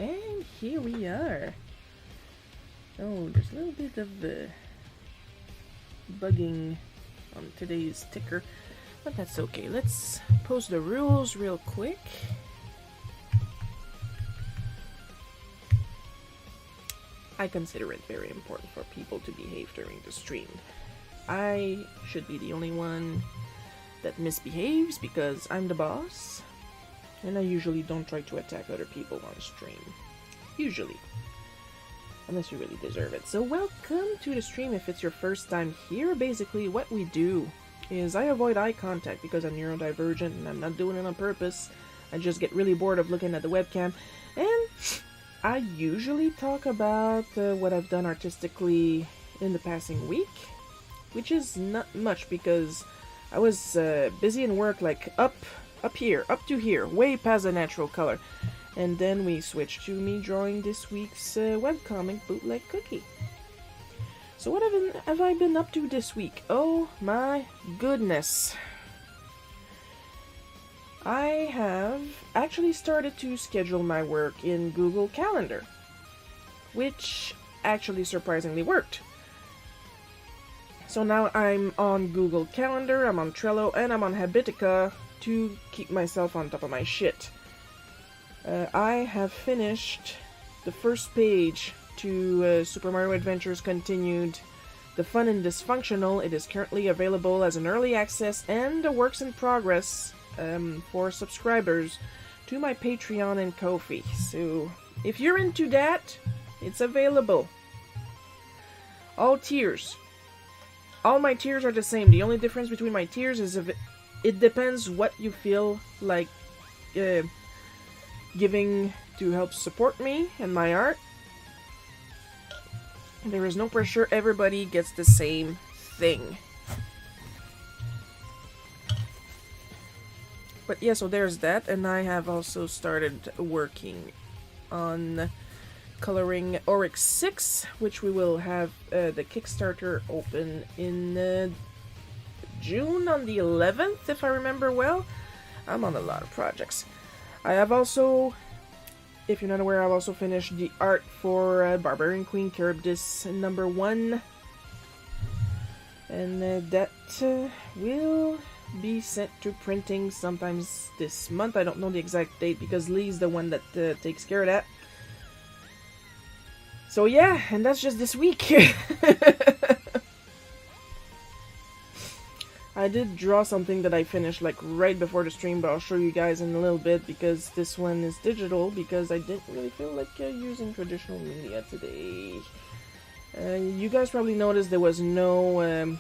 And here we are. Oh, there's a little bit of bugging on today's ticker, but that's okay. Let's post the rules real quick. I consider it very important for people to behave during the stream. I should be the only one that misbehaves because I'm the boss, and I usually don't try to attack other people on stream. Usually. Unless you really deserve it. So welcome to the stream if it's your first time here. Basically, what we do is I avoid eye contact because I'm neurodivergent and I'm not doing it on purpose. I just get really bored of looking at the webcam. And I usually talk about what I've done artistically in the passing week, which is not much because I was busy in work, like up to here, way past the natural color. And then we switched to me drawing this week's webcomic Bootleg cookie. So what have I been up to this week? Oh my goodness. I have actually started to schedule my work in Google Calendar, which actually surprisingly worked. So now I'm on Google Calendar, I'm on Trello, and I'm on Habitica to keep myself on top of my shit. I have finished the first page to Super Mario Adventures Continued, The Fun and Dysfunctional. It is currently available as an early access and a works in progress for subscribers to my Patreon and Ko-fi. So if you're into that, it's available. All tiers. All my tiers are the same. The only difference between my tiers is if it depends what you feel like giving to help support me and my art. There is no pressure. Everybody gets the same thing. But yeah, so there's that. And I have also started working on coloring Oryx 6, which we will have the Kickstarter open in June on the 11th, if I remember well. I'm on a lot of projects. I have also, if you're not aware, I've also finished the art for Barbarian Queen Charybdis #1. And that will be sent to printing sometimes this month. I don't know the exact date because Lee's the one that takes care of that. So yeah, and that's just this week. I did draw something that I finished like right before the stream, but I'll show you guys in a little bit because this one is digital because I didn't really feel like using traditional media today. You guys probably noticed there was no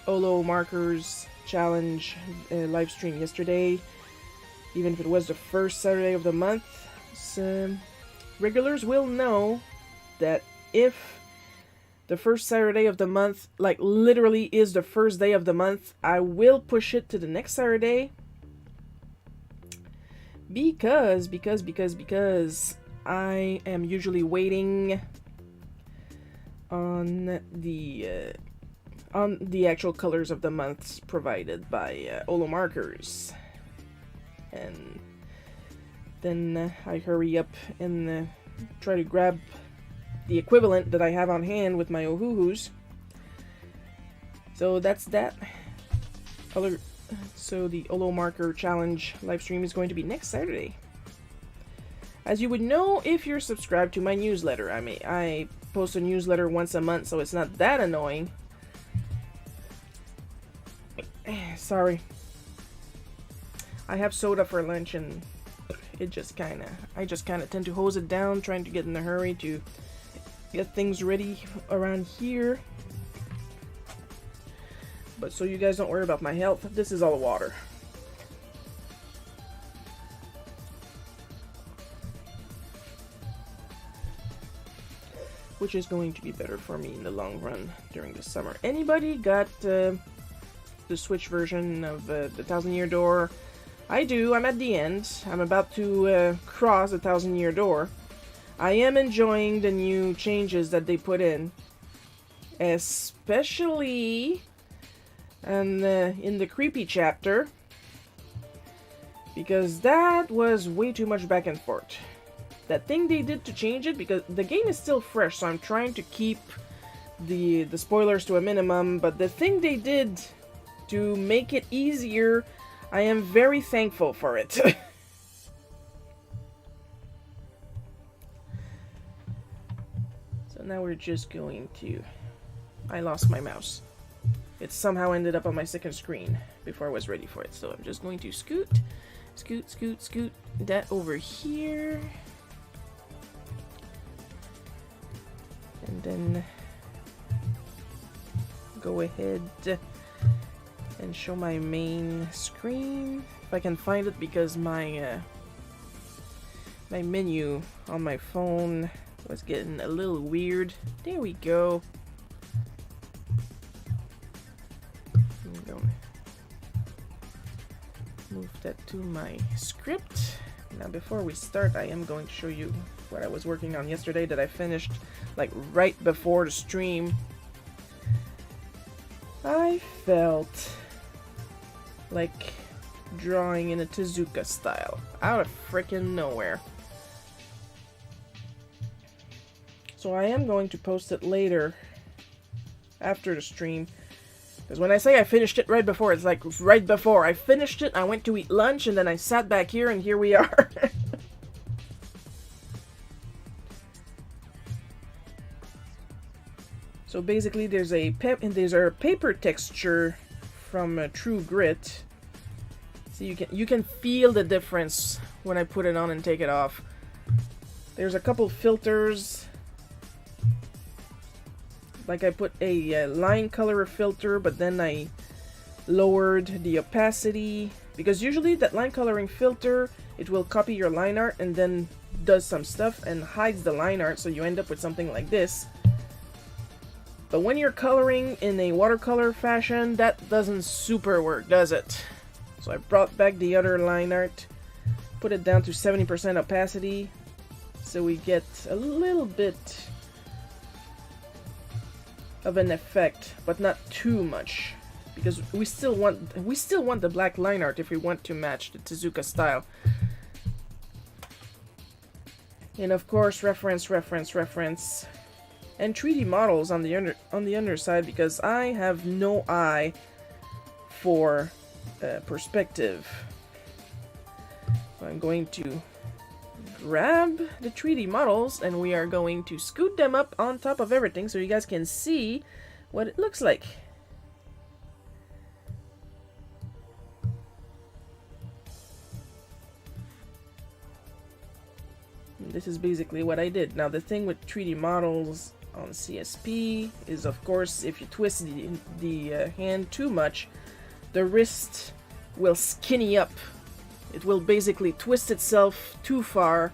Olo Markers Challenge live stream yesterday, even if it was the first Saturday of the month. So, regulars will know that if the first Saturday of the month, like literally is the first day of the month, I will push it to the next Saturday. Because I am usually waiting on the actual colors of the months provided by Olo Markers. And then I hurry up and try to grab the equivalent that I have on hand with my Ohuhus. So that's that. So the Olo Marker Challenge livestream is going to be next Saturday. As you would know if you're subscribed to my newsletter. I post a newsletter once a month, so it's not that annoying. Sorry. I have soda for lunch and I just kinda tend to hose it down, trying to get in a hurry to get things ready around here. But so you guys don't worry about my health, this is all water. Which is going to be better for me in the long run during the summer. Anybody got the Switch version of the 1000-Year Door? I do. I'm at the end. I'm about to cross the 1000-Year Door. I am enjoying the new changes that they put in, especially in the creepy chapter, because that was way too much back and forth. that thing they did to change it, because the game is still fresh, so I'm trying to keep the spoilers to a minimum, but the thing they did to make it easier, I am very thankful for it. So now we're just going to... I lost my mouse. It somehow ended up on my second screen before I was ready for it, so I'm just going to scoot that over here. And then go ahead and show my main screen if I can find it, because my my menu on my phone was getting a little weird. There we go. I'm gonna move that to my script. Now before we start, I am going to show you what I was working on yesterday that I finished like right before the stream. I felt like drawing in a Tezuka style out of frickin' nowhere. So I am going to post it later after the stream, because when I say I finished it right before, it's like right before I finished it, I went to eat lunch and then I sat back here and here we are. So basically there's a paper texture from True Grit. So you can feel the difference when I put it on and take it off. There's a couple filters. Like I put a line color filter, but then I lowered the opacity, because usually that line coloring filter, it will copy your line art and then does some stuff and hides the line art, so you end up with something like this. But when you're coloring in a watercolor fashion, that doesn't super work, does it? So I brought back the other line art, put it down to 70% opacity, so we get a little bit of an effect, but not too much, because we still want the black line art if we want to match the Tezuka style. And of course, reference, and 3D models on the underside, because I have no eye for perspective. So I'm going to grab the 3D models and we are going to scoot them up on top of everything so you guys can see what it looks like. And this is basically what I did. Now the thing with 3D models on CSP is, of course, if you twist the hand too much, the wrist will skinny up. It will basically twist itself too far.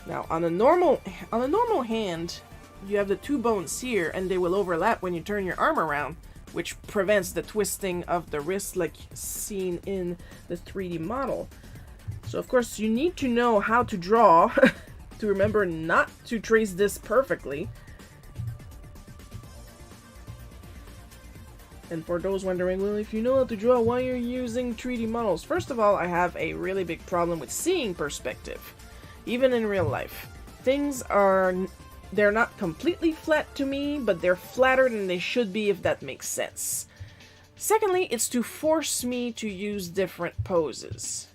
Now, on a normal hand, you have the two bones here, and they will overlap when you turn your arm around, which prevents the twisting of the wrist like seen in the 3D model. So, of course, you need to know how to draw to remember not to trace this perfectly. And for those wondering, well, if you know how to draw, why are you using 3D models? First of all, I have a really big problem with seeing perspective. Even in real life. They're not completely flat to me, but they're flatter than they should be, if that makes sense. Secondly, it's to force me to use different poses.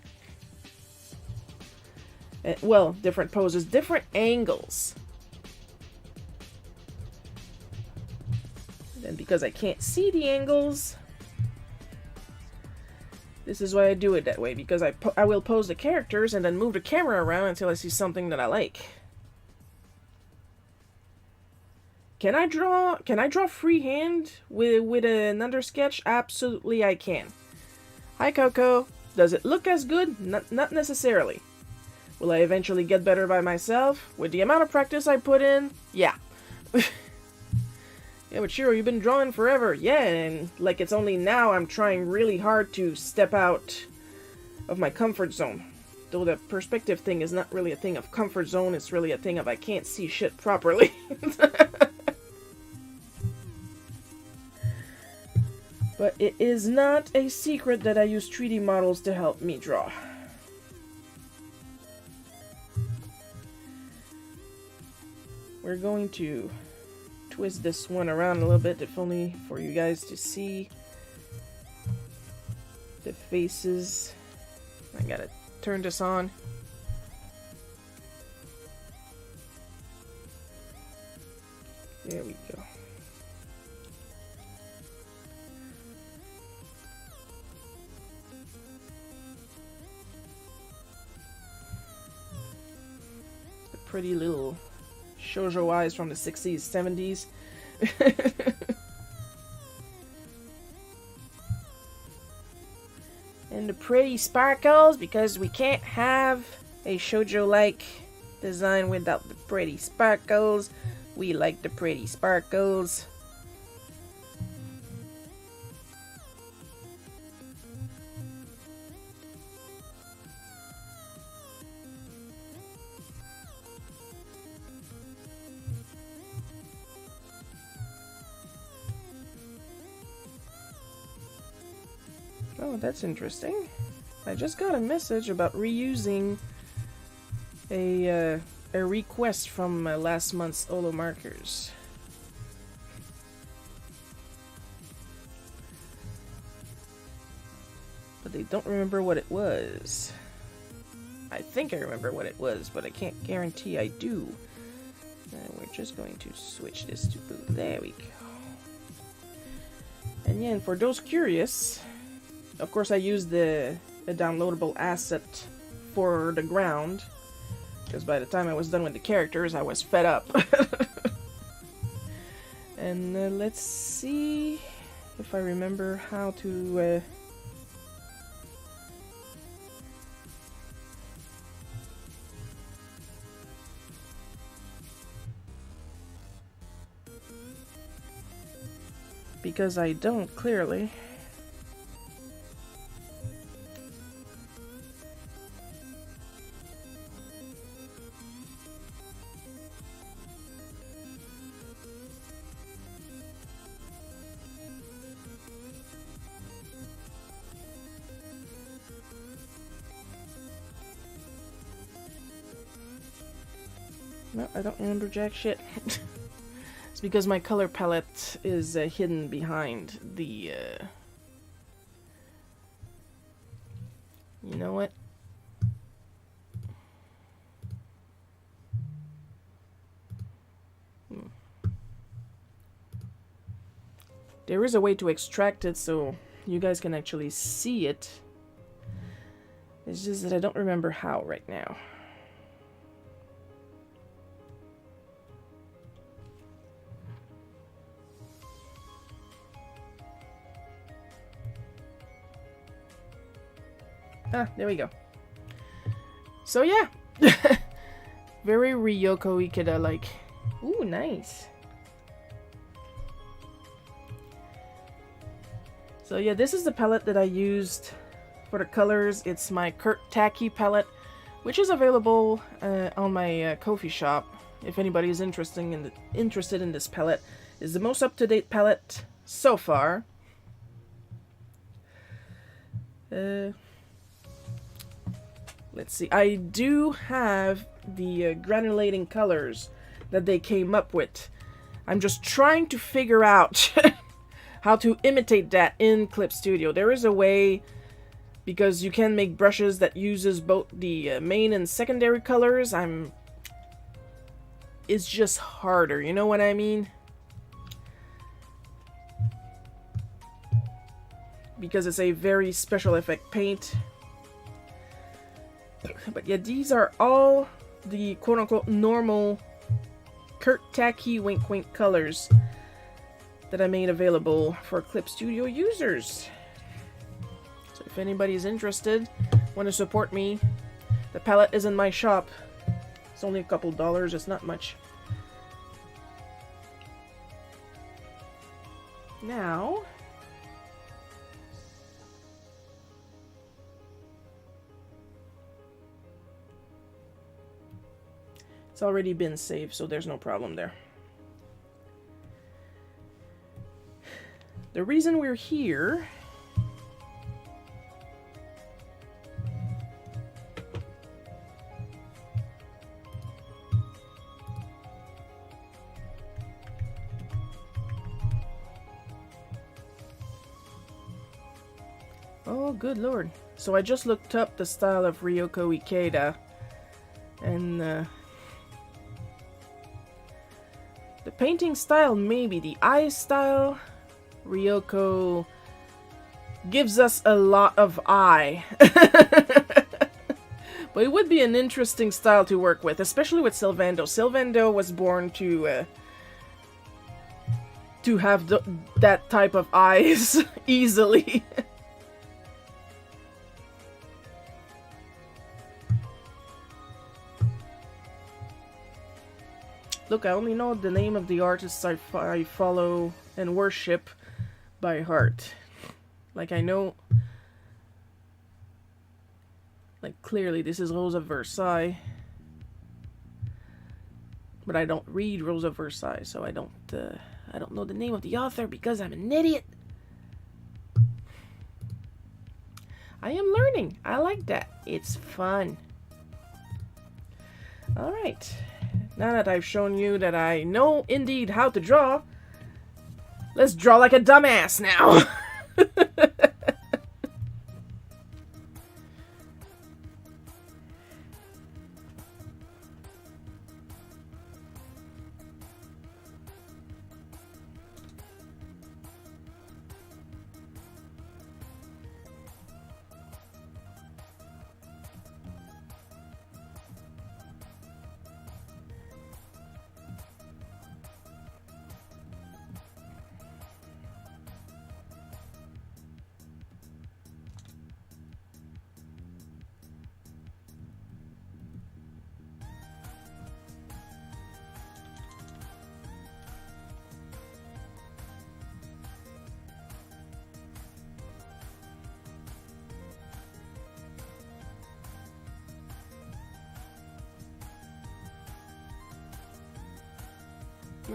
Well, different poses, different angles. And because I can't see the angles, this is why I do it that way, because I will pose the characters and then move the camera around until I see something that I like. Can I draw freehand with an undersketch? Absolutely I can. Hi Coco. Does it look as good? Not necessarily. Will I eventually get better by myself? With the amount of practice I put in? Yeah. Yeah, but Shiro, you've been drawing forever. Yeah, and like it's only now I'm trying really hard to step out of my comfort zone. Though the perspective thing is not really a thing of comfort zone, it's really a thing of I can't see shit properly. But it is not a secret that I use 3D models to help me draw. we're going to twist this one around a little bit, if only for you guys to see the faces. I gotta turn this on. There we go. The pretty little shoujo eyes from the 60s, 70s. And the pretty sparkles, because we can't have a shoujo-like design without the pretty sparkles. We like the pretty sparkles. Oh, that's interesting. I just got a message about reusing a request from last month's Olo markers. But they don't remember what it was. I think I remember what it was, but I can't guarantee I do. And we're just going to switch this to blue. There we go. And yeah, and for those curious, of course I used the downloadable asset for the ground, because by the time I was done with the characters, I was fed up. And let's see if I remember how to... because I don't, clearly. No, I don't remember jack shit. It's because my color palette is hidden behind the... You know what? There is a way to extract it so you guys can actually see it. It's just that I don't remember how right now. Ah, there we go. So yeah, very Ryoko Ikeda like. Ooh, nice. So yeah, this is the palette that I used for the colors. It's my Kurt Tacky palette, which is available on my Ko-fi shop. If anybody is interested in this palette, it's the most up-to-date palette so far. Let's see. I do have the granulating colors that they came up with. I'm just trying to figure out how to imitate that in Clip Studio. There is a way, because you can make brushes that uses both the main and secondary colors. It's just harder, you know what I mean? Because it's a very special effect paint. But yeah, these are all the quote-unquote normal Kurt Tacky Wink Wink colors that I made available for Clip Studio users. So if anybody's interested, want to support me, the palette is in my shop. It's only a couple dollars, it's not much. Now... it's already been saved, so there's no problem there. The reason we're here Oh, good lord. So I just looked up the style of Ryoko Ikeda, and the painting style, maybe the eye style, Ryoko gives us a lot of eye. But it would be an interesting style to work with, especially with Sylvando. Sylvando was born to have that type of eyes easily. Look, I only know the name of the artists I follow and worship by heart. Like, I know... Like, clearly this is Rosa Versailles. But I don't read Rosa Versailles, so I don't know the name of the author because I'm an idiot. I am learning. I like that. It's fun. Alright. Now that I've shown you that I know indeed how to draw, let's draw like a dumbass now.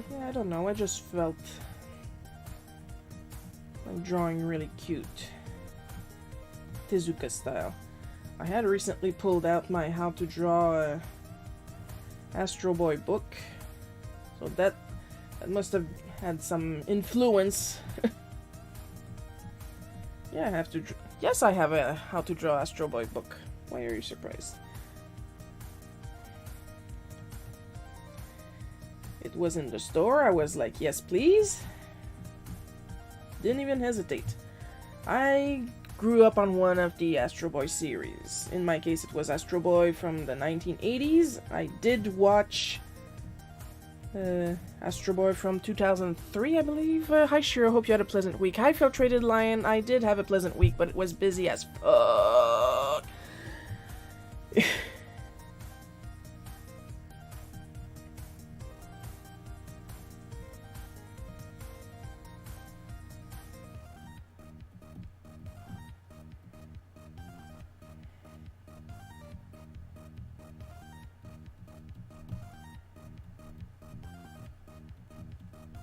Yeah, I don't know, I just felt like drawing really cute. Tezuka style. I had recently pulled out my How to Draw Astro Boy book, so that must have had some influence. Yeah, I have to. Yes, I have a How to Draw Astro Boy book. Why are you surprised? It was in the store. I was like, yes, please. Didn't even hesitate. I grew up on one of the Astro Boy series. In my case, it was Astro Boy from the 1980s. I did watch Astro Boy from 2003, I believe. Hi, Shiro. Hope you had a pleasant week. Hi, Filtrated Lion. I did have a pleasant week, but it was busy as fuck.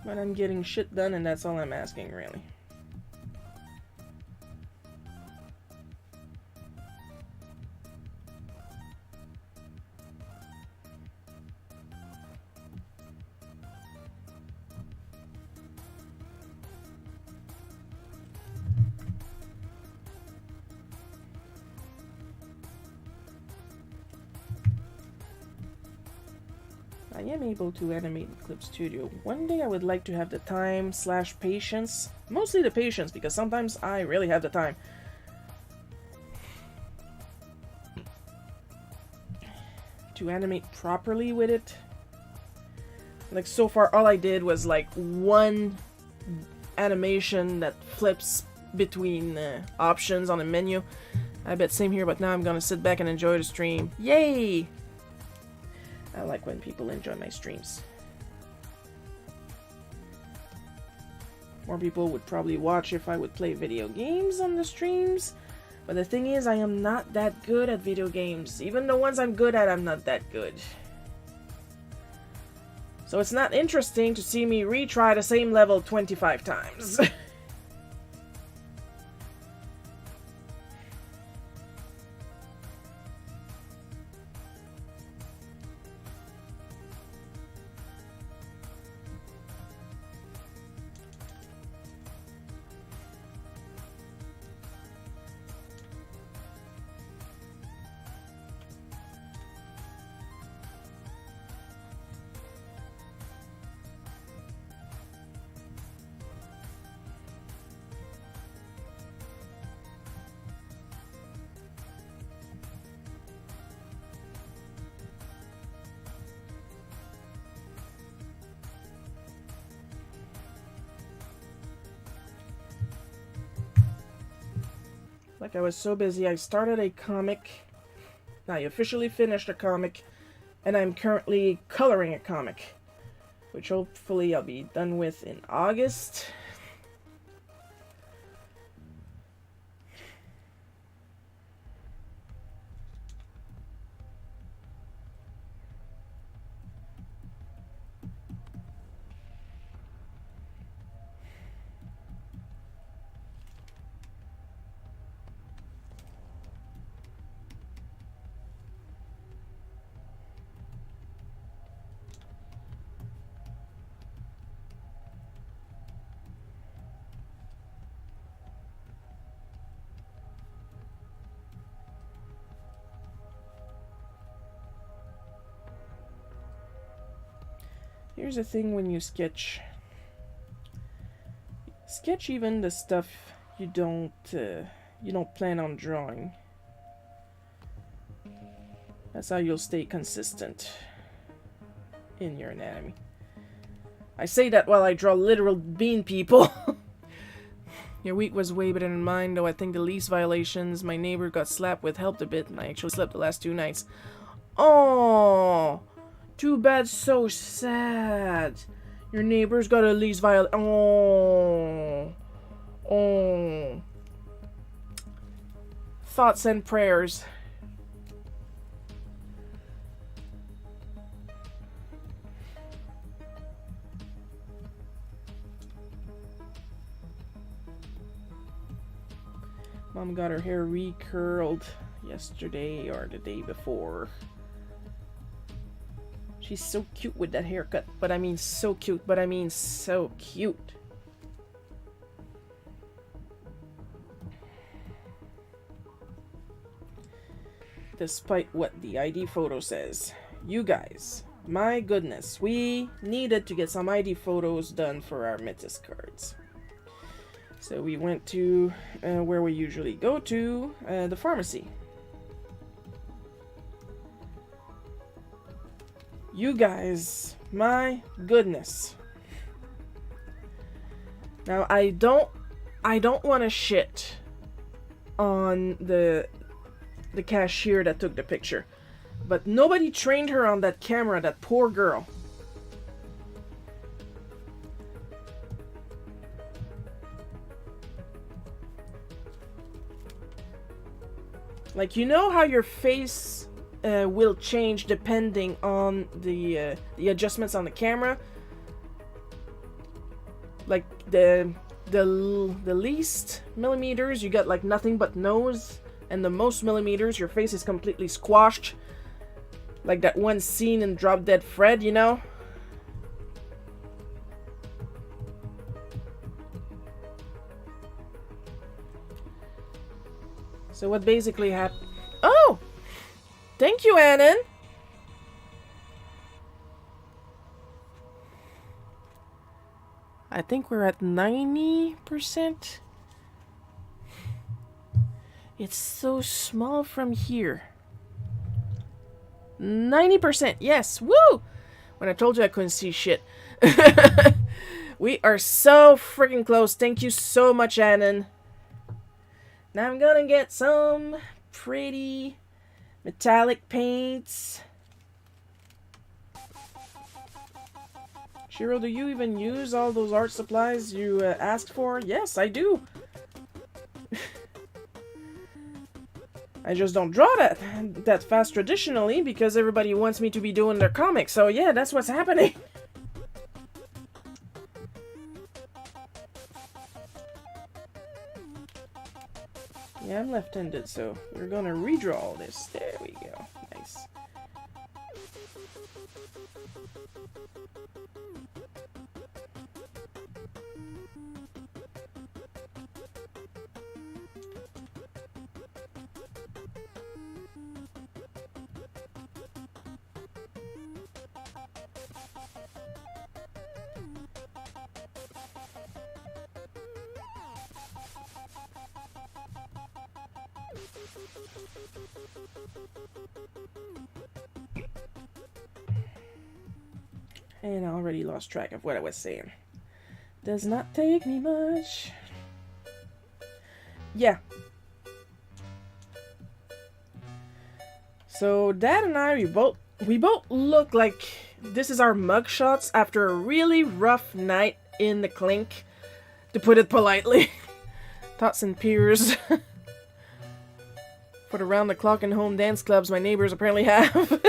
But I'm getting shit done, and that's all I'm asking, really. I am able to animate in Clip Studio. One day I would like to have the time / patience. Mostly the patience, because sometimes I really have the time. To animate properly with it. Like, so far all I did was like one animation that flips between options on a menu. I bet same here, but now I'm gonna sit back and enjoy the stream. Yay! I like when people enjoy my streams. More people would probably watch if I would play video games on the streams. But the thing is, I am not that good at video games. Even the ones I'm good at, I'm not that good. So it's not interesting to see me retry the same level 25 times. Like, I was so busy. I started a comic. I officially finished a comic. And I'm currently coloring a comic. Which hopefully I'll be done with in August. Here's the thing when you sketch. Sketch even the stuff you don't plan on drawing. That's how you'll stay consistent in your anatomy. I say that while I draw literal bean people. Your week was way better than mine, though I think the least violations my neighbor got slapped with helped a bit, and I actually slept the last 2 nights. Oh, too bad, so sad. Your neighbor's got a least violation. Oh. Thoughts and prayers. Mom got her hair recurled yesterday or the day before. She's so cute with that haircut. But I mean so cute. But I mean so cute. Despite what the ID photo says. You guys, my goodness, we needed to get some ID photos done for our Metis cards. So we went to where we usually go to, the pharmacy. You guys, my goodness. Now I don't want to shit on the cashier that took the picture, but nobody trained her on that camera, that poor girl. Like, you know how your face will change depending on the adjustments on the camera? Like the least millimeters you got like nothing but nose, and the most millimeters your face is completely squashed. Like that one scene in Drop Dead Fred, you know? So what basically happened... Oh! Thank you, Annan! I think we're at 90%. It's so small from here. 90%, yes! Woo! When I told you I couldn't see shit. We are so freaking close. Thank you so much, Annan. Now I'm gonna get some pretty metallic paints. Shiro, do you even use all those art supplies you asked for? Yes, I do. I just don't draw that fast traditionally because everybody wants me to be doing their comics. So yeah, that's what's happening. Yeah, I'm left-handed, so we're gonna redraw all this. There we go. Nice. And I already lost track of what I was saying. Does not take me much. Yeah. So Dad and I, we both look like this is our mugshots after a really rough night in the clink, to put it politely. Thoughts and peers. For the round-the-clock and home dance clubs my neighbors apparently have.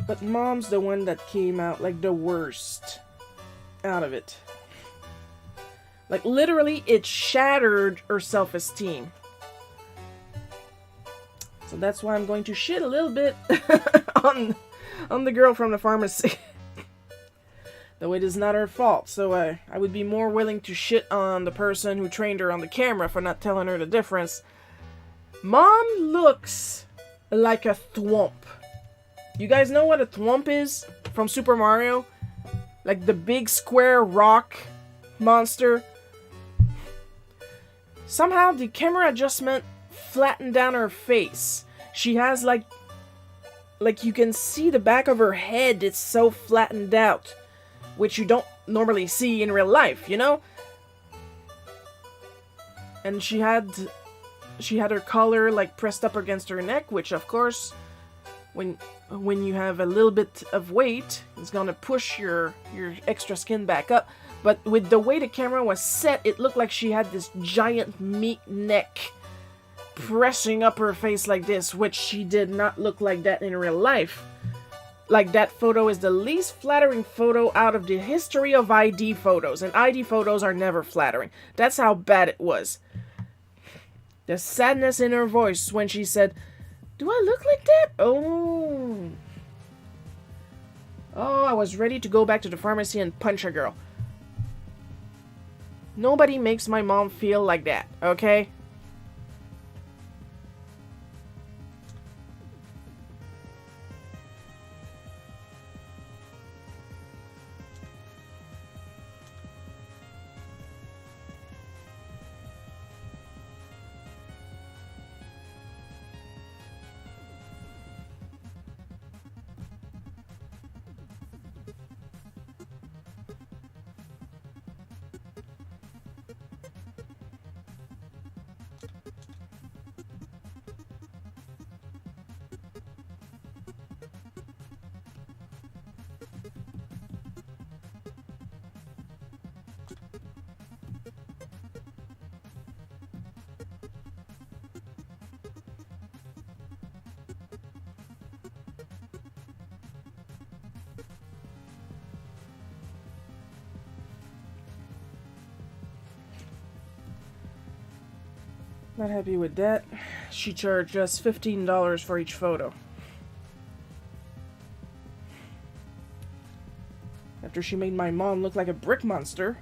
But Mom's the one that came out like the worst out of it. Like literally it shattered her self-esteem. So that's why I'm going to shit a little bit on the girl from the pharmacy. Though it is not her fault, so I would be more willing to shit on the person who trained her on the camera for not telling her the difference. Mom looks like a thwomp. You guys know what a thwomp is from Super Mario? Like the big square rock monster. Somehow the camera adjustment flattened down her face. She has like you can see the back of her head, it's so flattened out. Which you don't normally see in real life, you know? And she had her collar like pressed up against her neck, which of course when you have a little bit of weight, it's gonna push your extra skin back up. But with the way the camera was set, it looked like she had this giant meat neck pressing up her face like this, which she did not look like that in real life. Like, that photo is the least flattering photo out of the history of ID photos, and ID photos are never flattering. That's how bad it was. The sadness in her voice when she said, "Do I look like that?" Oh, I was ready to go back to the pharmacy and punch a girl. Nobody makes my mom feel like that, okay? Not happy with that. She charged us $15 for each photo. After she made my mom look like a brick monster.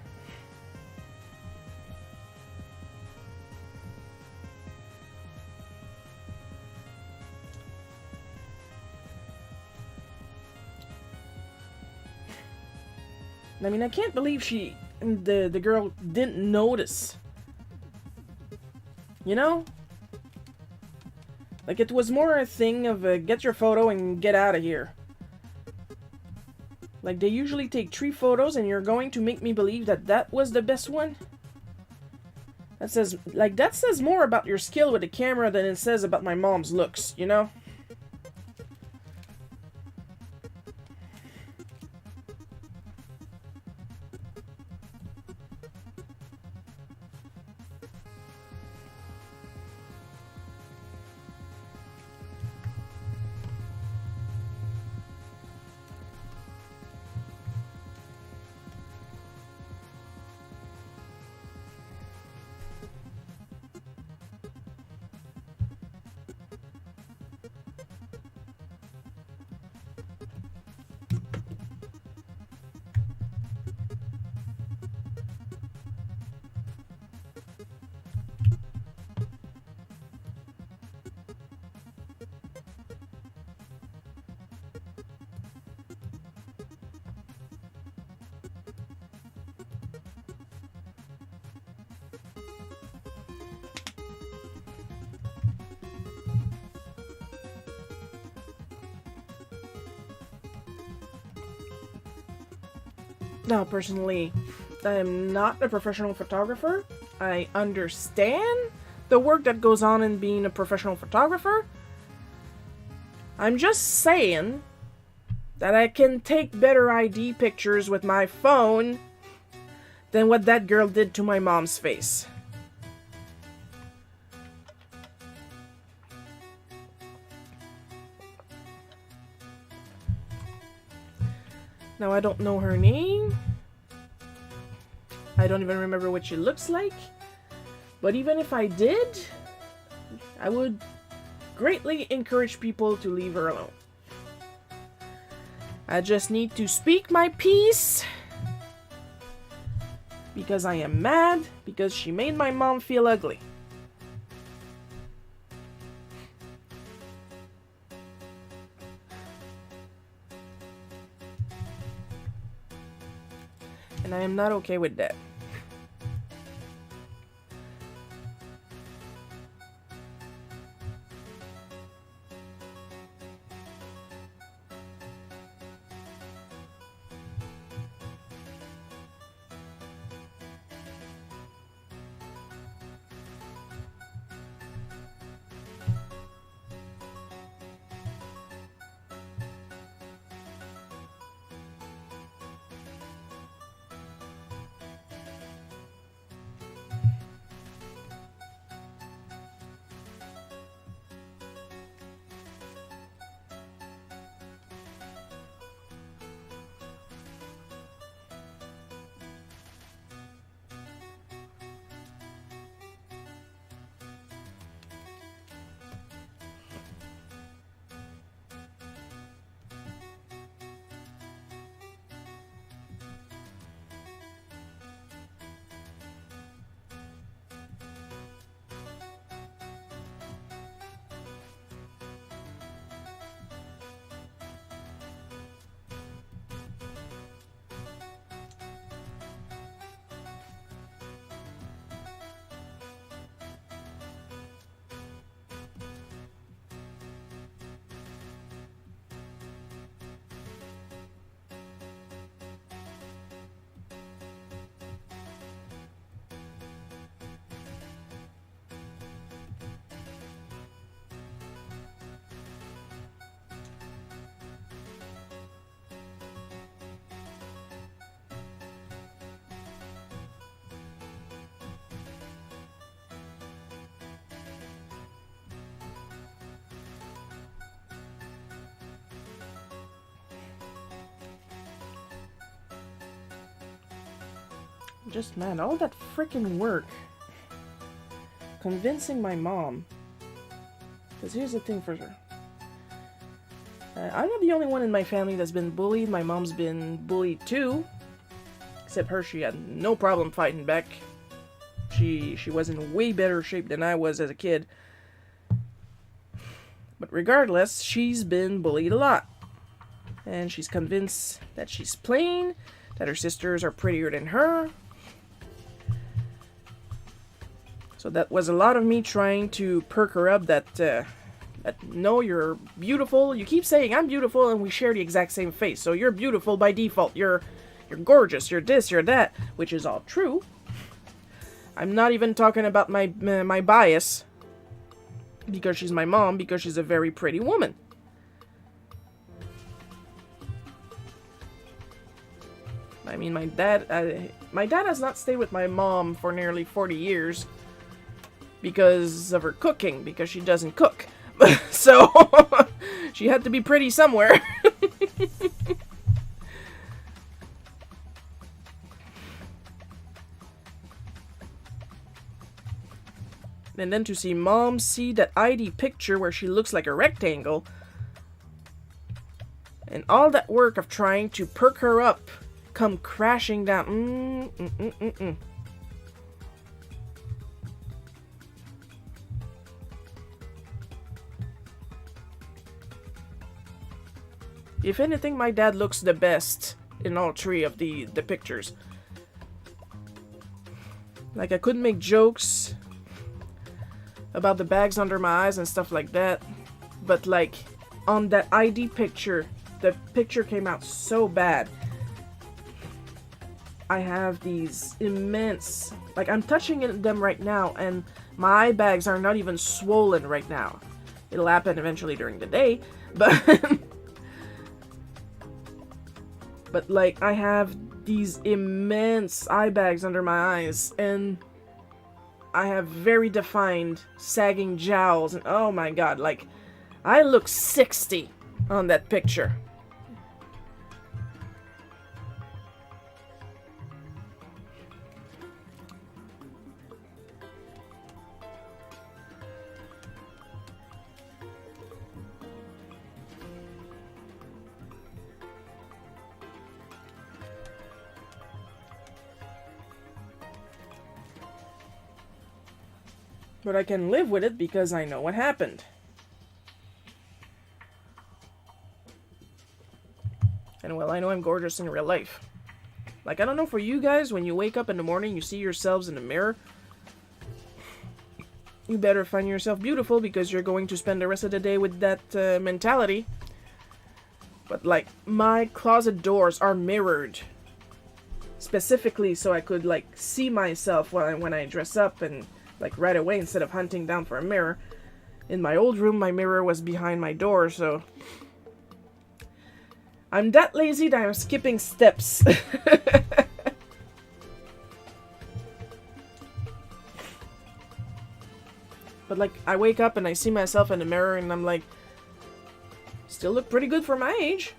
I mean, I can't believe the girl didn't notice. You know? Like, it was more a thing of get your photo and get out of here. Like, they usually take 3 photos and you're going to make me believe that that was the best one? That says more about your skill with the camera than it says about my mom's looks, you know? Now, personally, I am not a professional photographer. I understand the work that goes on in being a professional photographer. I'm just saying that I can take better ID pictures with my phone than what that girl did to my mom's face. Now, I don't know her name. I don't even remember what she looks like. But even if I did, I would greatly encourage people to leave her alone. I just need to speak my piece because I am mad because she made my mom feel ugly. And I am not okay with that. Just, man, all that freaking work convincing my mom. Because here's the thing for her. I'm not the only one in my family that's been bullied. My mom's been bullied too. Except her, she had no problem fighting back. She was in way better shape than I was as a kid. But regardless, she's been bullied a lot. And she's convinced that she's plain, that her sisters are prettier than her. So that was a lot of me trying to perk her up that no, you're beautiful. You keep saying I'm beautiful and we share the exact same face. So you're beautiful by default. You're gorgeous. You're this, you're that, which is all true. I'm not even talking about my bias because she's my mom, because she's a very pretty woman. I mean, my dad has not stayed with my mom for nearly 40 years because of her cooking, because she doesn't cook. So, she had to be pretty somewhere. And then to see mom see that ID picture where she looks like a rectangle, and all that work of trying to perk her up come crashing down. If anything, my dad looks the best in all three of the pictures. Like, I couldn't make jokes about the bags under my eyes and stuff like that, but like, on that ID picture, the picture came out so bad. I have these immense, like I'm touching them right now, and my eye bags are not even swollen right now. It'll happen eventually during the day, but but like I have these immense eye bags under my eyes, and I have very defined sagging jowls, and oh my god, like I look 60 on that picture. But I can live with it because I know what happened. And well, I know I'm gorgeous in real life. Like, I don't know for you guys, when you wake up in the morning, you see yourselves in the mirror, you better find yourself beautiful because you're going to spend the rest of the day with that mentality. But like, my closet doors are mirrored specifically so I could like see myself when I dress up, and like right away instead of hunting down for a mirror. In my old room, my mirror was behind my door, so I'm that lazy that I'm skipping steps. But like, I wake up and I see myself in the mirror and I'm like, still look pretty good for my age.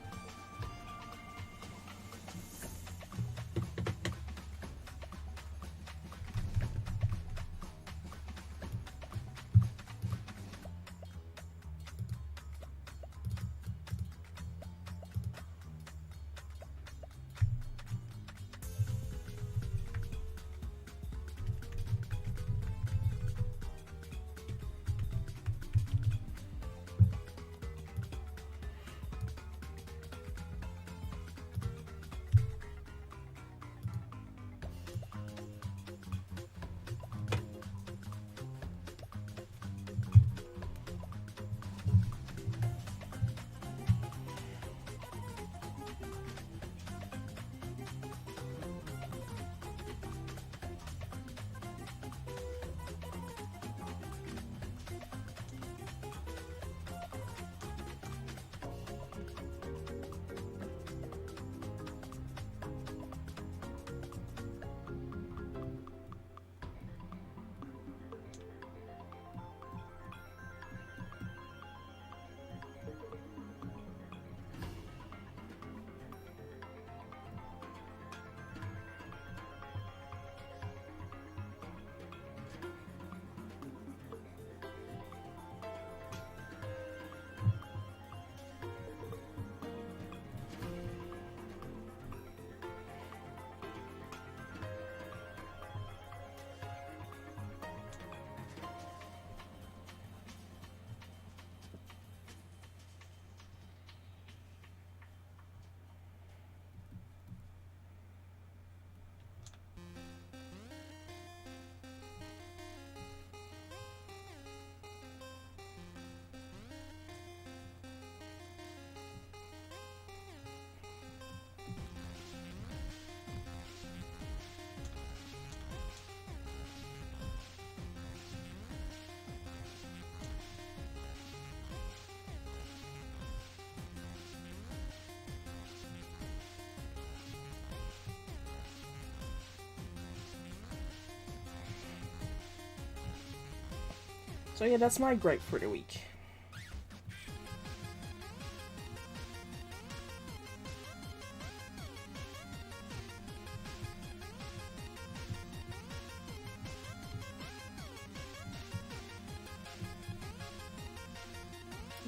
So yeah, that's my gripe for the week.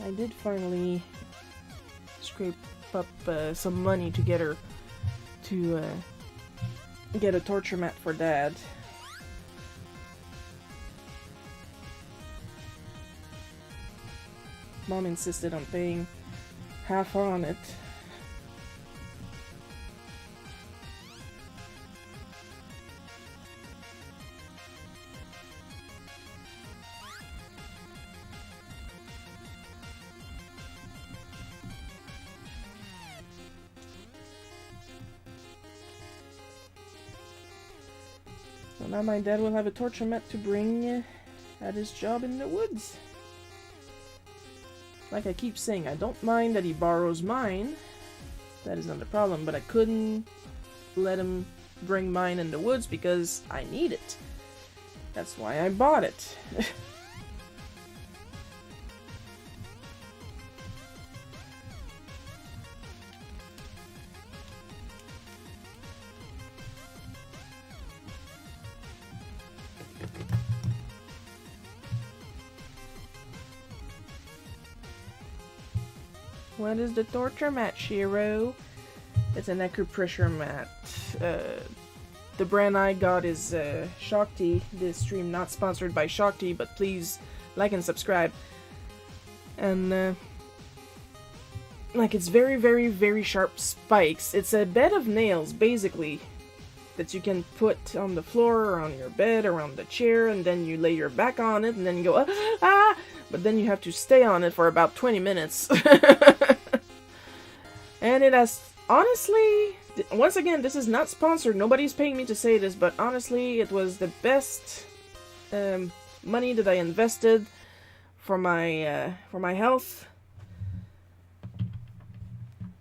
I did finally scrape up some money together to get a torture mat for Dad. Mom insisted on paying half on it. So now my dad will have a torture mat to bring at his job in the woods. Like I keep saying, I don't mind that he borrows mine. That is not the problem, but I couldn't let him bring mine in the woods because I need it. That's why I bought it. What is the torture mat, Shiro? It's an acupressure mat. The brand I got is Shakti. This stream not sponsored by Shakti, but please like and subscribe. And like it's very, very, very sharp spikes. It's a bed of nails, basically, that you can put on the floor or on your bed or on the chair, and then you lay your back on it, and then you go ah! But then you have to stay on it for about 20 minutes. And it has, honestly, once again, this is not sponsored. Nobody's paying me to say this, but honestly, it was the best money that I invested for my health.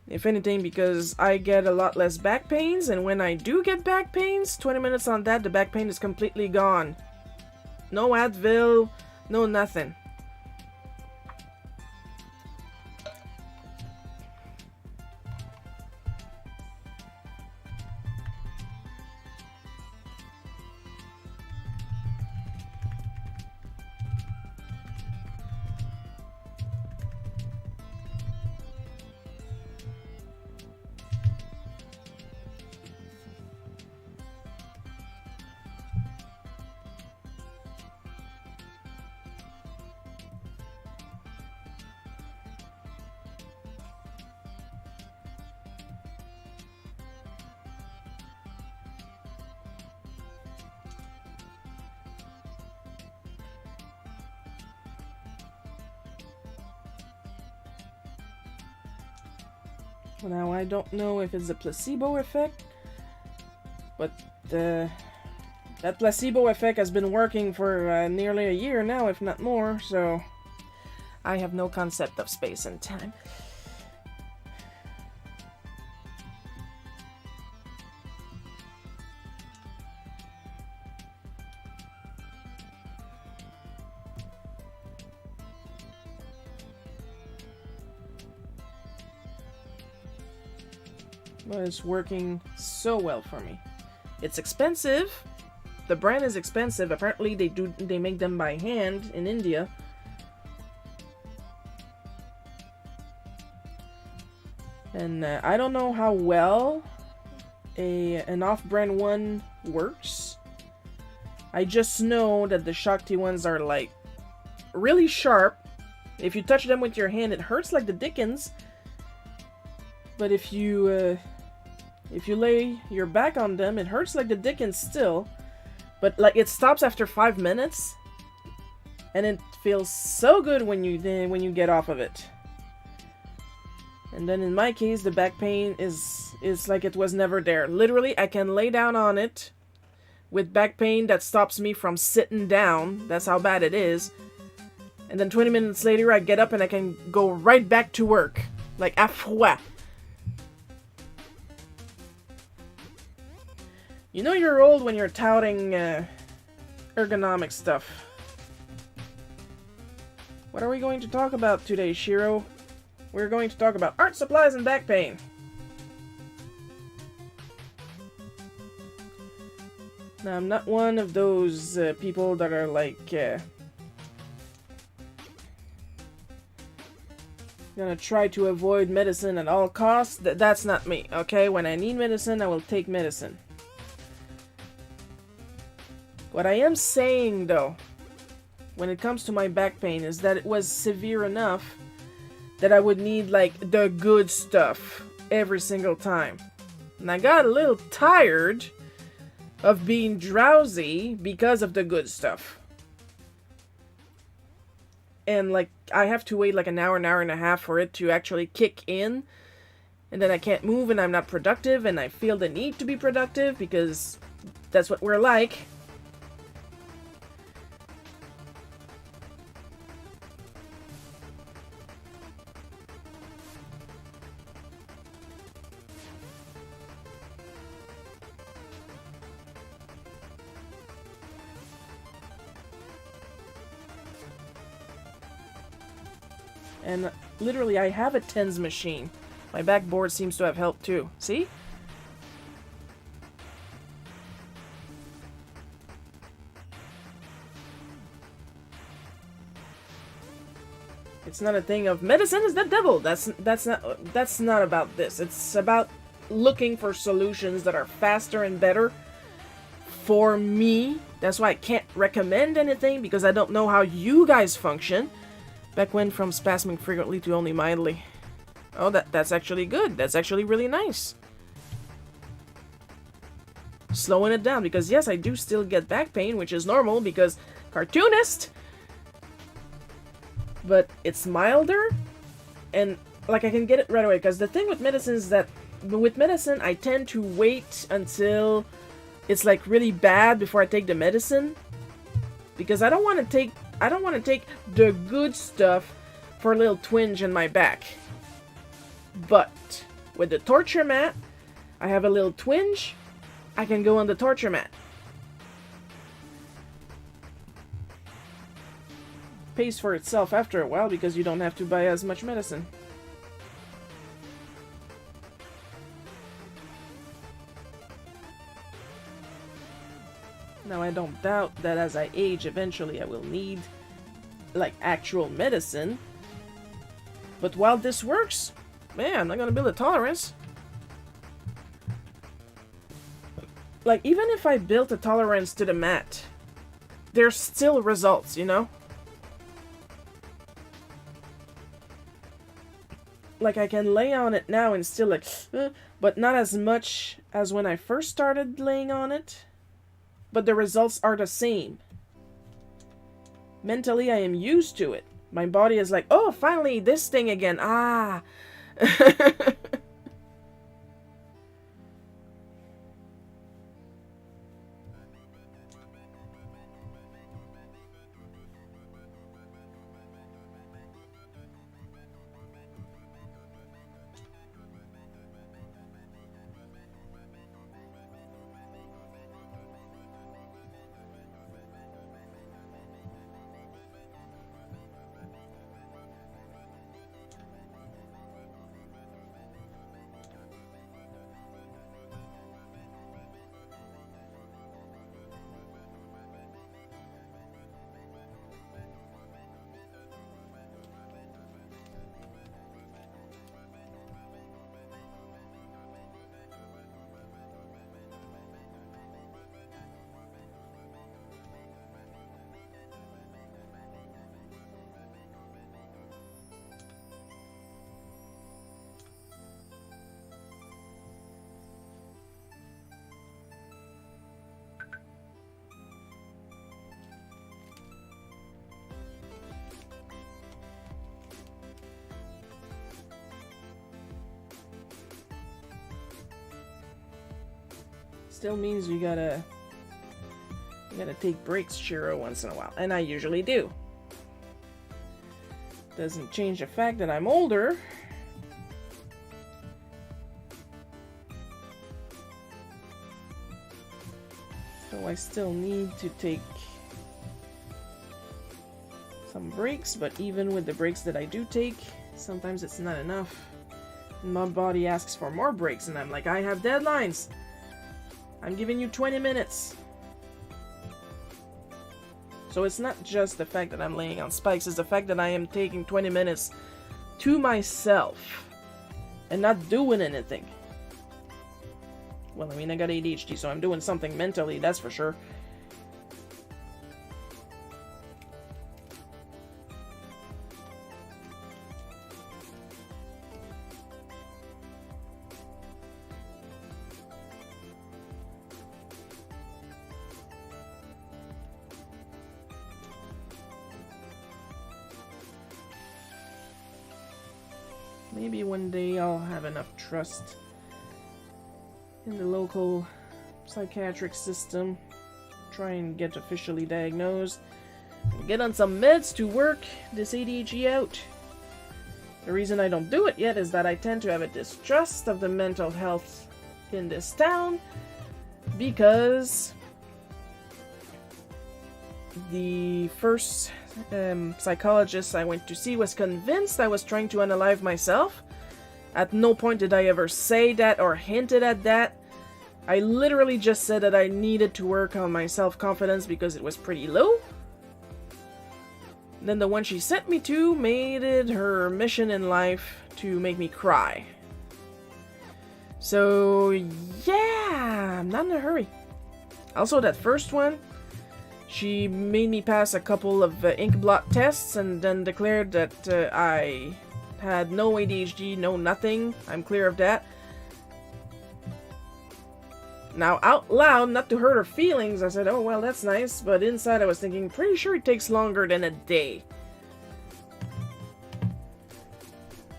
If anything, because I get a lot less back pains, and when I do get back pains, 20 minutes on that, the back pain is completely gone. No Advil, no nothing. Now, I don't know if it's a placebo effect, but that placebo effect has been working for nearly a year now, if not more, so I have no concept of space and time. But it's working so well for me. It's expensive. The brand is expensive. Apparently they make them by hand in India. And I don't know how well an off-brand one works. I just know that the Shakti ones are like really sharp. If you touch them with your hand, it hurts like the dickens. But if you lay your back on them, it hurts like the dickens still. But like it stops after 5 minutes, and it feels so good when you get off of it. And then in my case, the back pain is like it was never there. Literally, I can lay down on it with back pain that stops me from sitting down. That's how bad it is. And then 20 minutes later, I get up and I can go right back to work. Like, à froid. You know you're old when you're touting ergonomic stuff. What are we going to talk about today, Shiro? We're going to talk about art supplies and back pain. Now, I'm not one of those people that are like gonna try to avoid medicine at all costs. That's not me, okay? When I need medicine, I will take medicine. What I am saying, though, when it comes to my back pain, is that it was severe enough that I would need, like, the good stuff every single time. And I got a little tired of being drowsy because of the good stuff. And, like, I have to wait, like, an hour and a half for it to actually kick in. And then I can't move and I'm not productive, and I feel the need to be productive because that's what we're like. And literally, I have a TENS machine. My backboard seems to have helped too. See? It's not a thing of medicine is the devil. That's not about this. It's about looking for solutions that are faster and better for me. That's why I can't recommend anything, because I don't know how you guys function. Back when from spasming frequently to only mildly. Oh, that's actually good. That's actually really nice. Slowing it down, because yes, I do still get back pain, which is normal because cartoonist. But it's milder, and like I can get it right away. Because the thing with medicine is that with medicine, I tend to wait until it's like really bad before I take the medicine, because I don't want to take the good stuff for a little twinge in my back. But with the torture mat, I have a little twinge, I can go on the torture mat. Pays for itself after a while because you don't have to buy as much medicine. Now I don't doubt that as I age eventually I will need like actual medicine. But while this works, man, I'm not gonna build a tolerance. Like even if I built a tolerance to the mat, there's still results, you know? Like, I can lay on it now and still like, but not as much as when I first started laying on it. But the results are the same. Mentally, I am used to it. My body is like, oh, finally, this thing again. Ah. Still means you gotta take breaks, Shiro, once in a while. And I usually do. Doesn't change the fact that I'm older. So I still need to take some breaks, but even with the breaks that I do take, sometimes it's not enough. My body asks for more breaks, and I'm like, I have deadlines. I'm giving you 20 minutes. So it's not just the fact that I'm laying on spikes, it's the fact that I am taking 20 minutes to myself and not doing anything. Well, I mean, I got ADHD, so I'm doing something mentally, that's for sure. Maybe one day I'll have enough trust in the local psychiatric system, try and get officially diagnosed, and get on some meds to work this ADHD out. The reason I don't do it yet is that I tend to have a distrust of the mental health in this town, because the first psychologist I went to see was convinced I was trying to unalive myself. At no point did I ever say that or hinted at that. I literally just said that I needed to work on my self-confidence because it was pretty low. Then the one she sent me to made it her mission in life to make me cry. So, yeah, I'm not in a hurry. Also, that first one, she made me pass a couple of ink blot tests and then declared that I had no ADHD, no nothing. I'm clear of that. Now, out loud, not to hurt her feelings, I said, oh, well, that's nice. But inside, I was thinking, pretty sure it takes longer than a day.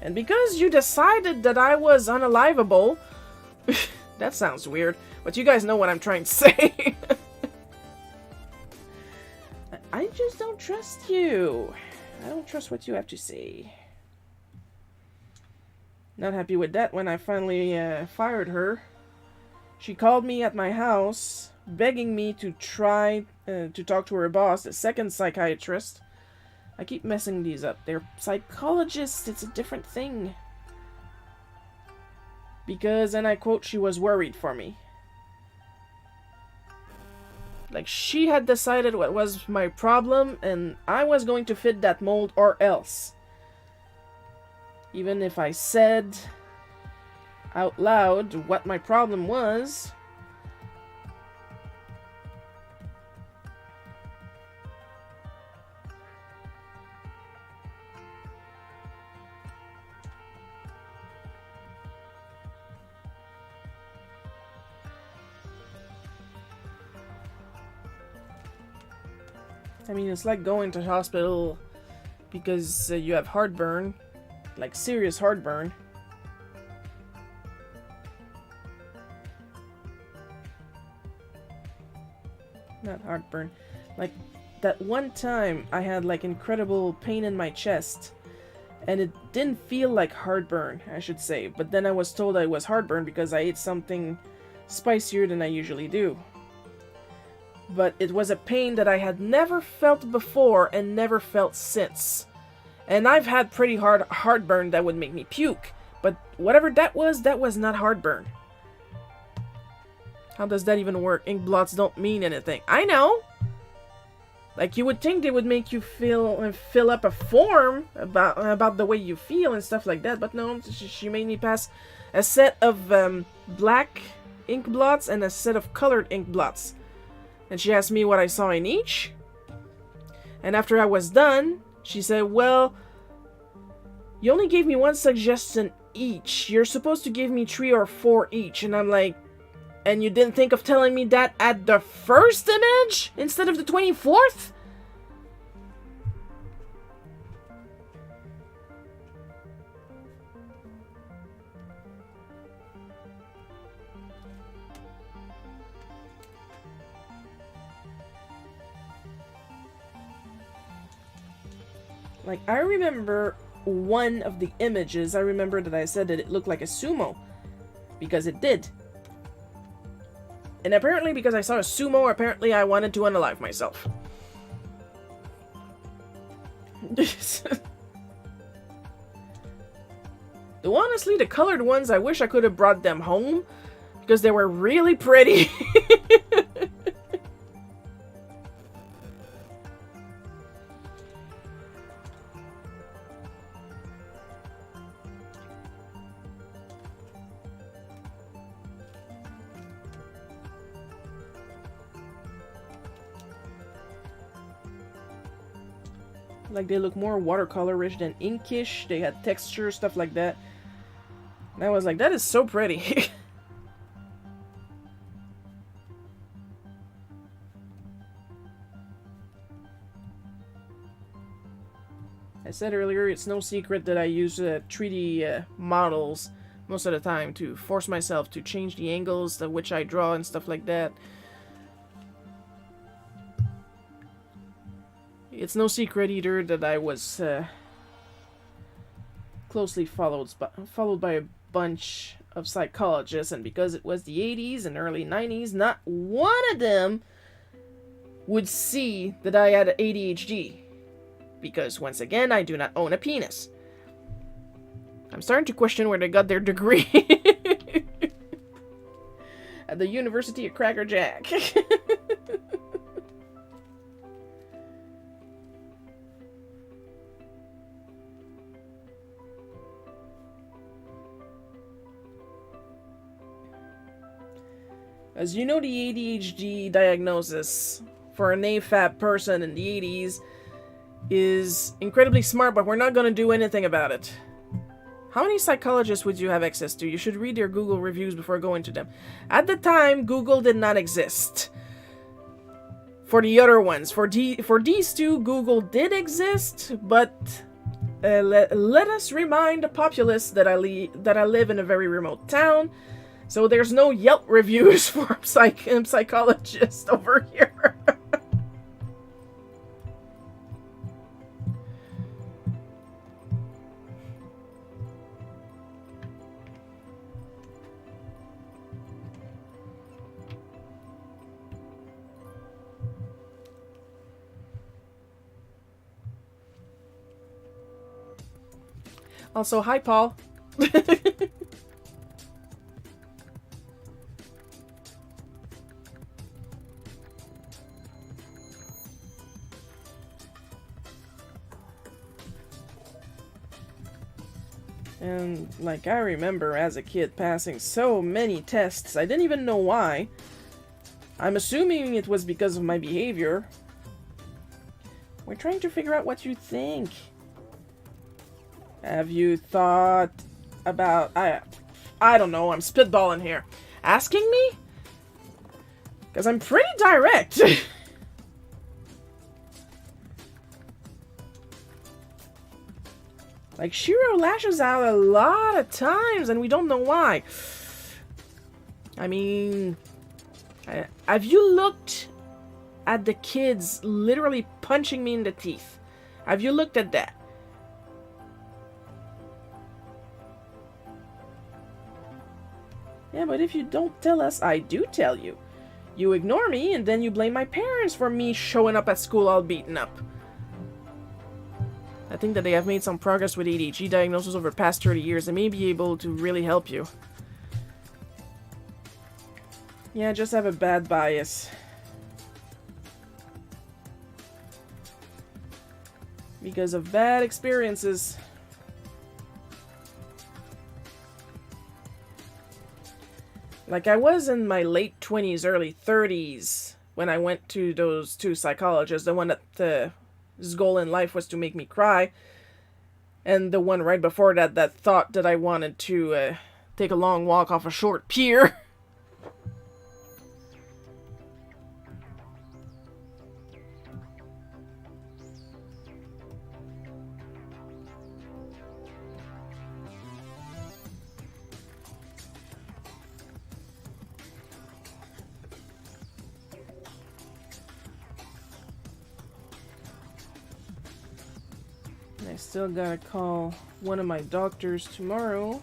And because you decided that I was unalivable, that sounds weird, but you guys know what I'm trying to say. I just don't trust you. I don't trust what you have to say. Not happy with that when I finally fired her. She called me at my house, begging me to try to talk to her boss, the second psychiatrist. I keep messing these up. They're psychologists. It's a different thing. Because, and I quote, she was worried for me. Like, she had decided what was my problem, and I was going to fit that mold or else. Even if I said out loud what my problem was. I mean, it's like going to hospital because you have heartburn, like serious heartburn. Not heartburn. Like, that one time I had like incredible pain in my chest. And it didn't feel like heartburn, I should say. But then I was told I was heartburn because I ate something spicier than I usually do. But it was a pain that I had never felt before and never felt since. And I've had pretty hard heartburn that would make me puke. But whatever that was not heartburn. How does that even work? Ink blots don't mean anything. I know! Like, you would think they would make you fill up a form about the way you feel and stuff like that. But no, she made me pass a set of black ink blots and a set of colored ink blots. And she asked me what I saw in each. And after I was done, she said, well, you only gave me one suggestion each. You're supposed to give me 3 or 4 each. And I'm like, and you didn't think of telling me that at the first image instead of the 24th? Like, I remember one of the images, I remember that I said that it looked like a sumo. Because it did. And apparently because I saw a sumo, apparently I wanted to unalive myself. Though honestly, the colored ones, I wish I could have brought them home. Because they were really pretty. Like, they look more watercolorish than inkish. They had texture, stuff like that. And I was like, that is so pretty. I said earlier, it's no secret that I use 3D models most of the time to force myself to change the angles at which I draw and stuff like that. It's no secret either that I was closely followed by a bunch of psychologists, and because it was the 80s and early 90s, not one of them would see that I had ADHD. because once again, I do not own a penis. I'm starting to question where they got their degree. At the University of Cracker Jack. As you know, the ADHD diagnosis for an AFAB person in the 80s is incredibly smart, but we're not going to do anything about it. How many psychologists would you have access to? You should read their Google reviews before going to them. At the time, Google did not exist. For the other ones, for these two, Google did exist, but let us remind the populace that I live in a very remote town, so there's no Yelp reviews for psychologists over here. Also, hi, Paul. And, like, I remember as a kid passing so many tests, I didn't even know why. I'm assuming it was because of my behavior. We're trying to figure out what you think. Have you thought about... I don't know, I'm spitballing here. Asking me? Because I'm pretty direct. Like, Shiro lashes out a lot of times, and we don't know why. I mean... have you looked at the kids literally punching me in the teeth? Have you looked at that? Yeah, but if you don't tell us, I do tell you. You ignore me, and then you blame my parents for me showing up at school all beaten up. I think that they have made some progress with ADHD diagnosis over the past 30 years. They may be able to really help you. Yeah, just have a bad bias. Because of bad experiences. Like, I was in my late 20s, early 30s when I went to those two psychologists. The one that his goal in life was to make me cry. And the one right before that that thought that I wanted to take a long walk off a short pier. I still gotta call one of my doctors tomorrow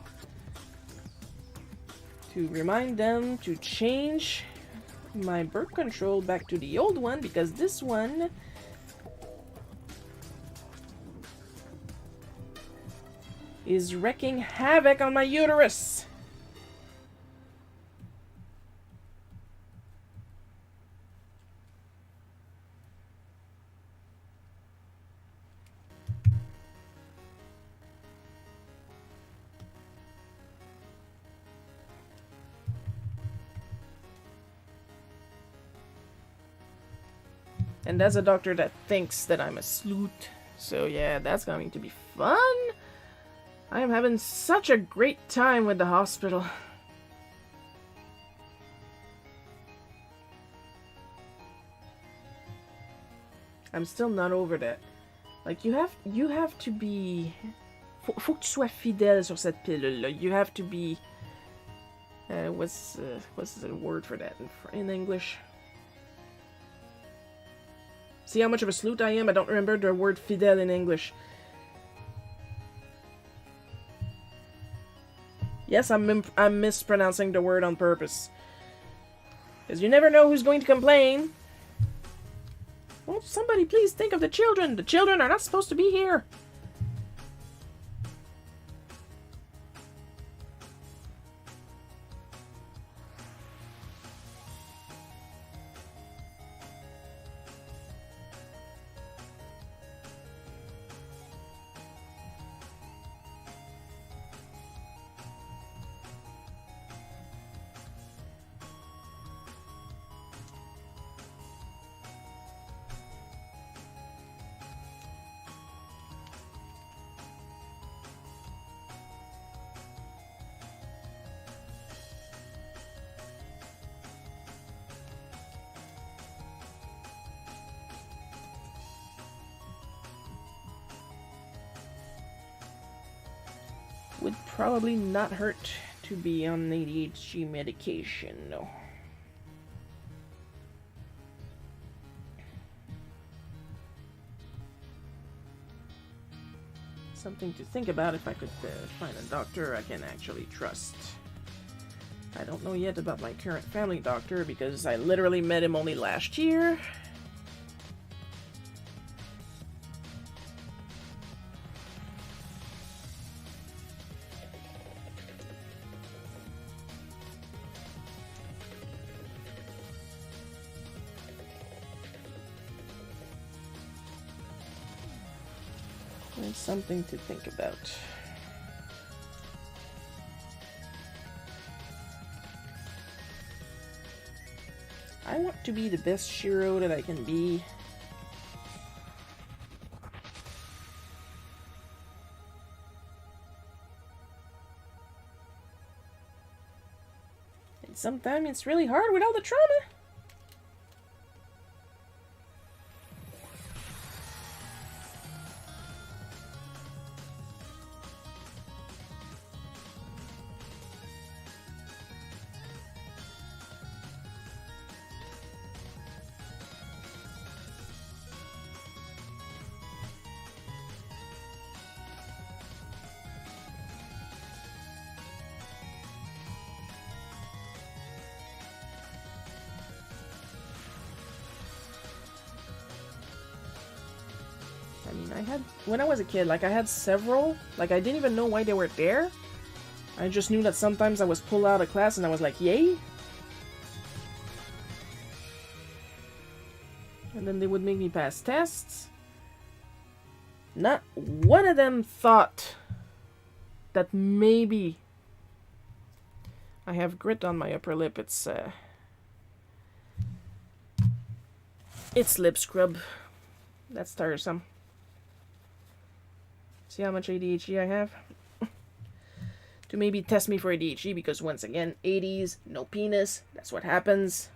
to remind them to change my birth control back to the old one, because this one is wreaking havoc on my uterus. And that's a doctor that thinks that I'm a sloot. So yeah, that's going to be fun. I am having such a great time with the hospital. I'm still not over that. Like, you have to be... Faut que tu sois fidèle sur cette pilule-là. You have to be... what's the word for that in English? See how much of a sloot I am? I don't remember the word fidèle in English. Yes, I'm mispronouncing the word on purpose. Because you never know who's going to complain. Won't somebody please think of the children? The children are not supposed to be here. Would probably not hurt to be on ADHD medication, no. Something to think about if I could find a doctor I can actually trust. I don't know yet about my current family doctor because I literally met him only last year. There's something to think about. I want to be the best Shiro that I can be. And sometimes it's really hard without the trauma. When I was a kid, like, I had several, like, I didn't even know why they were there. I just knew that sometimes I was pulled out of class and I was like, yay! And then they would make me pass tests. Not one of them thought that maybe I have grit on my upper lip. It's lip scrub. That's tiresome. See how much ADHD I have? To maybe test me for ADHD, because once again, 80s, no penis, that's what happens.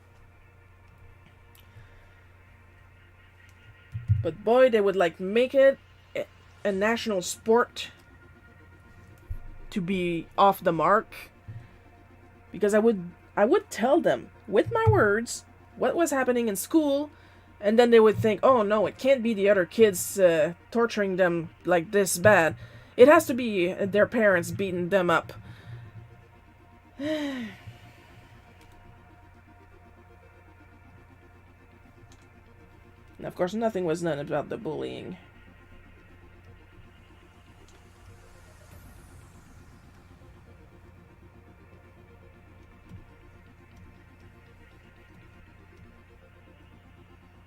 But boy, they would like make it a national sport to be off the mark. Because I would tell them, with my words, what was happening in school. And then they would think, oh no, it can't be the other kids torturing them like this bad. It has to be their parents beating them up. And of course, nothing was done about the bullying.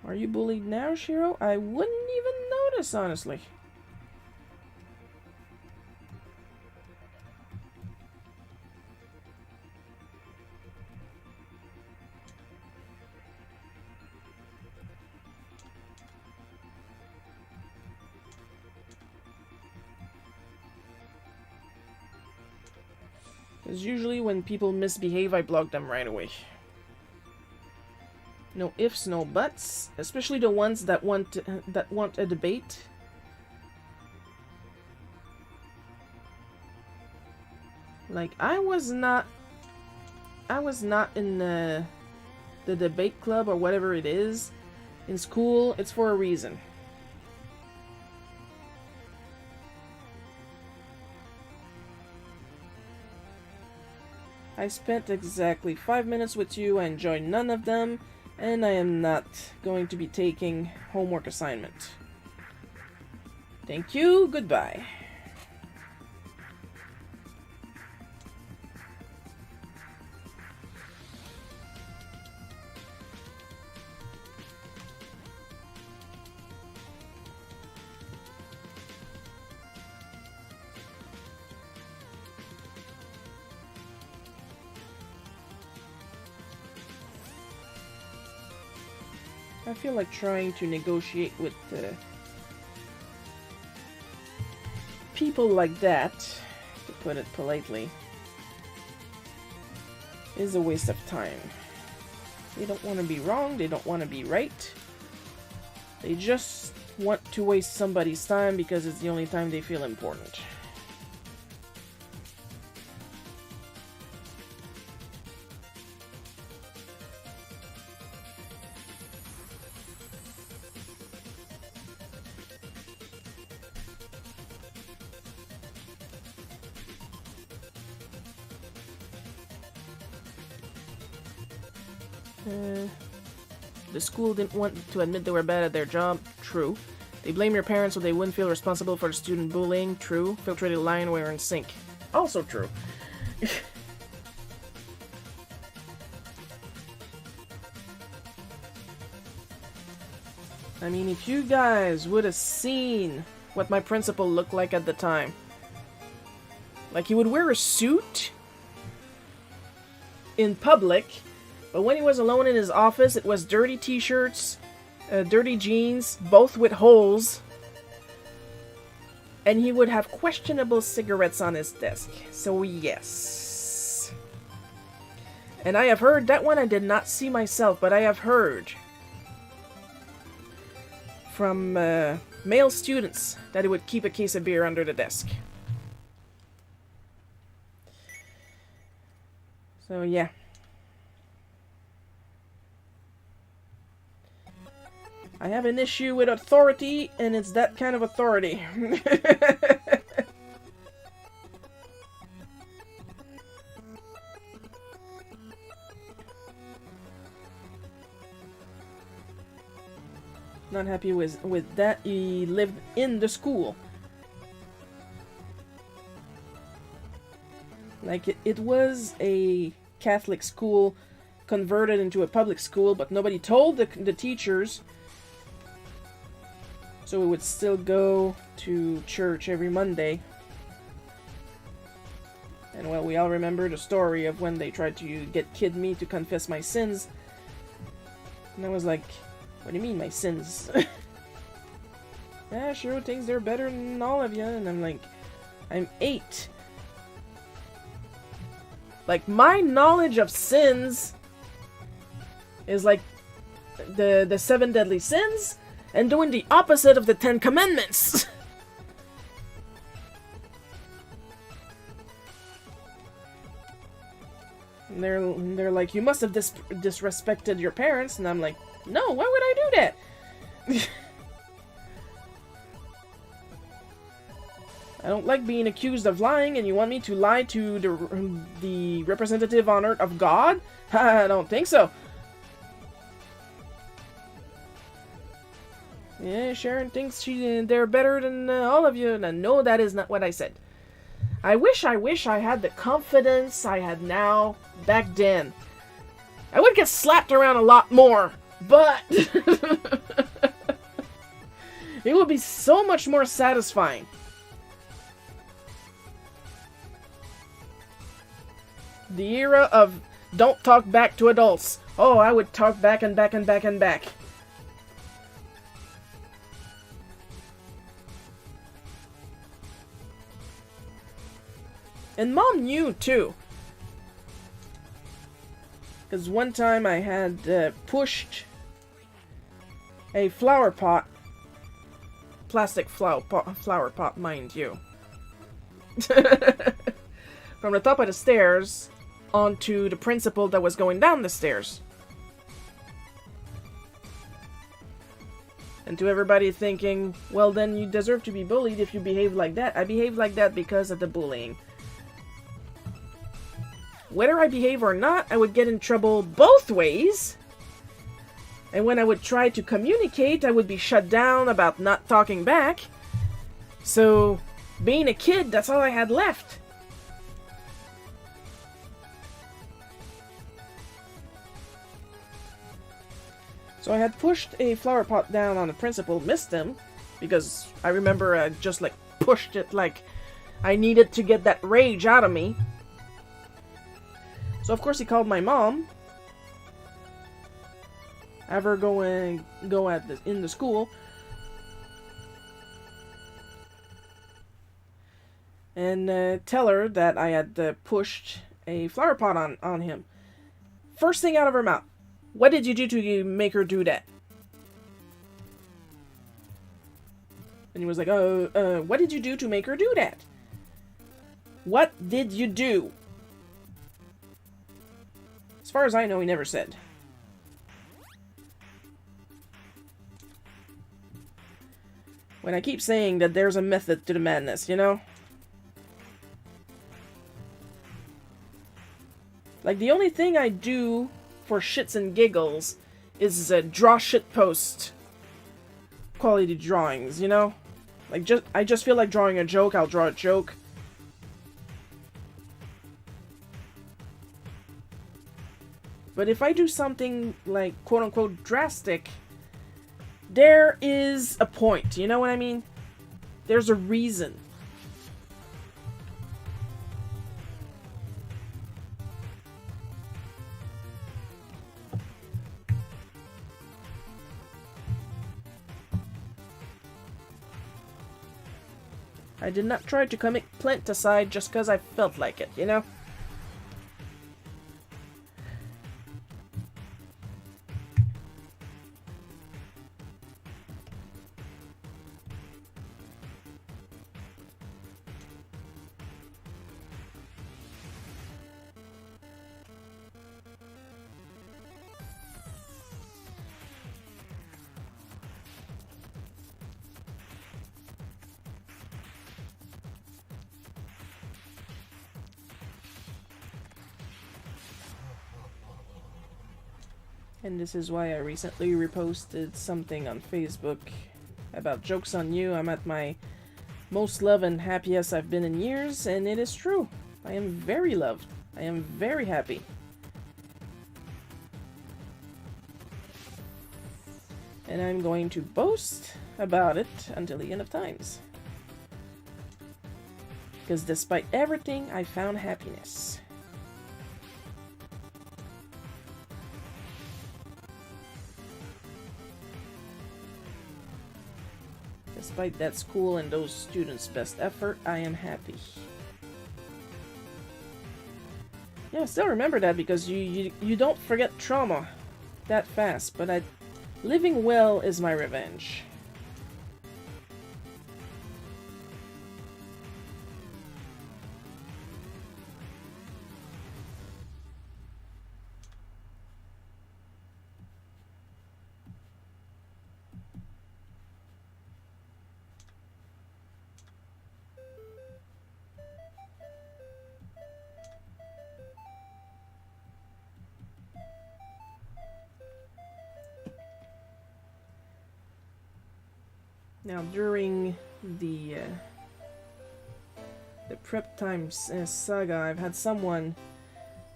Are you bullied now, Shiro? I wouldn't even notice, honestly. Because usually when people misbehave, I block them right away. No ifs, no buts, especially the ones that want a debate. Like, I was not in the debate club or whatever it is in school. It's for a reason. I spent exactly 5 minutes with you. I enjoyed none of them. And I am not going to be taking homework assignment. Thank you, goodbye. I feel like trying to negotiate with people like that, to put it politely, is a waste of time. They don't want to be wrong, they don't want to be right. They just want to waste somebody's time because it's the only time they feel important. The school didn't want to admit they were bad at their job. True. They blame your parents so they wouldn't feel responsible for the student bullying. True. Filtrated line were in sync. Also true. I mean, if you guys would have seen what my principal looked like at the time. Like, he would wear a suit in public, but when he was alone in his office, it was dirty t-shirts, dirty jeans, both with holes, and he would have questionable cigarettes on his desk. So yes. And I have heard, that one I did not see myself, but I have heard from male students that he would keep a case of beer under the desk. So yeah. I have an issue with authority, and it's that kind of authority. Not happy with that. He lived in the school. Like, it was a Catholic school converted into a public school, but nobody told the teachers. So we would still go to church every Monday. And well, we all remember the story of when they tried to get Kid Me to confess my sins. And I was like, what do you mean, my sins? Yeah, Shiro thinks they're better than all of you. And I'm like, I'm 8. Like, my knowledge of sins is like the 7 deadly sins and doing the opposite of the 10 commandments. And they're like, you must have disrespected your parents. And I'm like, no, why would I do that? I don't like being accused of lying, and you want me to lie to the representative on earth of God? I don't think so. Yeah, Sharon thinks they're better than all of you, and no, that is not what I said. I wish I had the confidence I had now back then. I would get slapped around a lot more, but it would be so much more satisfying. The era of don't talk back to adults. Oh, I would talk back and back and back and back. And Mom knew, too. Because one time I had pushed a flower pot. Plastic flower pot, mind you. From the top of the stairs onto the principal that was going down the stairs. And to everybody thinking, well then you deserve to be bullied if you behave like that. I behave like that because of the bullying. Whether I behave or not, I would get in trouble both ways. And when I would try to communicate, I would be shut down about not talking back. So, being a kid, that's all I had left. So I had pushed a flower pot down on the principal, missed him, because I remember I just like pushed it like I needed to get that rage out of me. So of course he called my mom. Have her go in the school. And tell her that I had pushed a flower pot on him. First thing out of her mouth. What did you do to make her do that? And he was like, what did you do to make her do that? What did you do? As far as I know, he never said. When I keep saying that there's a method to the madness, you know? Like, the only thing I do for shits and giggles is draw shitpost quality drawings, you know? Like, I just feel like drawing a joke, I'll draw a joke. But if I do something, like, quote-unquote drastic, there is a point, you know what I mean? There's a reason. I did not try to commit planticide just because I felt like it, you know? And this is why I recently reposted something on Facebook about jokes on you. I'm at my most loved and happiest I've been in years, and it is true. I am very loved. I am very happy. And I'm going to boast about it until the end of times. Because despite everything, I found happiness. Despite that school and those students' best effort, I am happy. Yeah, I still remember that because you don't forget trauma that fast, but living well is my revenge. Now, during the prep time saga, I've had someone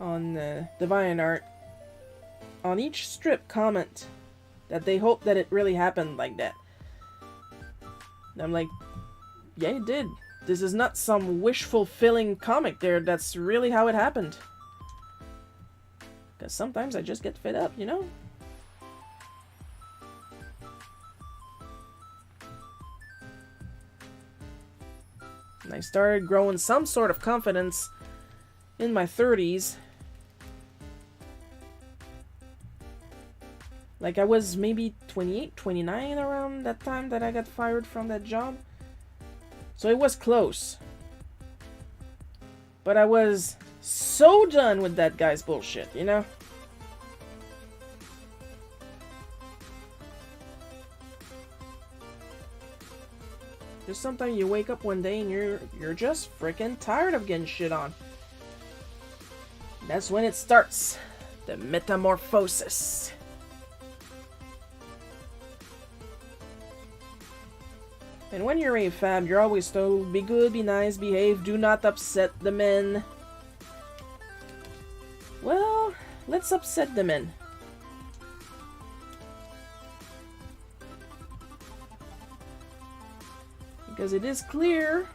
on DeviantArt on each strip comment that they hope that it really happened like that. And I'm like, yeah, it did. This is not some wish-fulfilling comic there. That's really how it happened. Because sometimes I just get fed up, you know? And I started growing some sort of confidence in my 30s. Like I was maybe 28, 29 around that time that I got fired from that job. So it was close. But I was so done with that guy's bullshit, you know? Just sometimes you wake up one day and you're just freaking tired of getting shit on. That's when it starts. The metamorphosis. And when you're a fab, you're always told, be good, be nice, behave, do not upset the men. Well, let's upset the men. Because it is clear,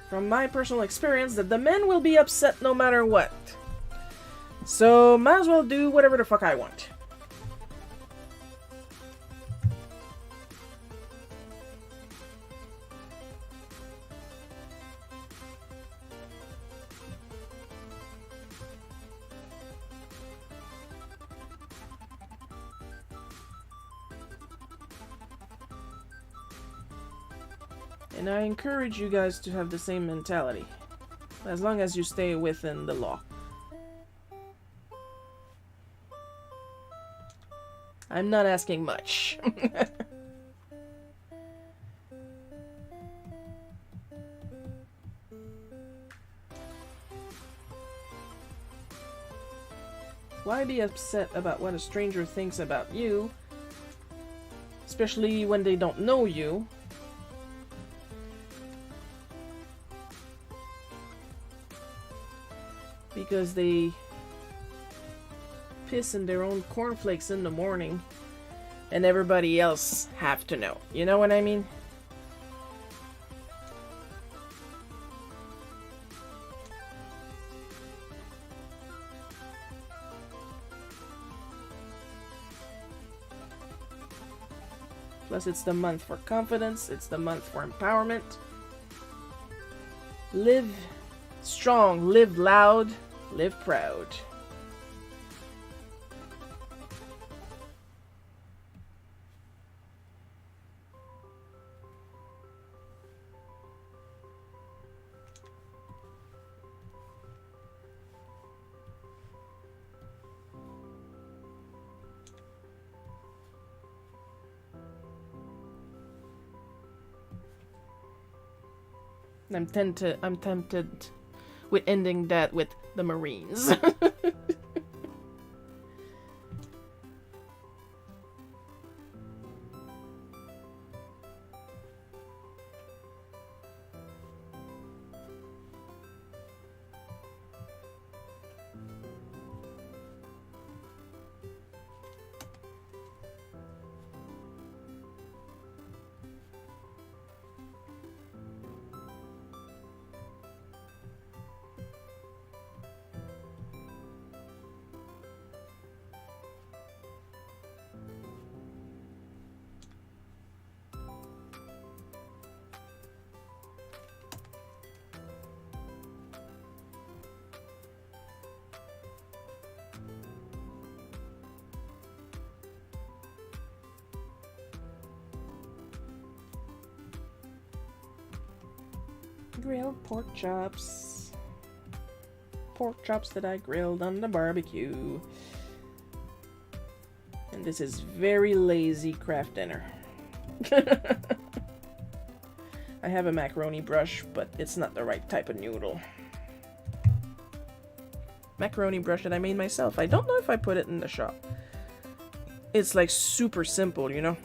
from my personal experience, that the men will be upset no matter what. So, might as well do whatever the fuck I want. And I encourage you guys to have the same mentality, as long as you stay within the law. I'm not asking much. Why be upset about what a stranger thinks about you, especially when they don't know you? Because they piss in their own cornflakes in the morning and everybody else have to know. You know what I mean? Plus, it's the month for confidence. It's the month for empowerment. Live strong, live loud, live proud. I'm tempted with ending that with the Marines. Grilled pork chops. Pork chops that I grilled on the barbecue. And this is very lazy craft dinner. I have a macaroni brush, but it's not the right type of noodle. Macaroni brush that I made myself. I don't know if I put it in the shop. It's like super simple, you know?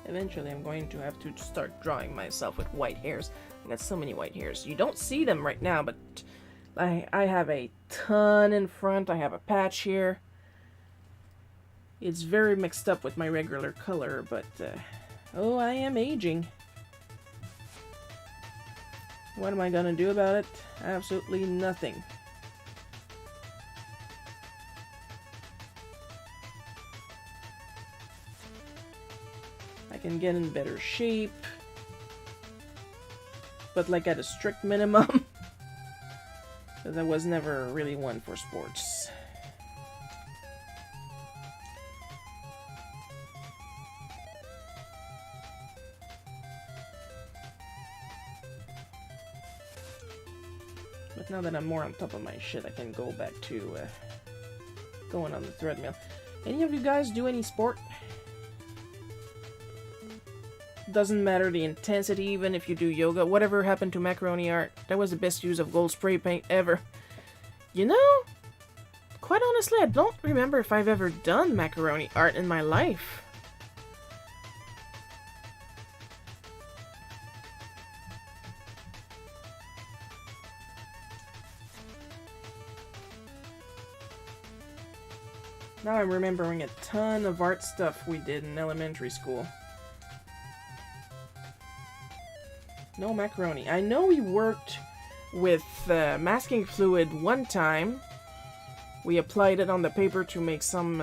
Eventually, I'm going to have to start drawing myself with white hairs. I got so many white hairs. You don't see them right now, but I have a ton in front. I have a patch here. It's very mixed up with my regular color, but oh, I am aging. What am I gonna do about it? Absolutely nothing. can get in better shape. But like at a strict minimum. Because I was never really one for sports. But now that I'm more on top of my shit, I can go back to going on the treadmill. Any of you guys do any sport? Doesn't matter the intensity, even if you do yoga. Whatever happened to macaroni art? That was the best use of gold spray paint ever. You know, quite honestly, I don't remember if I've ever done macaroni art in my life. Now I'm remembering a ton of art stuff we did in elementary school. No macaroni. I know we worked with masking fluid one time. We applied it on the paper to make some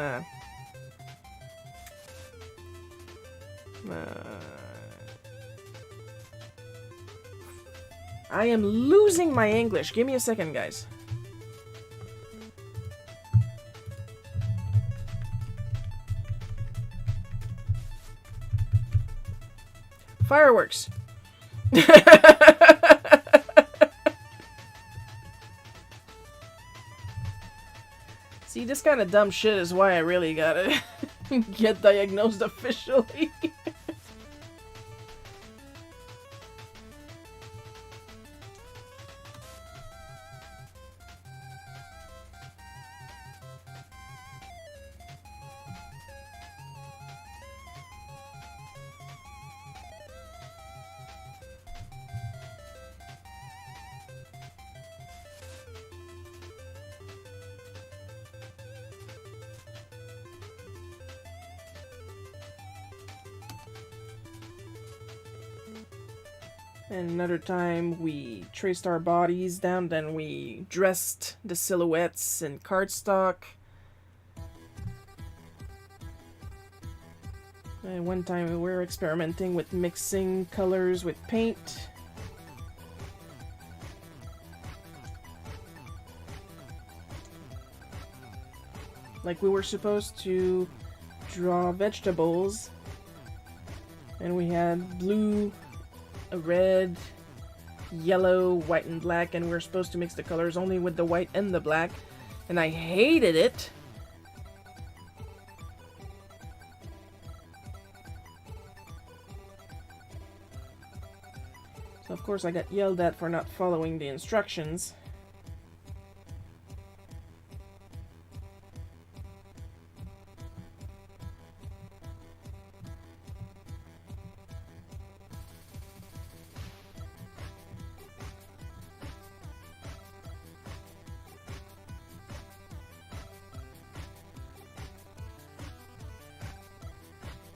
I am losing my English. Give me a second, guys. Fireworks. See, this kind of dumb shit is why I really gotta get diagnosed officially. And another time we traced our bodies down, then we dressed the silhouettes in cardstock. And one time we were experimenting with mixing colors with paint. Like we were supposed to draw vegetables, and we had blue, red, yellow, white, and black, and we were supposed to mix the colors only with the white and the black, and I hated it. So of course I got yelled at for not following the instructions.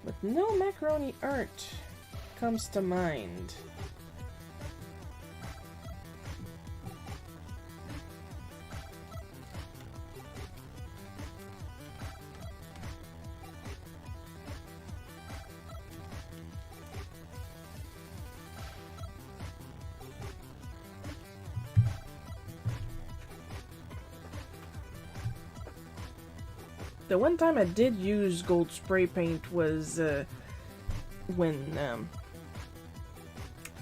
But no macaroni art comes to mind. The one time I did use gold spray paint was when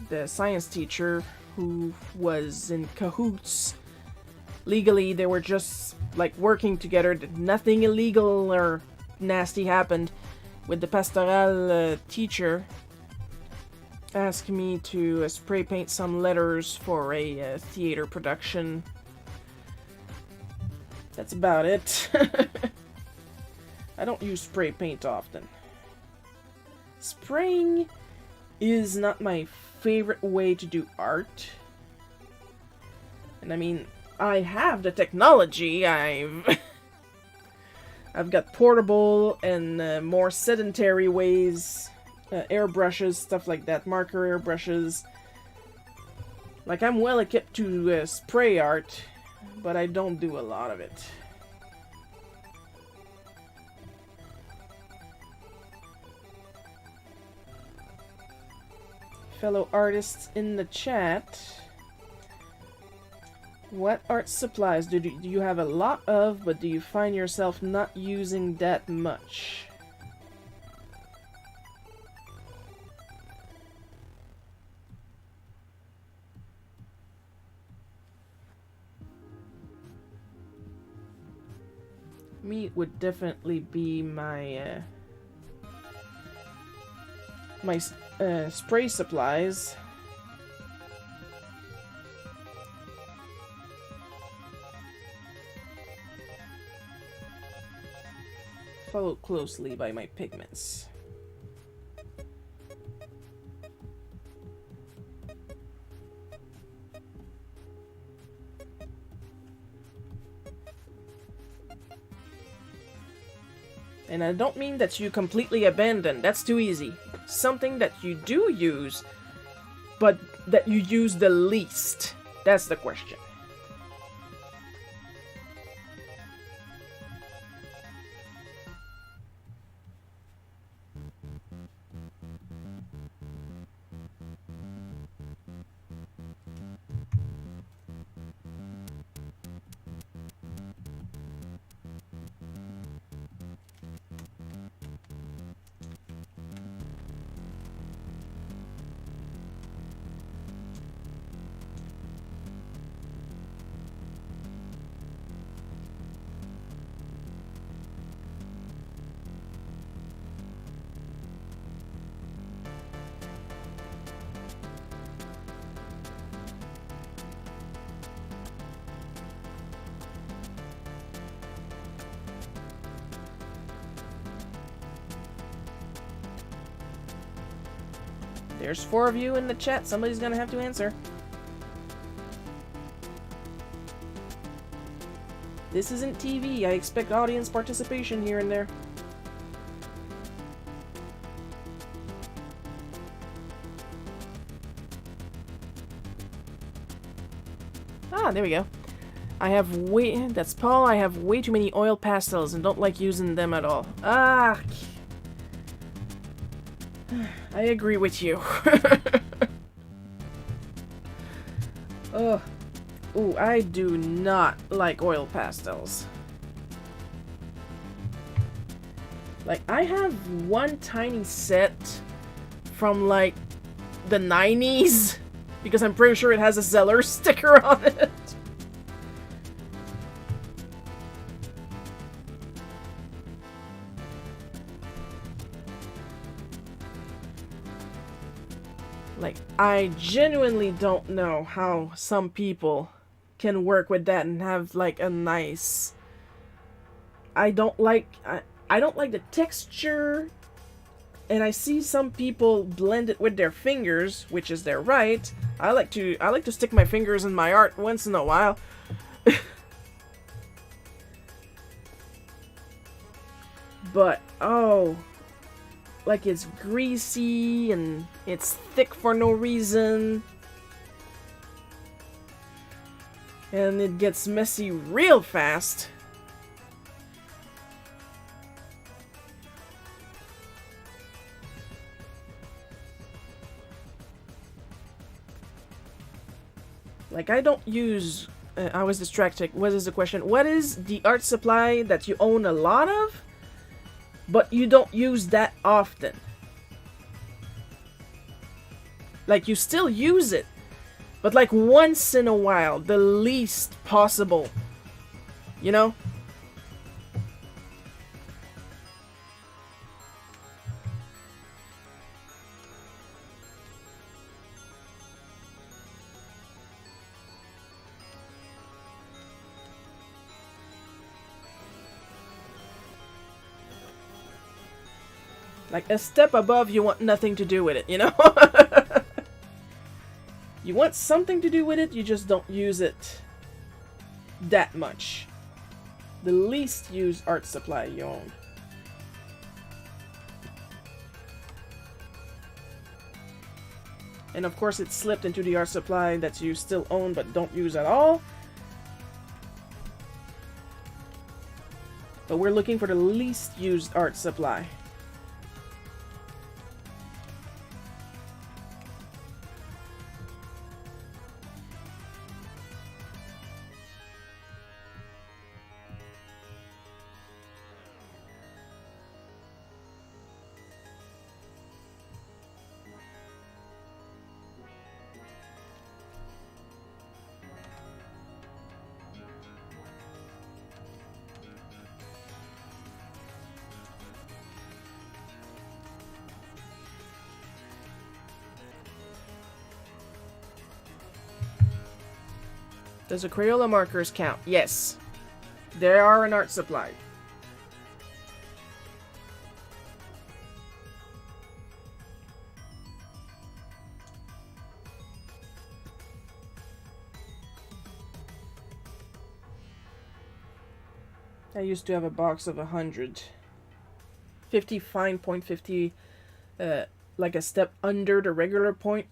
the science teacher, who was in cahoots, legally they were just like working together, nothing illegal or nasty happened, with the pastoral teacher, asked me to spray paint some letters for a theater production. That's about it. I don't use spray paint often. Spraying is not my favorite way to do art. And I mean, I have the technology. I've got portable and more sedentary ways, airbrushes, stuff like that, marker airbrushes. Like, I'm well equipped to spray art, but I don't do a lot of it. fellow artists in the chat. What art supplies do you have a lot of, but do you find yourself not using that much? Me would definitely be my spray supplies. Followed closely by my pigments. And I don't mean that you completely abandon, that's too easy. Something that you do use, but that you use the least. That's the question. There's 4 of you in the chat. Somebody's gonna have to answer. This isn't TV. I expect audience participation here and there. Ah, there we go. That's Paul. I have way too many oil pastels and don't like using them at all. Ah. I agree with you. Ugh. Ooh, I do not like oil pastels. Like, I have one tiny set from, like, the 90s, because I'm pretty sure it has a Zeller sticker on it. Like, I genuinely don't know how some people can work with that and have, like, a nice... I don't like the texture, and I see some people blend it with their fingers, which is their right. I like to stick my fingers in my art once in a while. But, oh... like, it's greasy and it's thick for no reason. And it gets messy real fast. Like, I don't use... I was distracted. What is the question? What is the art supply that you own a lot of, but you don't use that often? Like, you still use it, but like once in a while, the least possible. You know? Like, a step above, you want nothing to do with it, you know? You want something to do with it, you just don't use it that much. The least used art supply you own. And of course it slipped into the art supply that you still own but don't use at all. But we're looking for the least used art supply. Does the Crayola markers count? Yes. They are an art supply. I used to have a box of 100. 50 fine point, 50 like a step under the regular point.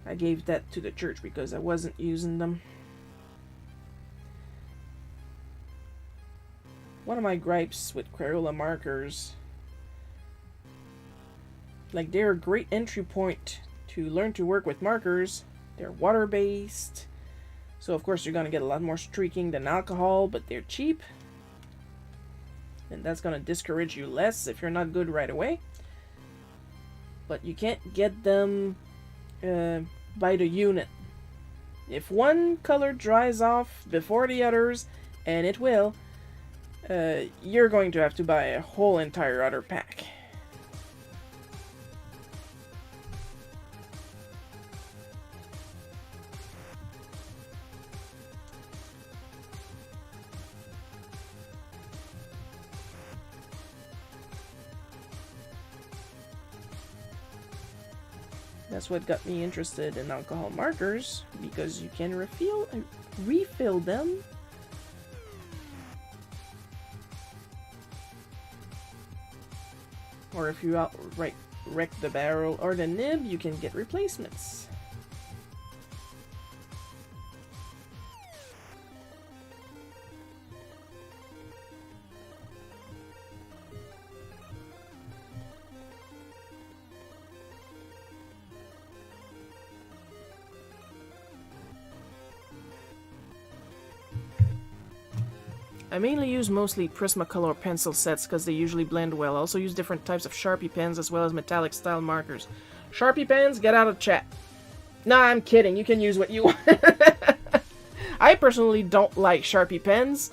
I gave that to the church because I wasn't using them. One of my gripes with Crayola markers, like, they're a great entry point to learn to work with markers. They're water-based, so of course you're going to get a lot more streaking than alcohol, but they're cheap. And that's going to discourage you less if you're not good right away. But you can't get them by the unit. If one color dries off before the others, and it will, you're going to have to buy a whole entire other pack. That's what got me interested in alcohol markers, because you can refill them. Or if you outright wreck the barrel or the nib, you can get replacements. I mainly use mostly Prismacolor pencil sets because they usually blend well. I also use different types of Sharpie pens as well as metallic style markers. Sharpie pens, get out of chat. Nah, I'm kidding. You can use what you want. I personally don't like Sharpie pens,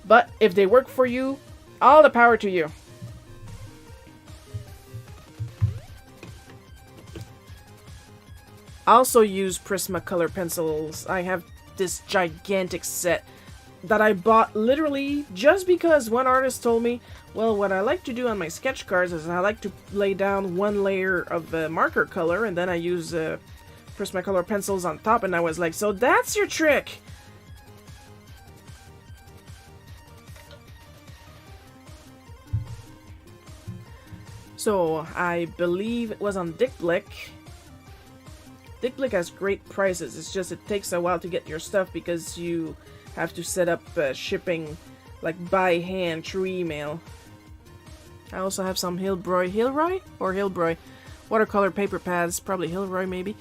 but if they work for you, all the power to you. I also use Prismacolor pencils. I have this gigantic set that I bought literally just because one artist told me, well, what I like to do on my sketch cards is I like to lay down one layer of marker color and then I use Prismacolor pencils on top, and I was like, so that's your trick! So, I believe it was on Bootleg. Bootleg has great prices, it's just it takes a while to get your stuff because you have to set up shipping like by hand through email. I also have some Hilroy watercolor paper pads, probably Hilroy maybe.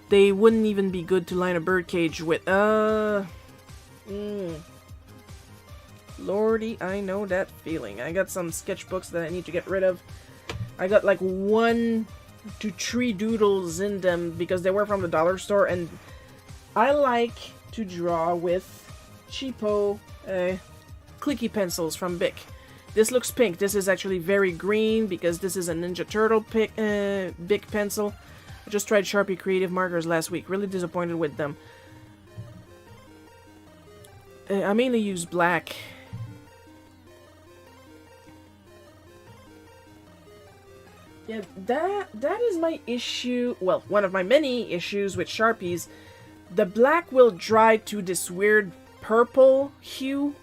They wouldn't even be good to line a birdcage with. Lordy, I know that feeling. I got some sketchbooks that I need to get rid of. I got like 1 to 3 doodles in them because they were from the dollar store, and I like to draw with cheapo clicky pencils from Bic. This looks pink. This is actually very green because this is a Ninja Turtle Bic pencil. I just tried Sharpie Creative markers last week. Really disappointed with them. I mainly use black. Yeah, that is my issue. Well, one of my many issues with Sharpies. The black will dry to this weird purple hue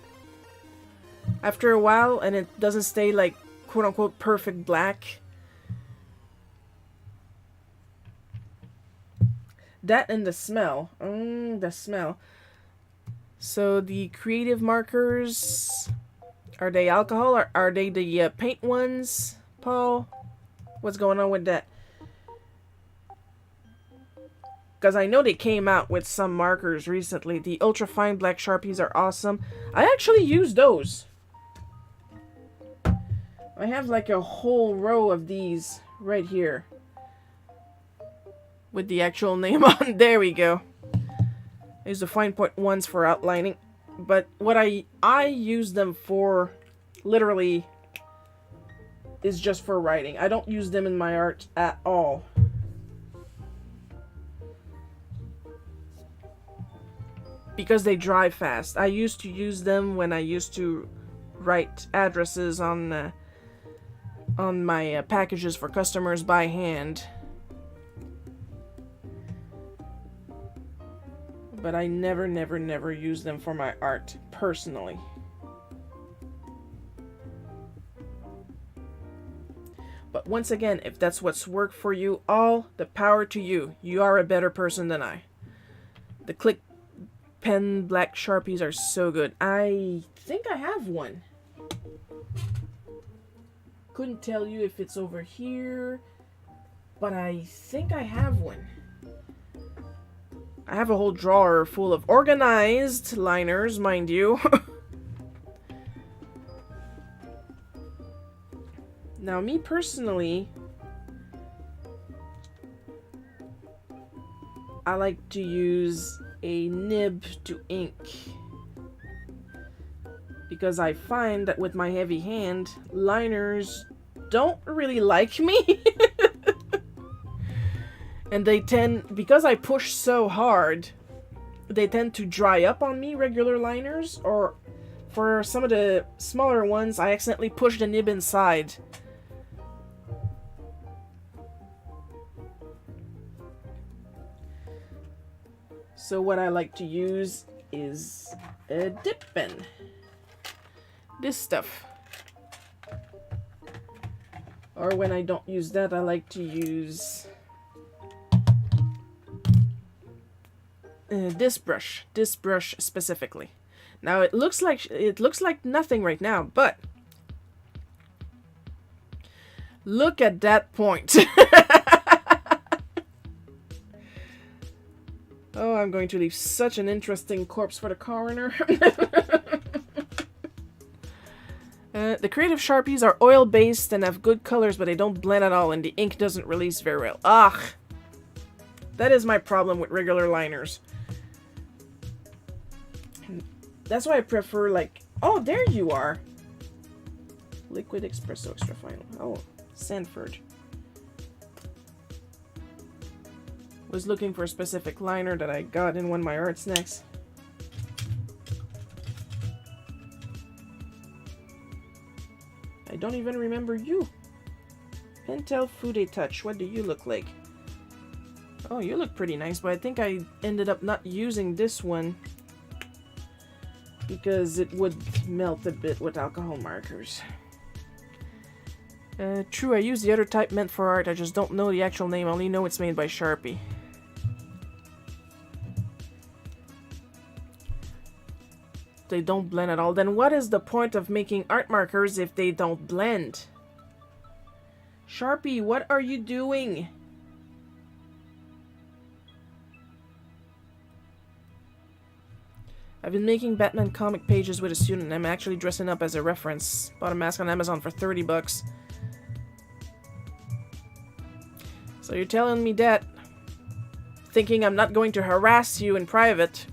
after a while, and it doesn't stay like quote-unquote perfect black. That and the smell. The smell. So the creative markers, are they alcohol or are they the paint ones, Paul? What's going on with that? Because I know they came out with some markers recently. The ultra fine black Sharpies are awesome. I actually use those. I have like a whole row of these right here. With the actual name on. There we go. I use the fine point ones for outlining. But what I use them for, literally, is just for writing. I don't use them in my art at all. because they dry fast. I used to use them when I used to write addresses on my packages for customers by hand. But I never use them for my art, personally. But once again, if that's what's worked for you, all the power to you. You are a better person than I. The Click Pen Black Sharpies are so good. I think I have one. Couldn't tell you if it's over here, but I think I have one. I have a whole drawer full of organized liners, mind you. Now, me personally, I like to use a nib to ink, because I find that with my heavy hand, liners don't really like me. And they tend, because I push so hard, they tend to dry up on me, regular liners, or for some of the smaller ones, I accidentally push the nib inside. So what I like to use is a dip pen. This stuff. Or when I don't use that, I like to use this brush specifically. Now it looks like nothing right now, but look at that point. Oh, I'm going to leave such an interesting corpse for the coroner. The Creative Sharpies are oil-based and have good colors, but they don't blend at all, and the ink doesn't release very well. Ugh! That is my problem with regular liners. That's why I prefer, like... Oh, there you are! Liquid Espresso Extra Fine. Oh, Sanford. Was looking for a specific liner that I got in one of my art snacks. I don't even remember you. Pentel Fude Touch, what do you look like? Oh, you look pretty nice, but I think I ended up not using this one because it would melt a bit with alcohol markers. True, I use the other type meant for art, I just don't know the actual name, I only know it's made by Sharpie. They don't blend at all. Then what is the point of making art markers if they don't blend? Sharpie, what are you doing? I've been making Batman comic pages with a student. I'm actually dressing up as a reference. Bought a mask on Amazon for 30 bucks. So you're telling me that, thinking I'm not going to harass you in private.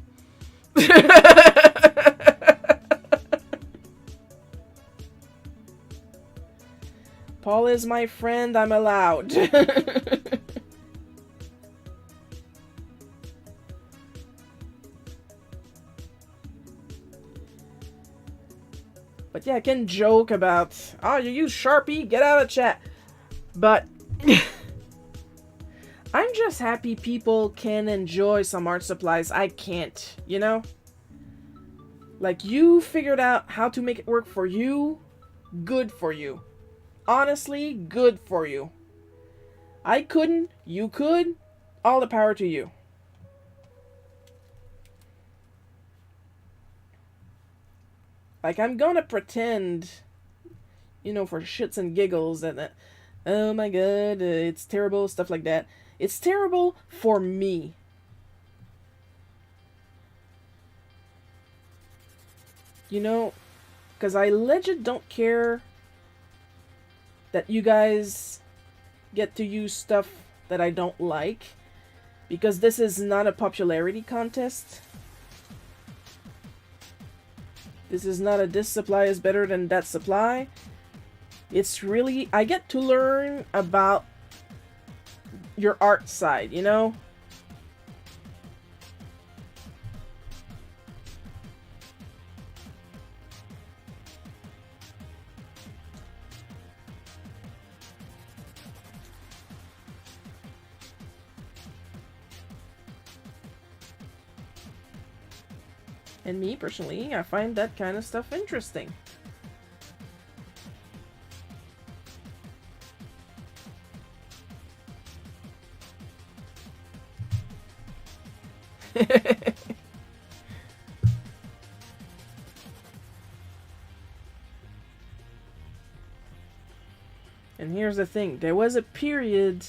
Paul is my friend, I'm allowed. But yeah, I can joke about, oh, you use Sharpie, get out of chat. But I'm just happy people can enjoy some art supplies. I can't, you know? Like, you figured out how to make it work for you, good for you. Honestly, good for you. I couldn't, you could, all the power to you. Like, I'm gonna pretend, you know, for shits and giggles that, oh my god, it's terrible, stuff like that. It's terrible for me. You know, because I legit don't care that you guys get to use stuff that I don't like, because this is not a popularity contest. This is not a this supply is better than that supply. It's really, I get to learn about your art side, you know? And me, personally, I find that kind of stuff interesting. And here's the thing. There was a period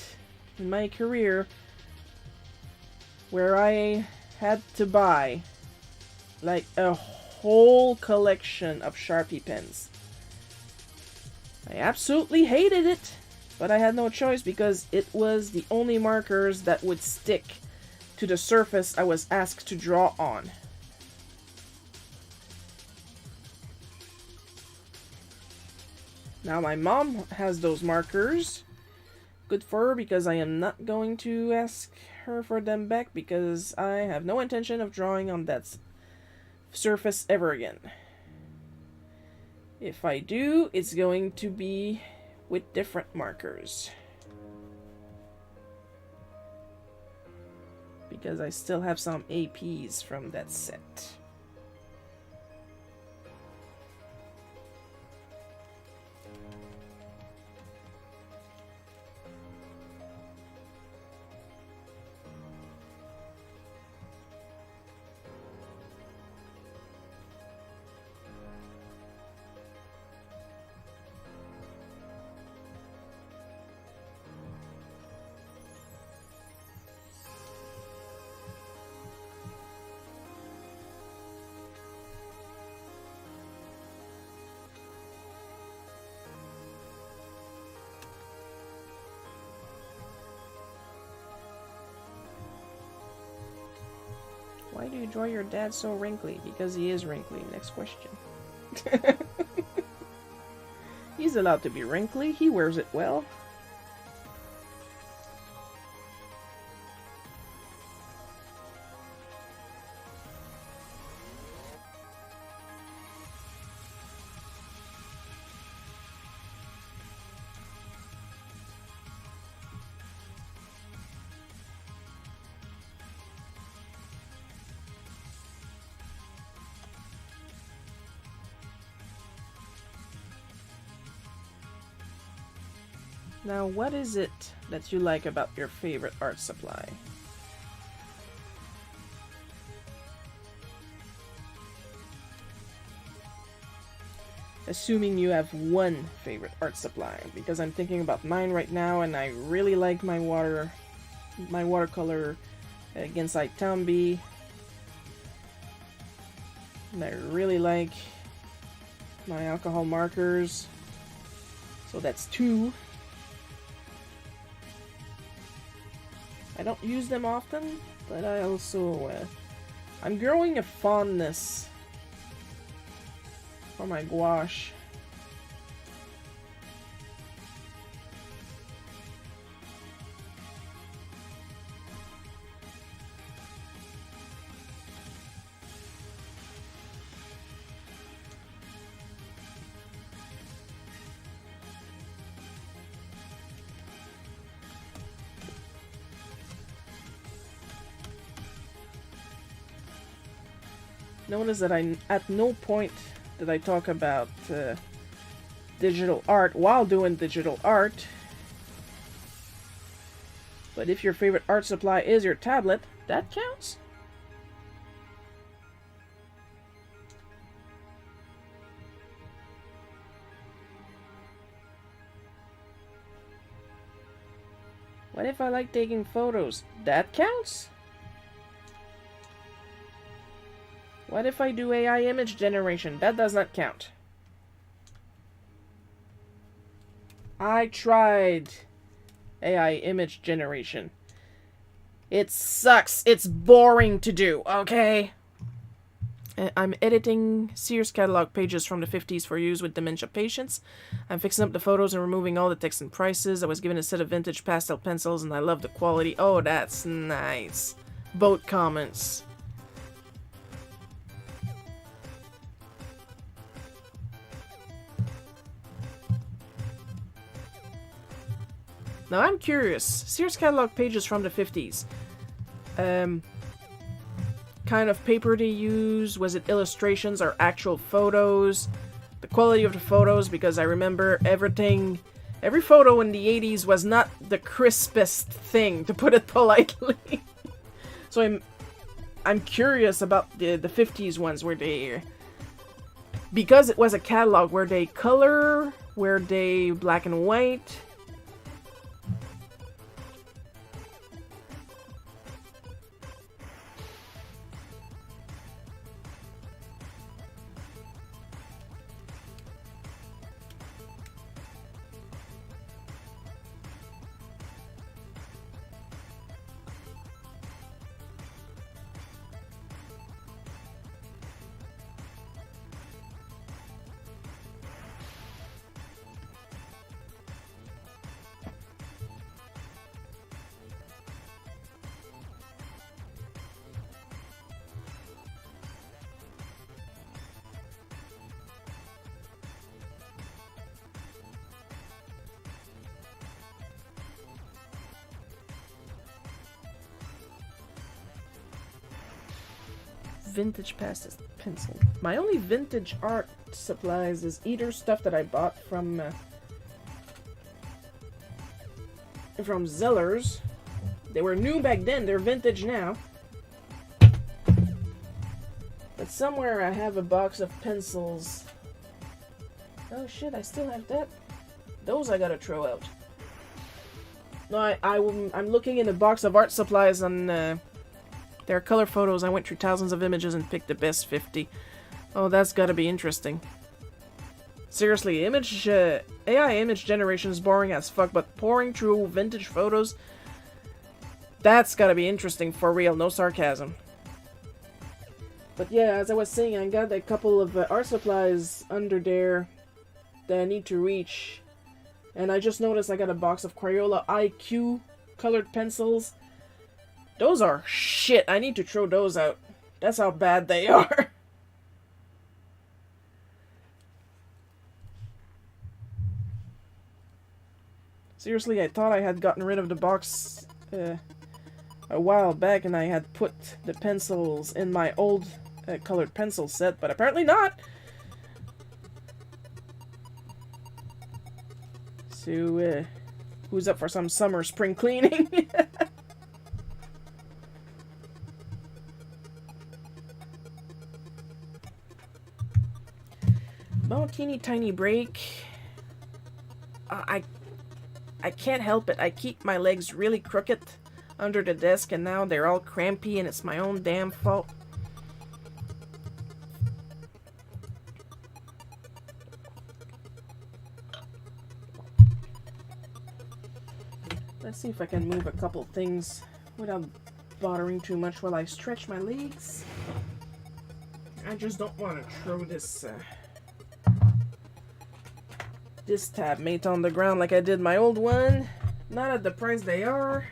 in my career where I had to buy like a whole collection of Sharpie pens. I absolutely hated it, but I had no choice because it was the only markers that would stick to the surface I was asked to draw on. Now my mom has those markers. Good for her, because I am not going to ask her for them back because I have no intention of drawing on that surface ever again. If I do, it's going to be with different markers. Because I still have some APs from that set. Why do you draw your dad so wrinkly? Because he is wrinkly. Next question. He's allowed to be wrinkly. He wears it well. Now, what is it that you like about your favorite art supply? Assuming you have one favorite art supply, because I'm thinking about mine right now, and I really like my watercolor against Itambi. And I really like my alcohol markers. So that's 2. I don't use them often, but I also, I'm growing a fondness for my gouache. Notice that at no point did I talk about digital art while doing digital art. But if your favorite art supply is your tablet, that counts. What if I like taking photos? That counts? What if I do AI image generation? That does not count. I tried AI image generation. It sucks. It's boring to do, okay? I'm editing Sears catalog pages from the 50s for use with dementia patients. I'm fixing up the photos and removing all the text and prices. I was given a set of vintage pastel pencils and I love the quality. Oh, that's nice. Boat comments. Now I'm curious. Sears catalog pages from the 50s. kind of paper they use. Was it illustrations or actual photos? The quality of the photos, because I remember every photo in the 80s was not the crispest thing, to put it politely. So I'm curious about the 50s ones. Were they, because it was a catalog, were they color? Were they black and white? Vintage pastel pencil. My only vintage art supplies is either stuff that I bought from Zellers. They were new back then, they're vintage now. But somewhere I have a box of pencils. Oh shit, I still have that. Those I gotta throw out. No, I'm looking in a box of art supplies on their color photos. I went through thousands of images and picked the best 50. Oh, that's gotta be interesting. Seriously, AI image generation is boring as fuck, but pouring through vintage photos, that's gotta be interesting for real, no sarcasm. But yeah, as I was saying, I got a couple of art supplies under there that I need to reach. And I just noticed I got a box of Crayola IQ colored pencils. Those are shit. I need to throw those out. That's how bad they are. Seriously, I thought I had gotten rid of the box a while back and I had put the pencils in my old colored pencil set, but apparently not. So, who's up for some summer spring cleaning? Well, teeny tiny break. I can't help it. I keep my legs really crooked under the desk and now they're all crampy and it's my own damn fault. Let's see if I can move a couple things without bothering too much while I stretch my legs. I just don't want to throw this tab mate on the ground like I did my old one. Not at the price they are.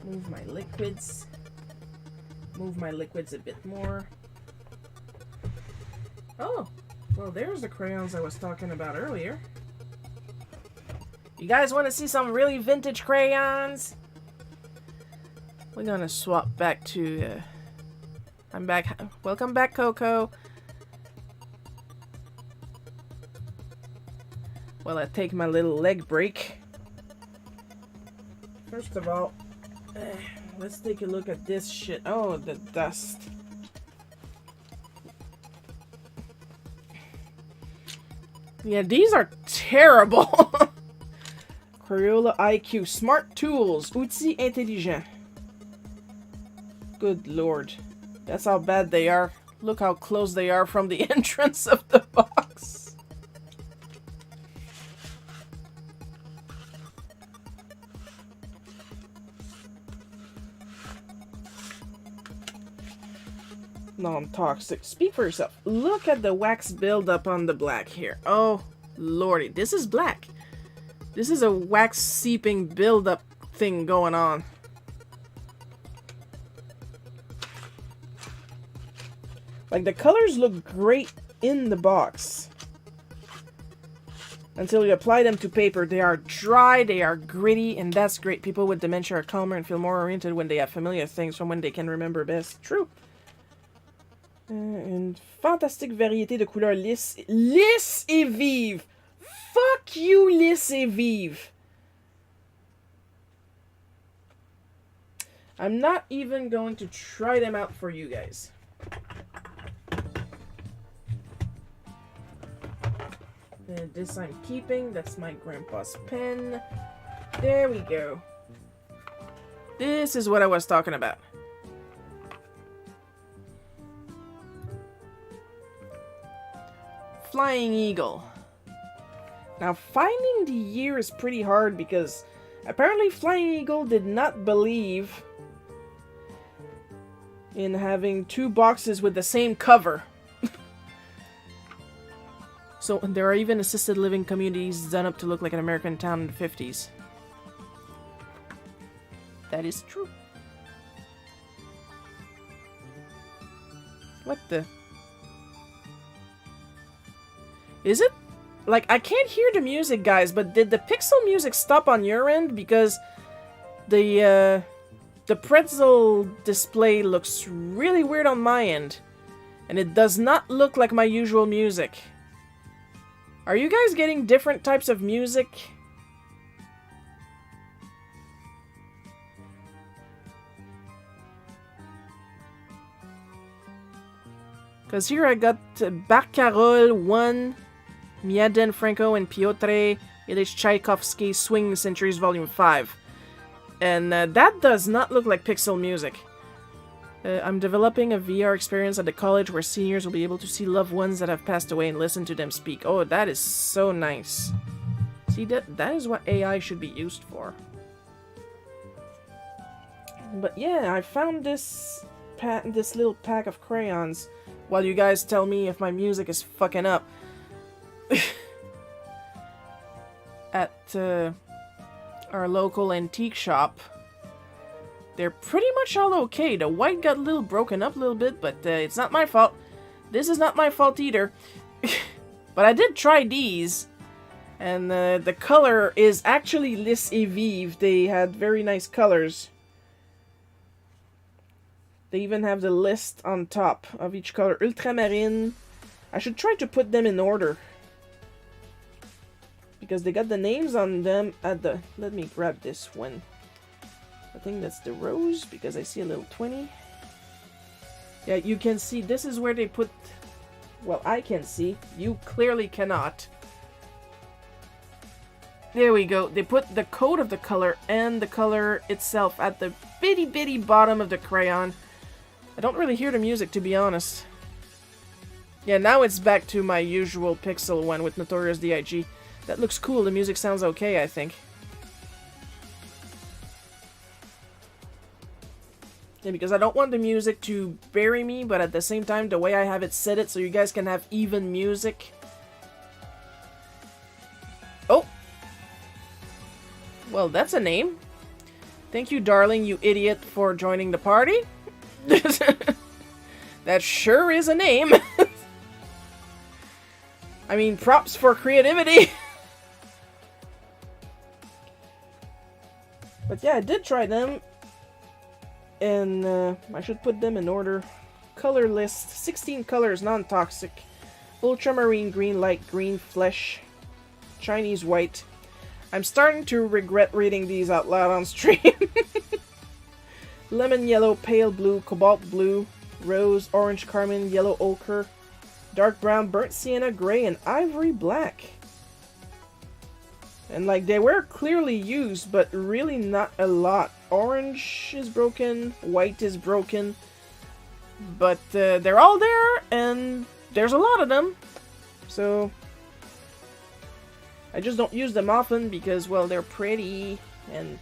Move my liquids. Move my liquids a bit more. Oh, well there's the crayons I was talking about earlier. You guys want to see some really vintage crayons? We're gonna swap back to I'm back. Welcome back, Coco. Well, I take my little leg break. First of all, let's take a look at this shit. Oh, the dust. Yeah, these are terrible. Crayola IQ. Smart tools. Outils intelligents. Good lord. That's how bad they are. Look how close they are from the entrance of the box. Non-toxic. Speak for yourself. Look at the wax buildup on the black here. Oh, lordy. This is black. This is a wax seeping buildup thing going on. Like, the colors look great in the box. Until you apply them to paper, they are dry, they are gritty, and that's great. People with dementia are calmer and feel more oriented when they have familiar things from when they can remember best. True. Une fantastique variété de couleurs lisses. Lisses et vives! Fuck you, lisses et vives! I'm not even going to try them out for you guys. This I'm keeping. That's my grandpa's pen. There we go. This is what I was talking about. Flying Eagle. Now, finding the year is pretty hard because apparently Flying Eagle did not believe in having two boxes with the same cover. So there are even assisted living communities done up to look like an American town in the 50s. That is true. What the? Is it? Like, I can't hear the music, guys, but did the pixel music stop on your end? Because the pretzel display looks really weird on my end. And it does not look like my usual music. Are you guys getting different types of music? Because here I got Barcarolle 1, Miaden Franco and Piotr Ilyich Tchaikovsky Swing Centuries Volume 5. And that does not look like pixel music. I'm developing a VR experience at the college where seniors will be able to see loved ones that have passed away and listen to them speak. Oh, that is so nice. See, that is what AI should be used for. But yeah, I found this little pack of crayons while you guys tell me if my music is fucking up. At our local antique shop. They're pretty much all okay. The white got a little broken up a little bit, but it's not my fault. This is not my fault either. But I did try these. And the color is actually lisse et vive. They had very nice colors. They even have the list on top of each color. Ultramarine. I should try to put them in order. Because they got the names on them at the... Let me grab this one. I think that's the rose, because I see a little 20. Yeah, you can see this is where they put... Well, I can see. You clearly cannot. There we go. They put the code of the color and the color itself at the bitty bottom of the crayon. I don't really hear the music, to be honest. Yeah, now it's back to my usual pixel one with Notorious D.I.G. That looks cool. The music sounds okay, I think. Yeah, because I don't want the music to bury me, but at the same time, the way I have it set it so you guys can have even music. Oh! Well, that's a name. Thank you, darling, you idiot, for joining the party. That sure is a name. I mean, props for creativity. But yeah, I did try them. And I should put them in order. Color list. 16 colors, non-toxic. Ultramarine green, light green, flesh. Chinese white. I'm starting to regret reading these out loud on stream. Lemon yellow, pale blue, cobalt blue, rose, orange carmine, yellow ochre, dark brown, burnt sienna, gray, and ivory black. And like, they were clearly used, but really not a lot. Orange is broken, white is broken, but they're all there, and there's a lot of them. So, I just don't use them often because, well, they're pretty, and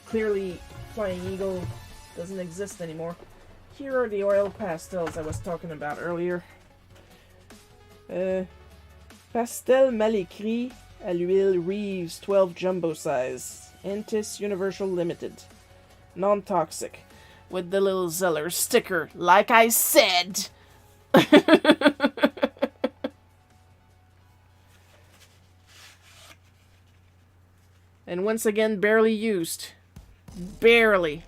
clearly Flying Eagle doesn't exist anymore. Here are the oil pastels I was talking about earlier. Pastel mal écrit à l'huile Reeves 12 jumbo size. Entis Universal Limited. Non-toxic. With the little Zeller sticker, like I said! And once again, barely used. Barely.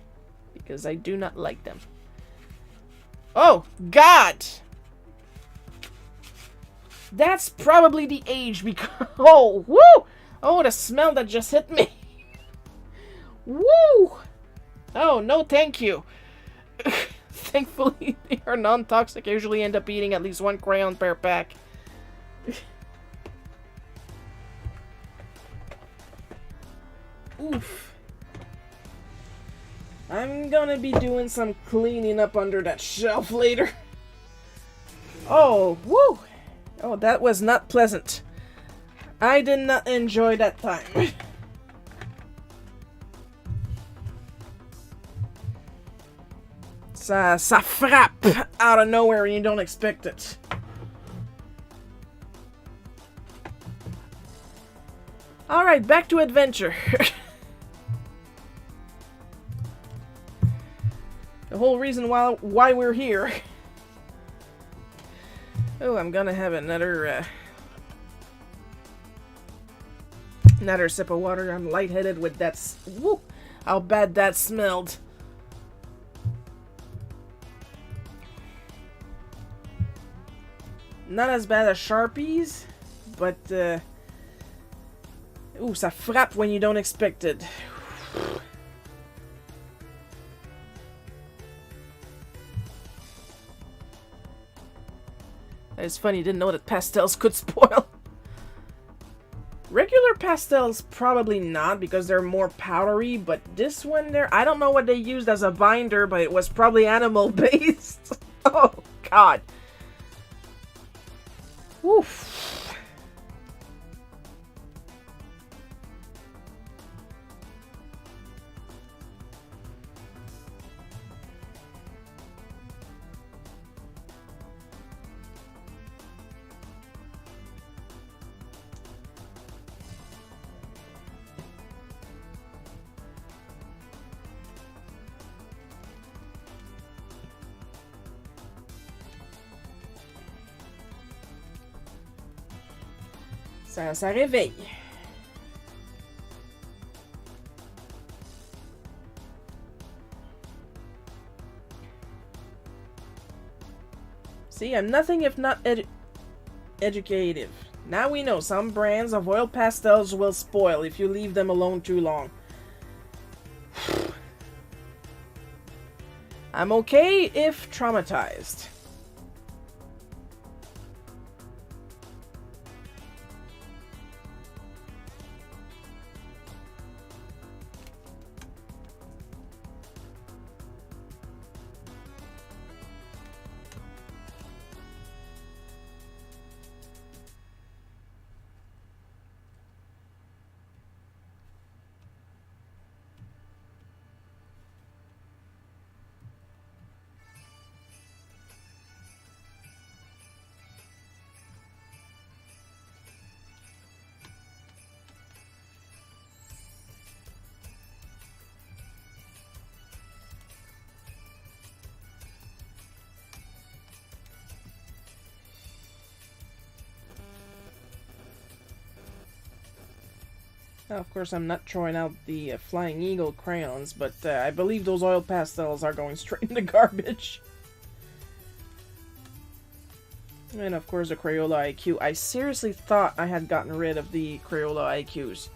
Because I do not like them. Oh, God! That's probably the age because... Oh, woo! Oh, the smell that just hit me. Woo! Oh, no thank you. Thankfully, they are non-toxic. I usually end up eating at least one crayon per pack. Oof. I'm gonna be doing some cleaning up under that shelf later. Oh, woo! Oh, that was not pleasant. I did not enjoy that time. Ça frappe out of nowhere and you don't expect it. Alright, back to adventure. The whole reason why we're here. Oh, I'm gonna have another sip of water. I'm lightheaded with that. Woo! How bad that smelled. Not as bad as Sharpies, but ooh, ça frappe when you don't expect it. It's funny, didn't know that pastels could spoil. Regular pastels, probably not, because they're more powdery, but this one there, I don't know what they used as a binder, but it was probably animal-based. Oh, God. Oof. Ça réveille. See, I'm nothing if not educative. Now we know some brands of oil pastels will spoil if you leave them alone too long. I'm okay if traumatized. Now, of course, I'm not throwing out the Flying Eagle crayons, but I believe those oil pastels are going straight in the garbage. And of course, the Crayola IQ. I seriously thought I had gotten rid of the Crayola IQs.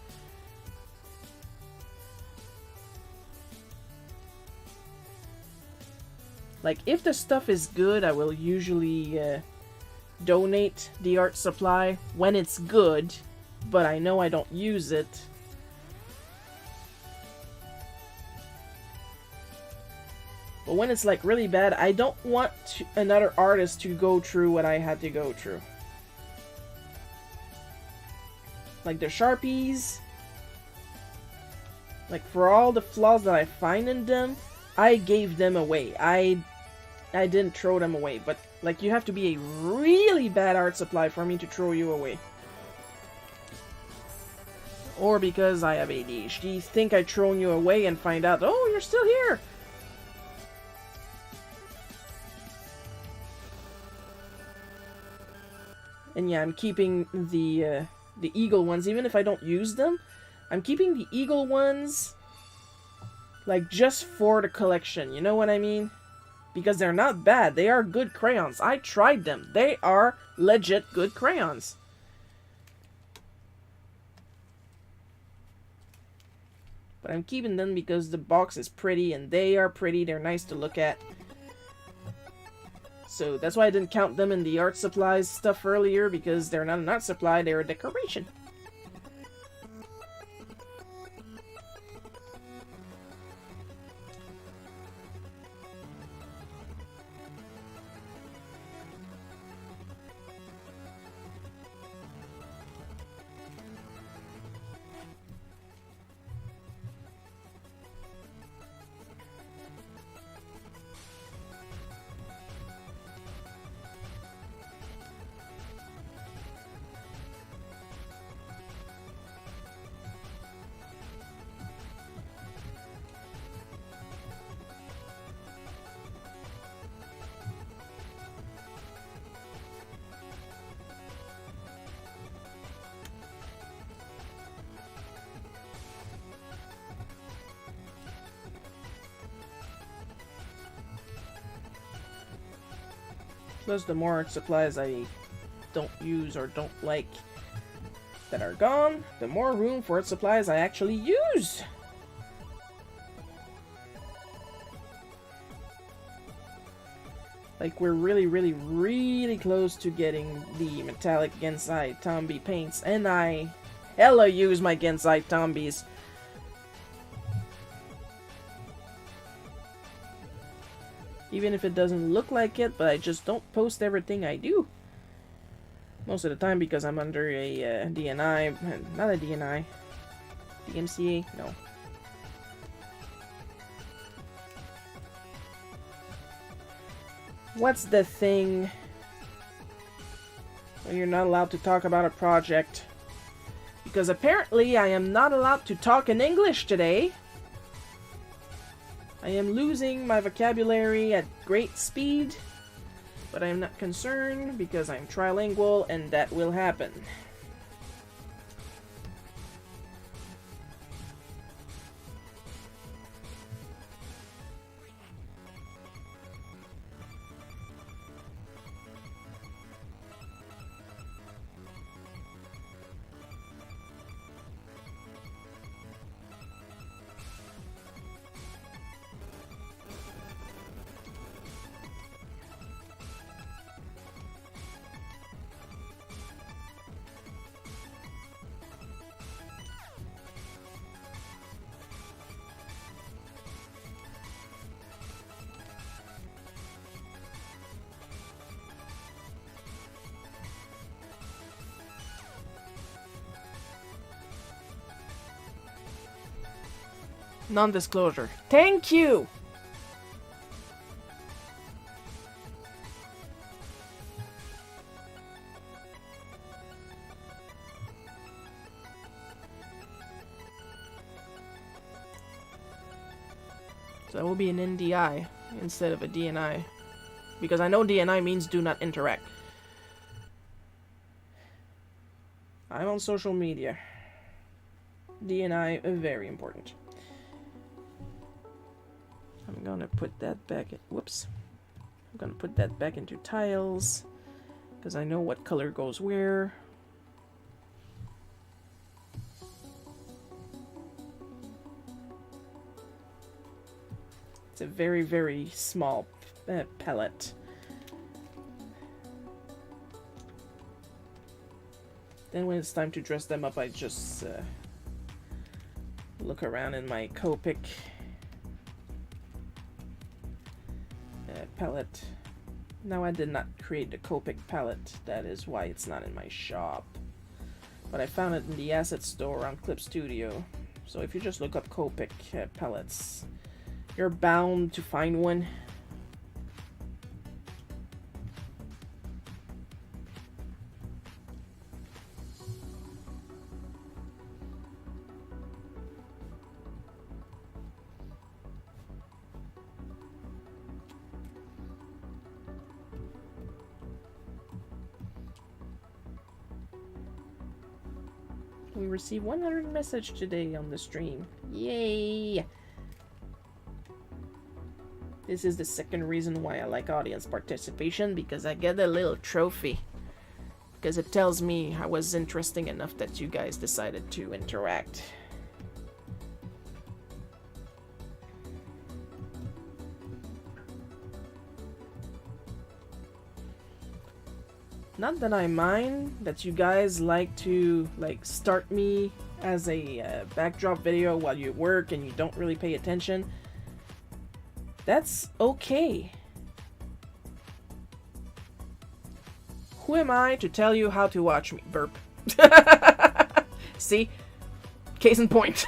Like, if the stuff is good, I will usually donate the art supply when it's good, but I know I don't use it. But when it's like really bad, I don't want another artist to go through what I had to go through. Like the Sharpies, like for all the flaws that I find in them, I gave them away. I didn't throw them away, but like you have to be a really bad art supply for me to throw you away. Or because I have ADHD, think I've thrown you away and find out, oh, you're still here! And yeah, I'm keeping the eagle ones, even if I don't use them. I'm keeping the eagle ones, like, just for the collection. You know what I mean? Because they're not bad. They are good crayons. I tried them. They are legit good crayons. But I'm keeping them because the box is pretty and they are pretty. They're nice to look at. So that's why I didn't count them in the art supplies stuff earlier, because they're not an art supply, they're a decoration. Plus, the more art supplies I don't use or don't like that are gone, the more room for art supplies I actually use. Like, we're really close to getting the metallic Gensai Tombi paints, and I hella use my Gensai Tombis. Even if it doesn't look like it, but I just don't post everything I do. Most of the time because I'm under a DNI, not a DNI, DMCA, no. What's the thing when you're not allowed to talk about a project? Because apparently I am not allowed to talk in English today. I am losing my vocabulary at great speed, but I am not concerned because I'm trilingual and that will happen. Non-disclosure. Thank you! So that will be an NDI instead of a DNI. Because I know DNI means do not interact. I'm on social media. DNI, very important. I'm gonna put that back. Whoops. I'm gonna put that back into tiles because I know what color goes where. It's a very small palette. Then when it's time to dress them up, I just look around in my Copic palette. Now, I did not create the Copic palette. That is why it's not in my shop. But I found it in the asset store on Clip Studio. So if you just look up Copic palettes, you're bound to find one. We receive 100 messages today on the stream. Yay! This is the second reason why I like audience participation, because I get a little trophy. Because it tells me I was interesting enough that you guys decided to interact. Not that I mind that you guys like to start me as a backdrop video while you work and you don't really pay attention. That's okay. Who am I to tell you how to watch me? Burp. See? Case in point.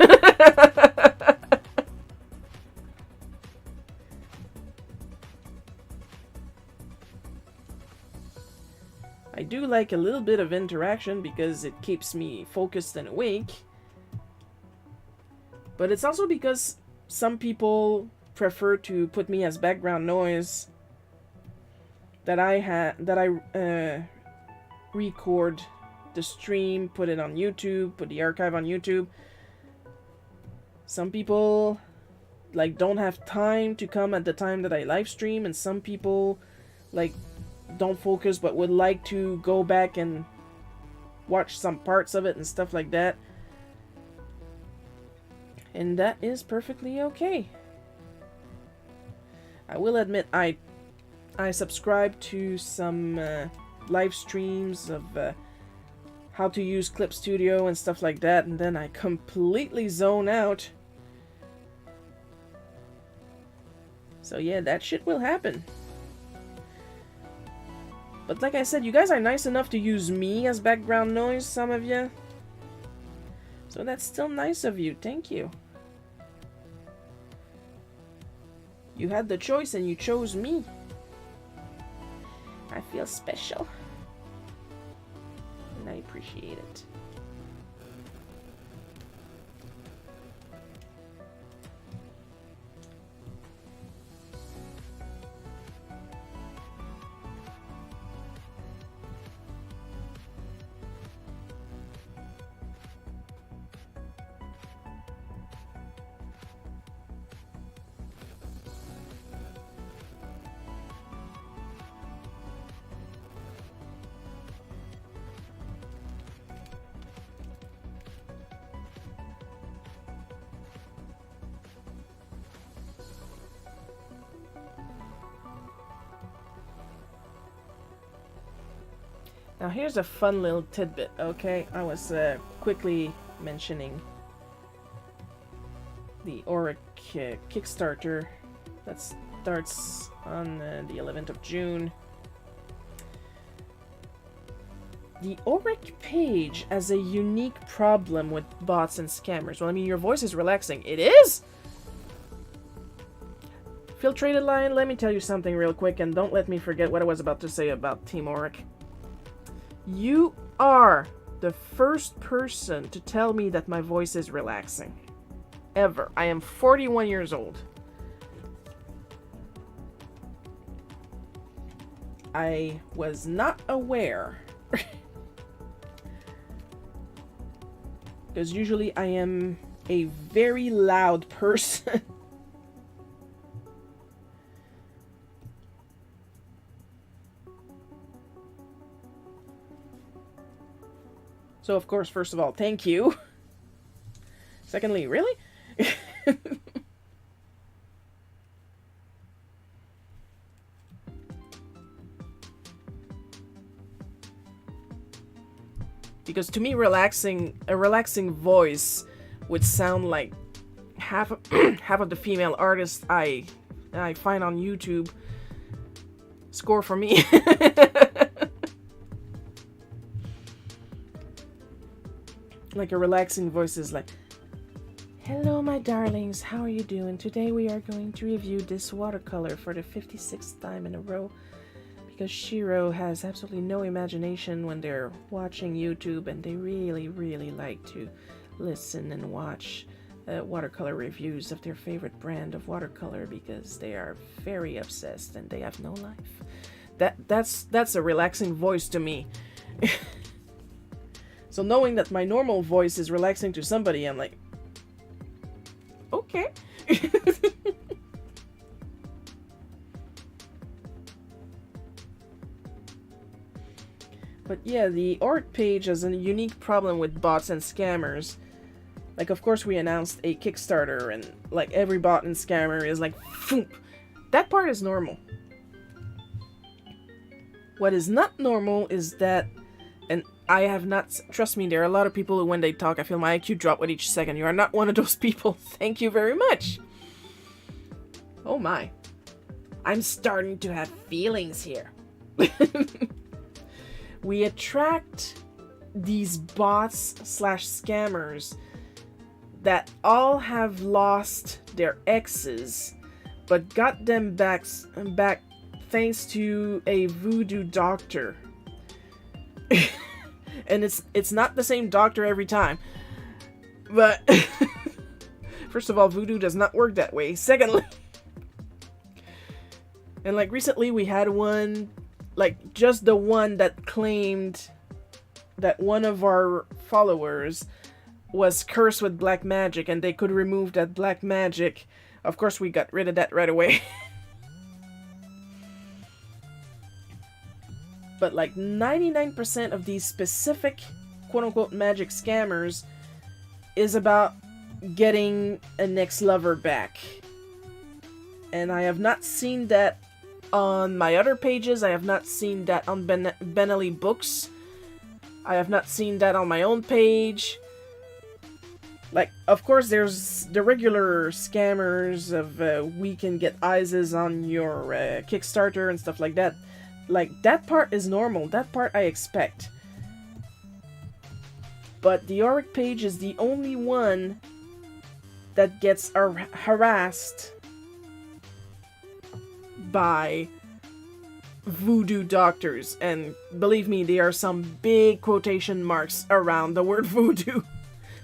I do like a little bit of interaction because it keeps me focused and awake. But it's also because some people prefer to put me as background noise, that I record the stream, put it on YouTube, put the archive on YouTube. Some people don't have time to come at the time that I live stream, and some people don't focus but would like to go back and watch some parts of it and stuff like that. And that is perfectly okay. I will admit I subscribe to some live streams of how to use Clip Studio and stuff like that, and then I completely zone out. So yeah, that shit will happen. But like I said, you guys are nice enough to use me as background noise, some of you. So that's still nice of you. Thank you. You had the choice and you chose me. I feel special. And I appreciate it. Now here's a fun little tidbit, okay? I was quickly mentioning the Auric Kickstarter that starts on the 11th of June. The Auric page has a unique problem with bots and scammers. Well, I mean, your voice is relaxing. It is? Filtrated Lion, let me tell you something real quick, and don't let me forget what I was about to say about Team Auric. You are the first person to tell me that my voice is relaxing. Ever. I am 41 years old. I was not aware. Because usually I am a very loud person. So, of course, first of all, thank you. Secondly, really? Because to me, a relaxing voice would sound like half of the female artists I find on YouTube score for me. Like a relaxing voice is like, "Hello, my darlings, how are you doing? Today we are going to review this watercolor for the 56th time in a row, because Shiro has absolutely no imagination when they're watching YouTube, and they really, really like to listen and watch watercolor reviews of their favorite brand of watercolor because they are very obsessed and they have no life." That's a relaxing voice to me. So knowing that my normal voice is relaxing to somebody, I'm like, okay. But yeah, the org page has a unique problem with bots and scammers. Like, of course, we announced a Kickstarter, and like every bot and scammer is like, phoomp. That part is normal. What is not normal is that, and I have not, trust me, there are a lot of people who, when they talk, I feel my IQ drop with each second. You are not one of those people. Thank you very much. Oh my. I'm starting to have feelings here. We attract these bots slash scammers that all have lost their exes, but got them back thanks to a voodoo doctor. And it's not the same doctor every time. But first of all, voodoo does not work that way. Secondly, and like recently we had one, like just the one that claimed that one of our followers was cursed with black magic and they could remove that black magic. Of course, we got rid of that right away. But like 99% of these specific quote-unquote magic scammers is about getting an ex-lover back. And I have not seen that on my other pages. I have not seen that on Benelli Books. I have not seen that on my own page. Like, of course, there's the regular scammers of we can get ISIS on your Kickstarter and stuff like that. Like, that part is normal. That part I expect. But the Auric page is the only one that gets harassed by voodoo doctors. And believe me, there are some big quotation marks around the word voodoo.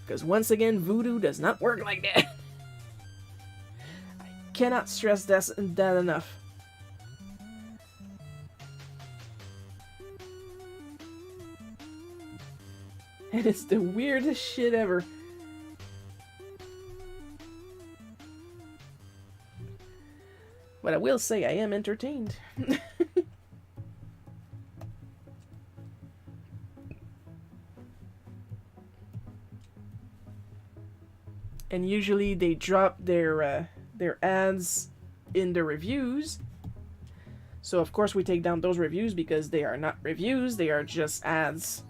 Because once again, voodoo does not work like that. I cannot stress that enough. And it's the weirdest shit ever. But I will say I am entertained. And usually they drop their ads in the reviews. So of course we take down those reviews because they are not reviews, they are just ads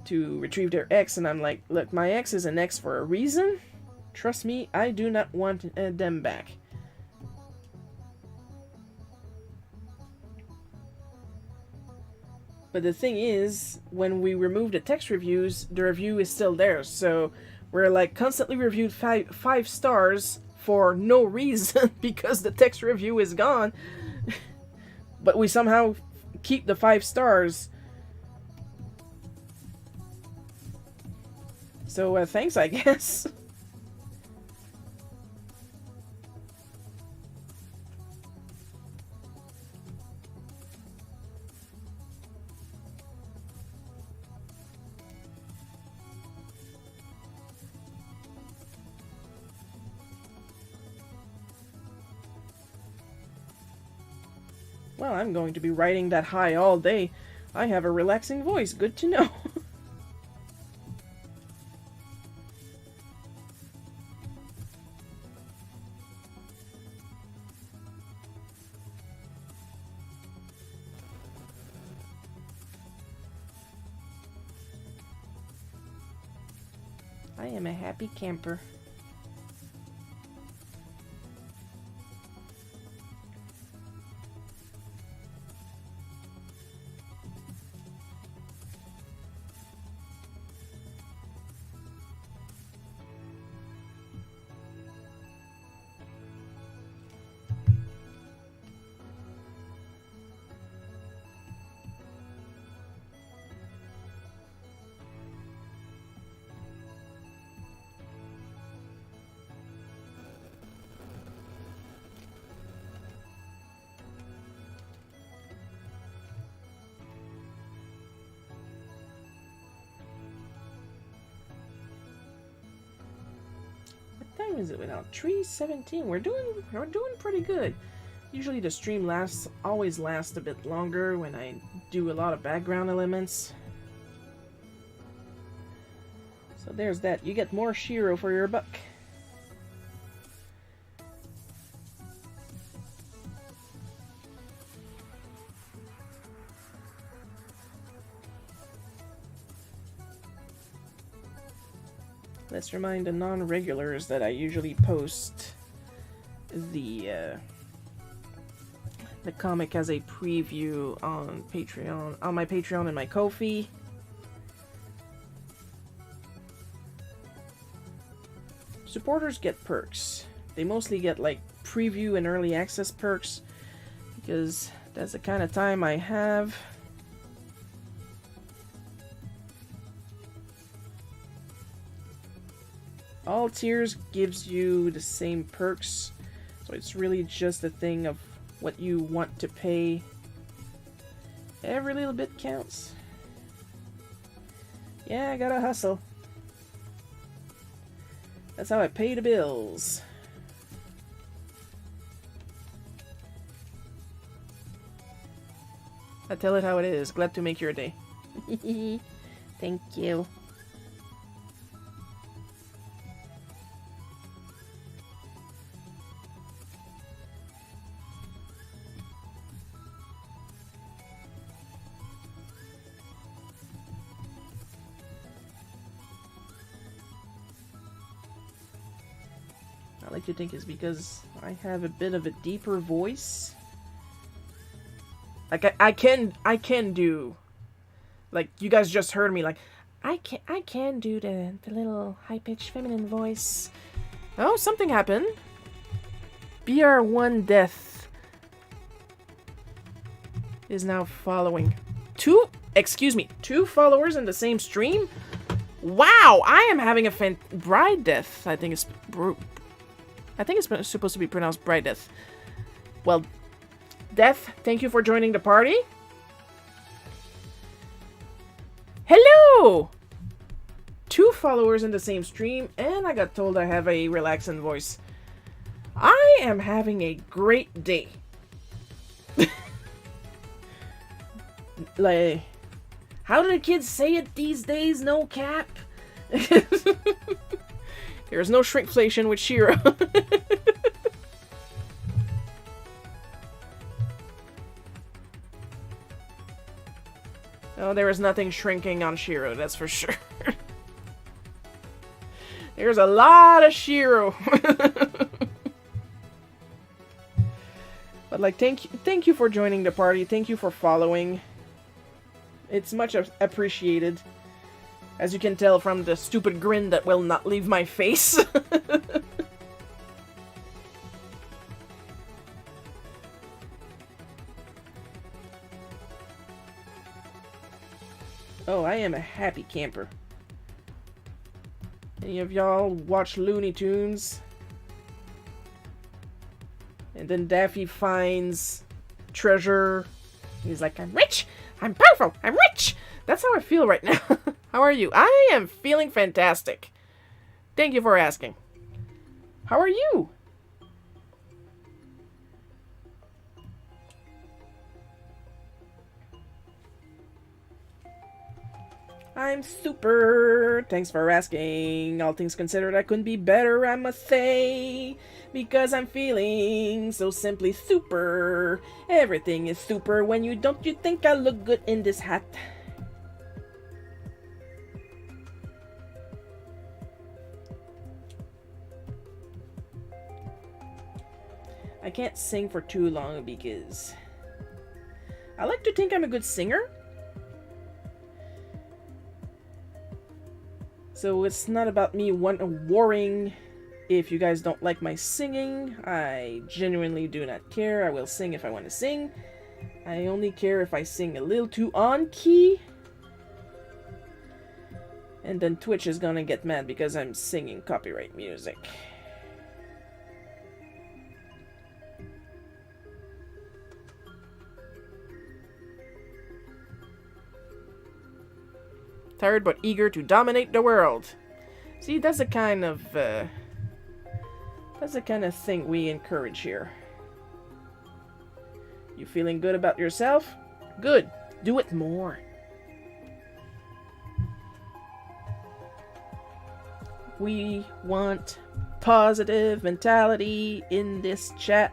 to retrieve their ex. And I'm like, look, my ex is an ex for a reason. Trust me, I do not want them back. But the thing is, when we remove the text reviews, the review is still there. So we're like constantly reviewed five stars for no reason because the text review is gone. But we somehow keep the 5 stars. So thanks, I guess. Well, I'm going to be riding that high all day. I have a relaxing voice. Good to know. I am a happy camper. time is it without? 3:17. We're doing pretty good. Usually the stream always lasts a bit longer when I do a lot of background elements. So there's that. You get more Shiro for your buck. Let's remind the non-regulars that I usually post the comic as a preview on Patreon, on my Patreon and my Ko-fi. Supporters get perks. They mostly get like preview and early access perks because that's the kind of time I have. All tiers gives you the same perks, so it's really just a thing of what you want to pay. Every little bit counts. Yeah, I gotta hustle. That's how I pay the bills. I tell it how it is. Glad to make your day. Thank you. I like to think it's because I have a bit of a deeper voice. Like I can do, like you guys just heard me, like I can do the little high-pitched feminine voice. Oh, something happened. BR1 Death is now following. Two followers in the same stream? Wow, I am having a Bride Death. I think it's supposed to be pronounced Bride Death. Well, Death, thank you for joining the party. Hello! 2 followers in the same stream, and I got told I have a relaxing voice. I am having a great day. Like, how do the kids say it these days? No cap. There's no shrinkflation with Shiro. Oh, there is nothing shrinking on Shiro, that's for sure. There's a lot of Shiro. But like, thank you for joining the party. Thank you for following. It's much appreciated. As you can tell from the stupid grin that will not leave my face. Oh, I am a happy camper. Any of y'all watch Looney Tunes? And then Daffy finds treasure. He's like, I'm rich! I'm powerful! I'm rich! That's how I feel right now. How are you? I am feeling fantastic. Thank you for asking. How are you? I'm super. Thanks for asking. All things considered, I couldn't be better, I must say. Because I'm feeling so simply super. Everything is super when you don't you think I look good in this hat? I can't sing for too long because I like to think I'm a good singer. So it's not about me warring if you guys don't like my singing. I genuinely do not care. I will sing if I want to sing. I only care if I sing a little too on key. And then Twitch is gonna get mad because I'm singing copyright music. Tired but eager to dominate the world. See, that's the kind of That's the kind of thing we encourage here. You feeling good about yourself? Good. Do it more. We want positive mentality in this chat.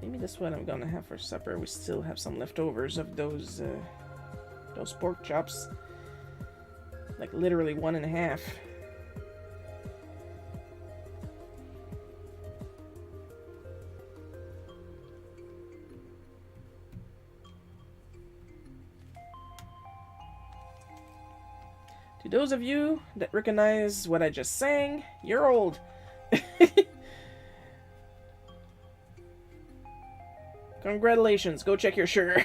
Maybe that's what I'm gonna have for supper. We still have some leftovers of those pork chops. Like literally 1.5. To those of you that recognize what I just sang, you're old. Congratulations, go check your sugar.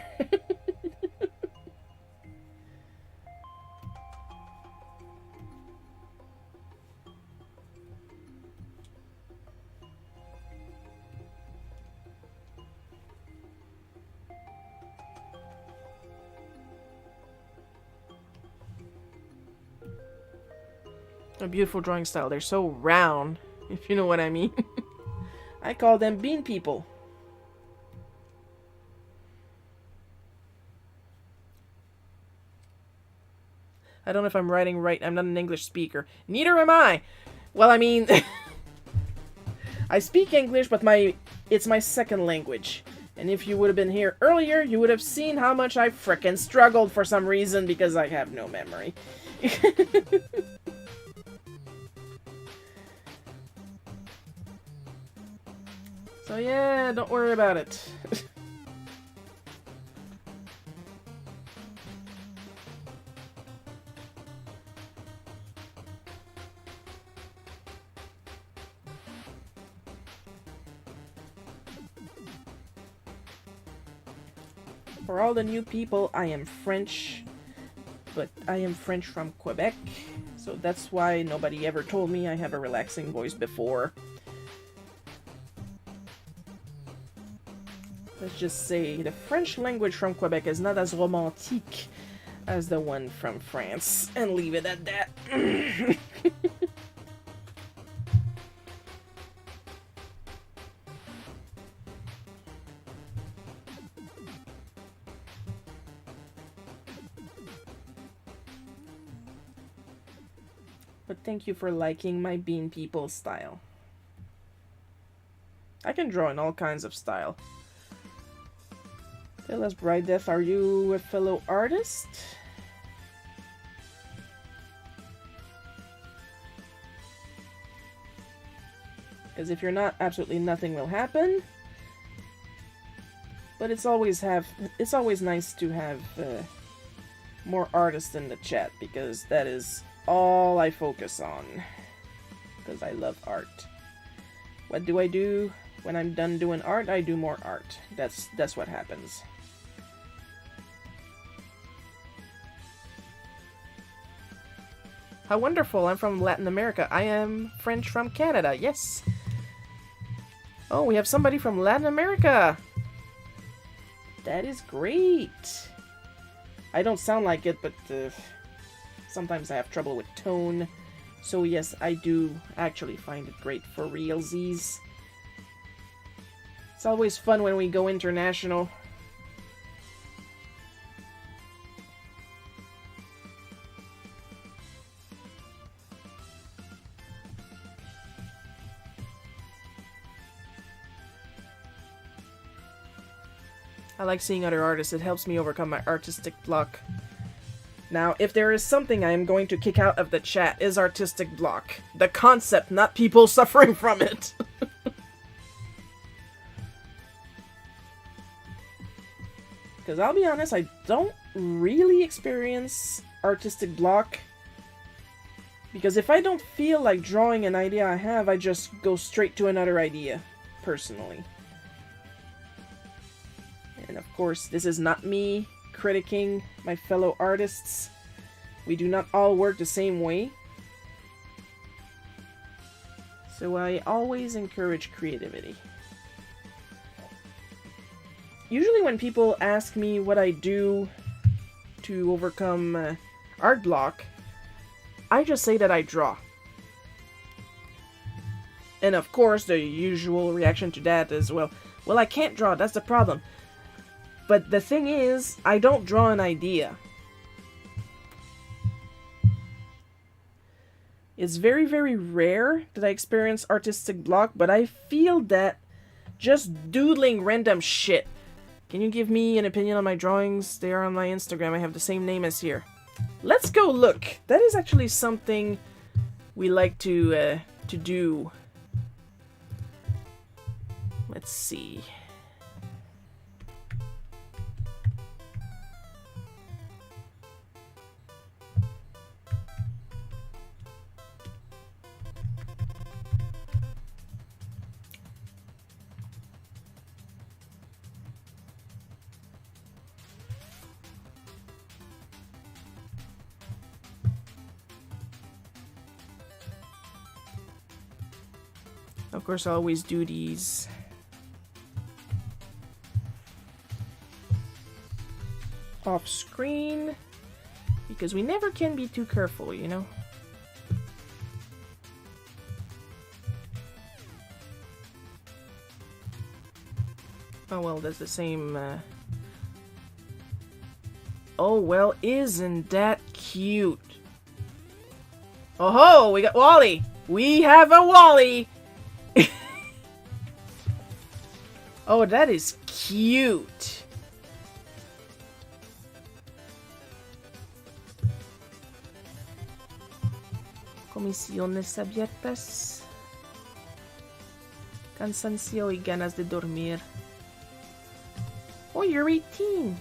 A beautiful drawing style. They're so round, if you know what I mean. I call them bean people. I don't know if I'm writing right. I'm not an English speaker. Neither am I. Well, I mean, I speak English, but it's my second language. And if you would have been here earlier, you would have seen how much I frickin' struggled for some reason because I have no memory. So yeah, don't worry about it. For all the new people, I am French, but I am French from Quebec, so that's why nobody ever told me I have a relaxing voice before. Let's just say the French language from Quebec is not as romantique as the one from France, and leave it at that. But thank you for liking my Bean People style. I can draw in all kinds of style. Tell us, Bright Death, are you a fellow artist? Because if you're not, absolutely nothing will happen. But it's always nice to have more artists in the chat, because that is all I focus on. Because I love art. What do I do? When I'm done doing art, I do more art. That's what happens. How wonderful! I'm from Latin America. I am French from Canada. Yes. Oh, we have somebody from Latin America. That is great. I don't sound like it, but sometimes I have trouble with tone. So yes, I do actually find it great for realsies. It's always fun when we go international. I like seeing other artists. It helps me overcome my artistic block. Now, if there is something I am going to kick out of the chat, is artistic block. The concept, not people suffering from it. Because I'll be honest, I don't really experience artistic block. Because if I don't feel like drawing an idea I have, I just go straight to another idea, personally. And of course, this is not me critiquing my fellow artists. We do not all work the same way. So I always encourage creativity. Usually when people ask me what I do to overcome art block, I just say that I draw. And of course, the usual reaction to that is, well, I can't draw, that's the problem. But the thing is, I don't draw an idea. It's very, very rare that I experience artistic block, but I feel that just doodling random shit. Can you give me an opinion on my drawings? They are on my Instagram. I have the same name as here. Let's go look. That is actually something we like to do. Let's see. Of course, I always do these off screen because we never can be too careful, you know? Oh well, that's the same. Oh well, isn't that cute? Oh ho, we got Wally! We have a Wally! Oh, that is cute. Comisiones abiertas. Cansancio y ganas de dormir. Oh, you're 18.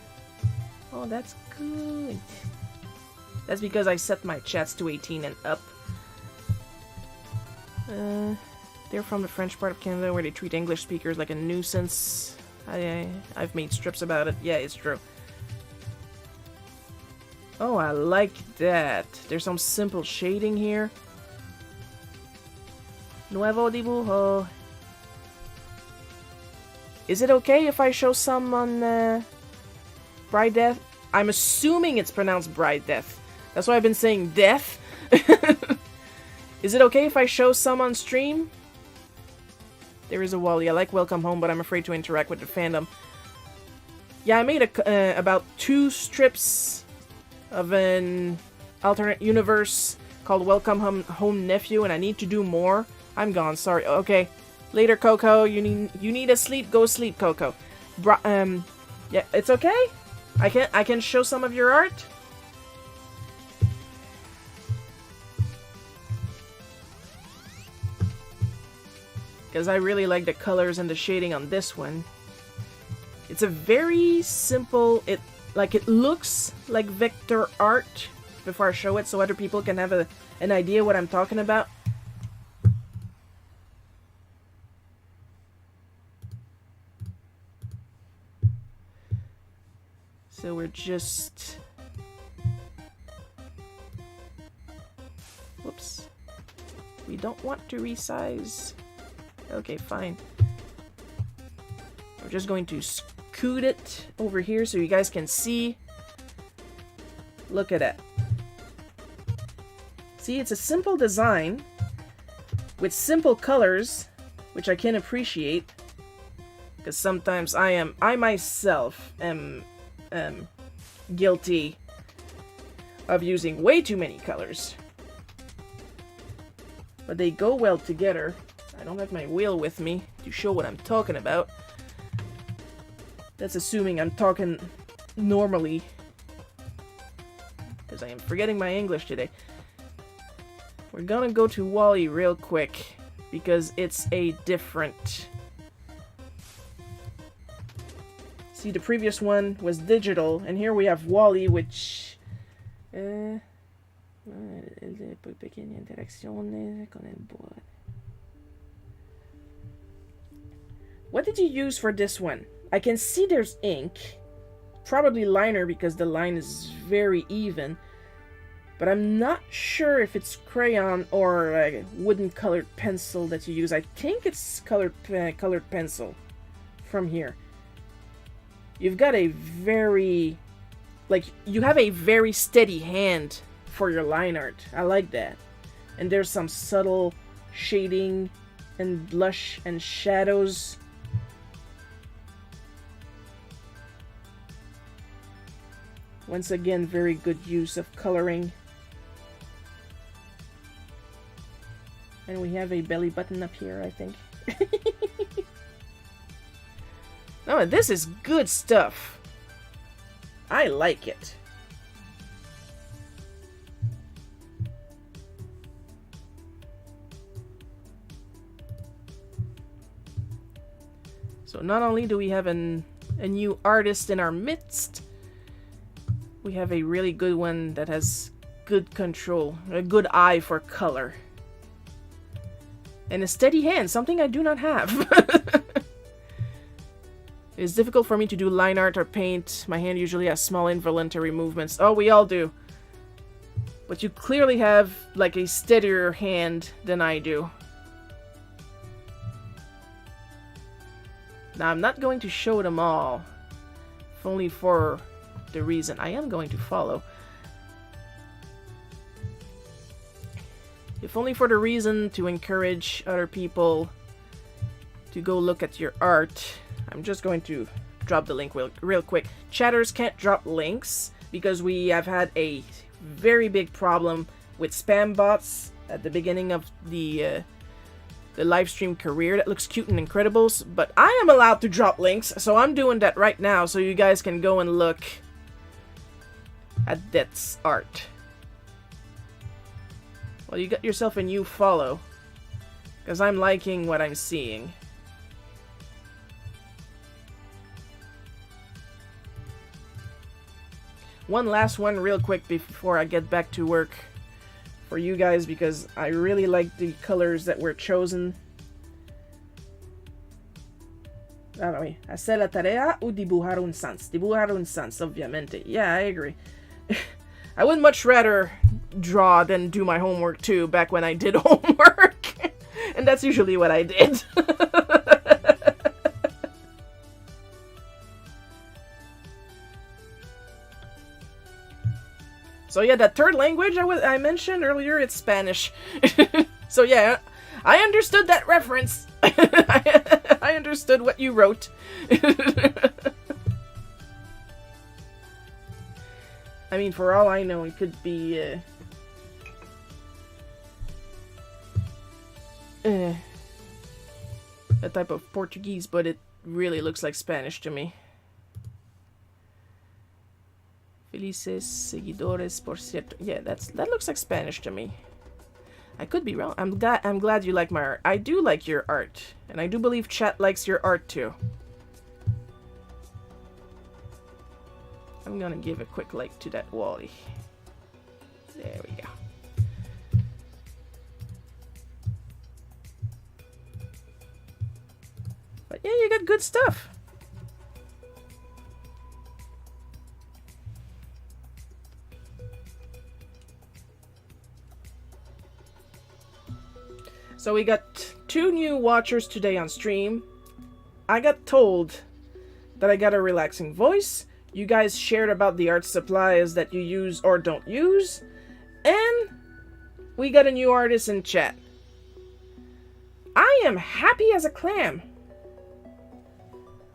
Oh, that's good. That's because I set my chats to 18 and up. They're from the French part of Canada where they treat English speakers like a nuisance. I've made strips about it. Yeah, it's true. Oh, I like that. There's some simple shading here. Nuevo dibujo. Is it okay if I show some on Bride Death? I'm assuming it's pronounced Bride Death. That's why I've been saying death. Is it okay if I show some on stream? There is a Wally. I like Welcome Home, but I'm afraid to interact with the fandom. Yeah, I made about 2 strips of an alternate universe called Welcome Home Nephew, and I need to do more. I'm gone. Sorry. Okay. Later, Coco. You need to sleep. Go sleep, Coco. Yeah, it's okay. I can show some of your art. Because I really like the colors and the shading on this one. It's a very simple, it looks like vector art before I show it so other people can have an idea what I'm talking about. So we're just... Whoops. We don't want to resize. Okay, fine. We're just going to scoot it over here so you guys can see. Look at it. See, it's a simple design with simple colors, which I can appreciate. Because sometimes I myself am guilty of using way too many colors. But they go well together. I don't have my wheel with me to show what I'm talking about. That's assuming I'm talking normally. Because I am forgetting my English today. We're gonna go to Wally real quick. Because it's a different... See, the previous one was digital. And here we have Wally, which... What did you use for this one? I can see there's ink. Probably liner because the line is very even. But I'm not sure if it's crayon or a wooden colored pencil that you use. I think it's colored pencil from here. you've got a very, like, you have a very steady hand for your line art. I like that. And there's some subtle shading and blush and shadows. Once again, very good use of coloring. And we have a belly button up here, I think. No, this is good stuff. I like it. So not only do we have a new artist in our midst, we have a really good one that has good control, a good eye for color. And a steady hand, something I do not have. It's difficult for me to do line art or paint. My hand usually has small involuntary movements. Oh, we all do. But you clearly have, like, a steadier hand than I do. Now, I'm not going to show them all. If only for the reason I am going to follow. If only for the reason to encourage other people to go look at your art. I'm just going to drop the link real quick. Chatters can't drop links because we have had a very big problem with spam bots at the beginning of the live stream career. That looks cute and incredibles, but I am allowed to drop links, so I'm doing that right now so you guys can go and look at Death's art. Well, you got yourself a new follow, because I'm liking what I'm seeing. One last one real quick before I get back to work for you guys, because I really like the colors that were chosen. Allora, hacer la tarea o dibujar un sans? Dibujar un sans, ovviamente. Yeah, I agree. I would much rather draw than do my homework too, back when I did homework. And that's usually what I did. So yeah, that third language I mentioned earlier, it's Spanish. So yeah, I understood that reference. I understood what you wrote. I mean, for all I know, it could be a type of Portuguese, but it really looks like Spanish to me. Felices seguidores, por cierto. Yeah, that looks like Spanish to me. I could be wrong. I'm glad you like my art. I do like your art, and I do believe chat likes your art too. I'm gonna give a quick like to that Wally. There we go. But yeah, you got good stuff. So we got 2 new watchers today on stream. I got told that I got a relaxing voice. You guys shared about the art supplies that you use or don't use. And we got a new artist in chat. I am happy as a clam.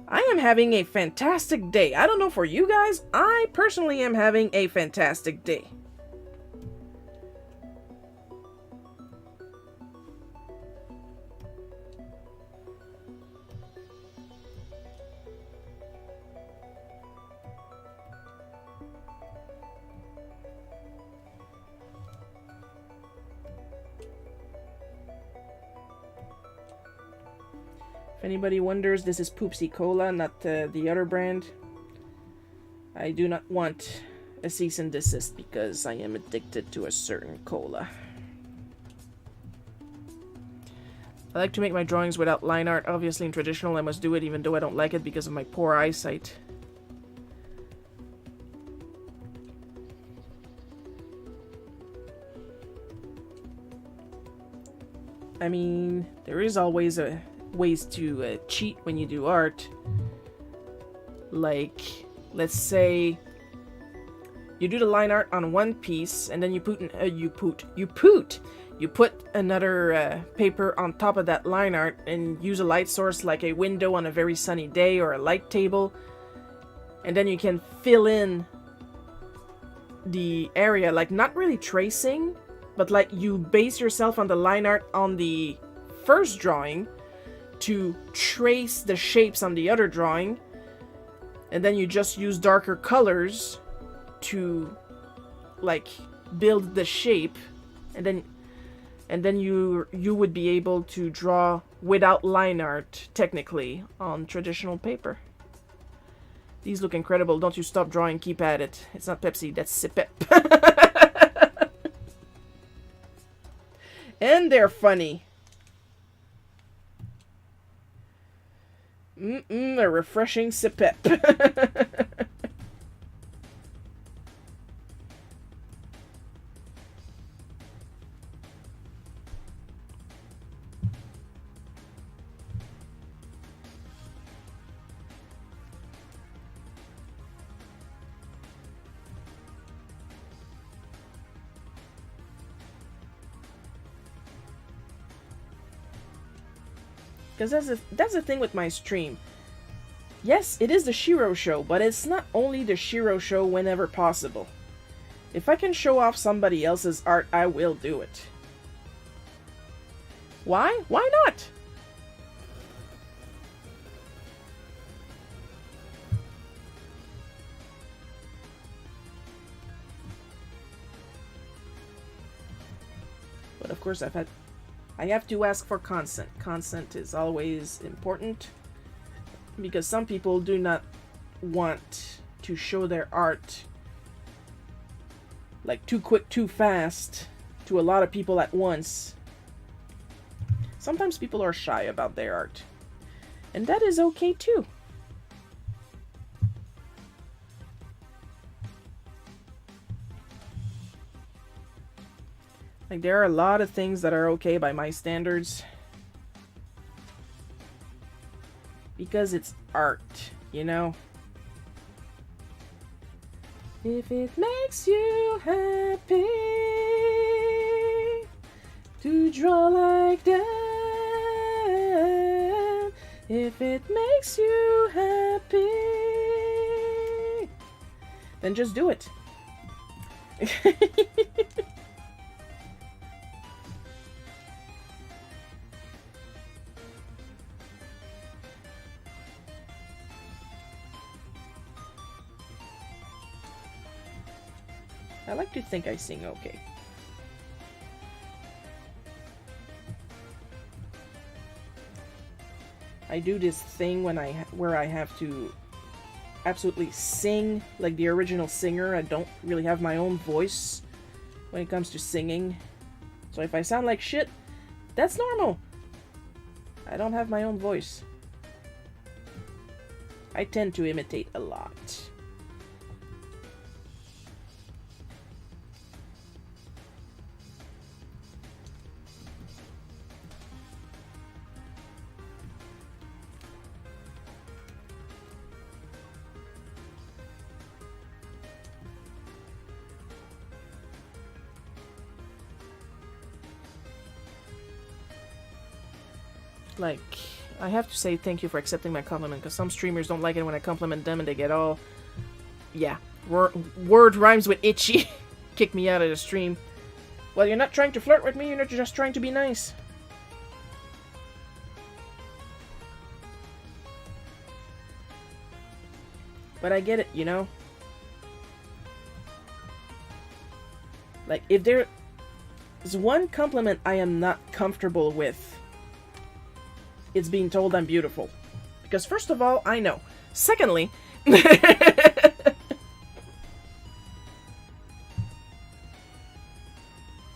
I am having a fantastic day. I don't know for you guys, I personally am having a fantastic day. If anybody wonders, this is Poopsie Cola, not the other brand. I do not want a cease and desist because I am addicted to a certain cola. I like to make my drawings without line art. Obviously in traditional I must do it even though I don't like it because of my poor eyesight. I mean, there is always ways to cheat when you do art. Like, let's say you do the line art on one piece, and then you put another paper on top of that line art, and use a light source like a window on a very sunny day or a light table, and then you can fill in the area, like not really tracing, but like you base yourself on the line art on the first drawing to trace the shapes on the other drawing, and then you just use darker colors to like build the shape, and then you would be able to draw without line art technically on traditional paper. These look incredible. Don't you stop drawing, keep at it. It's not Pepsi, that's Sipep. And they're funny. A refreshing Sipep. Because that's the thing with my stream. Yes, it is the Shiro show, but it's not only the Shiro show whenever possible. If I can show off somebody else's art, I will do it. Why? Why not? But of course, I have to ask for consent. Consent is always important, because some people do not want to show their art like too quick, too fast to a lot of people at once. Sometimes people are shy about their art, and that is okay too. Like, there are a lot of things that are okay by my standards, because it's art, you know? If it makes you happy to draw like that, if it makes you happy, then just do it. I like to think I sing okay. I do this thing where I have to absolutely sing like the original singer. I don't really have my own voice when it comes to singing. So if I sound like shit, that's normal. I don't have my own voice. I tend to imitate a lot. Like, I have to say thank you for accepting my compliment, because some streamers don't like it when I compliment them and they get all... Yeah, word rhymes with itchy. Kick me out of the stream. Well, you're not trying to flirt with me, you're just trying to be nice. But I get it, you know? Like, if there's one compliment I am not comfortable with, it's being told I'm beautiful. Because first of all, I know. Secondly,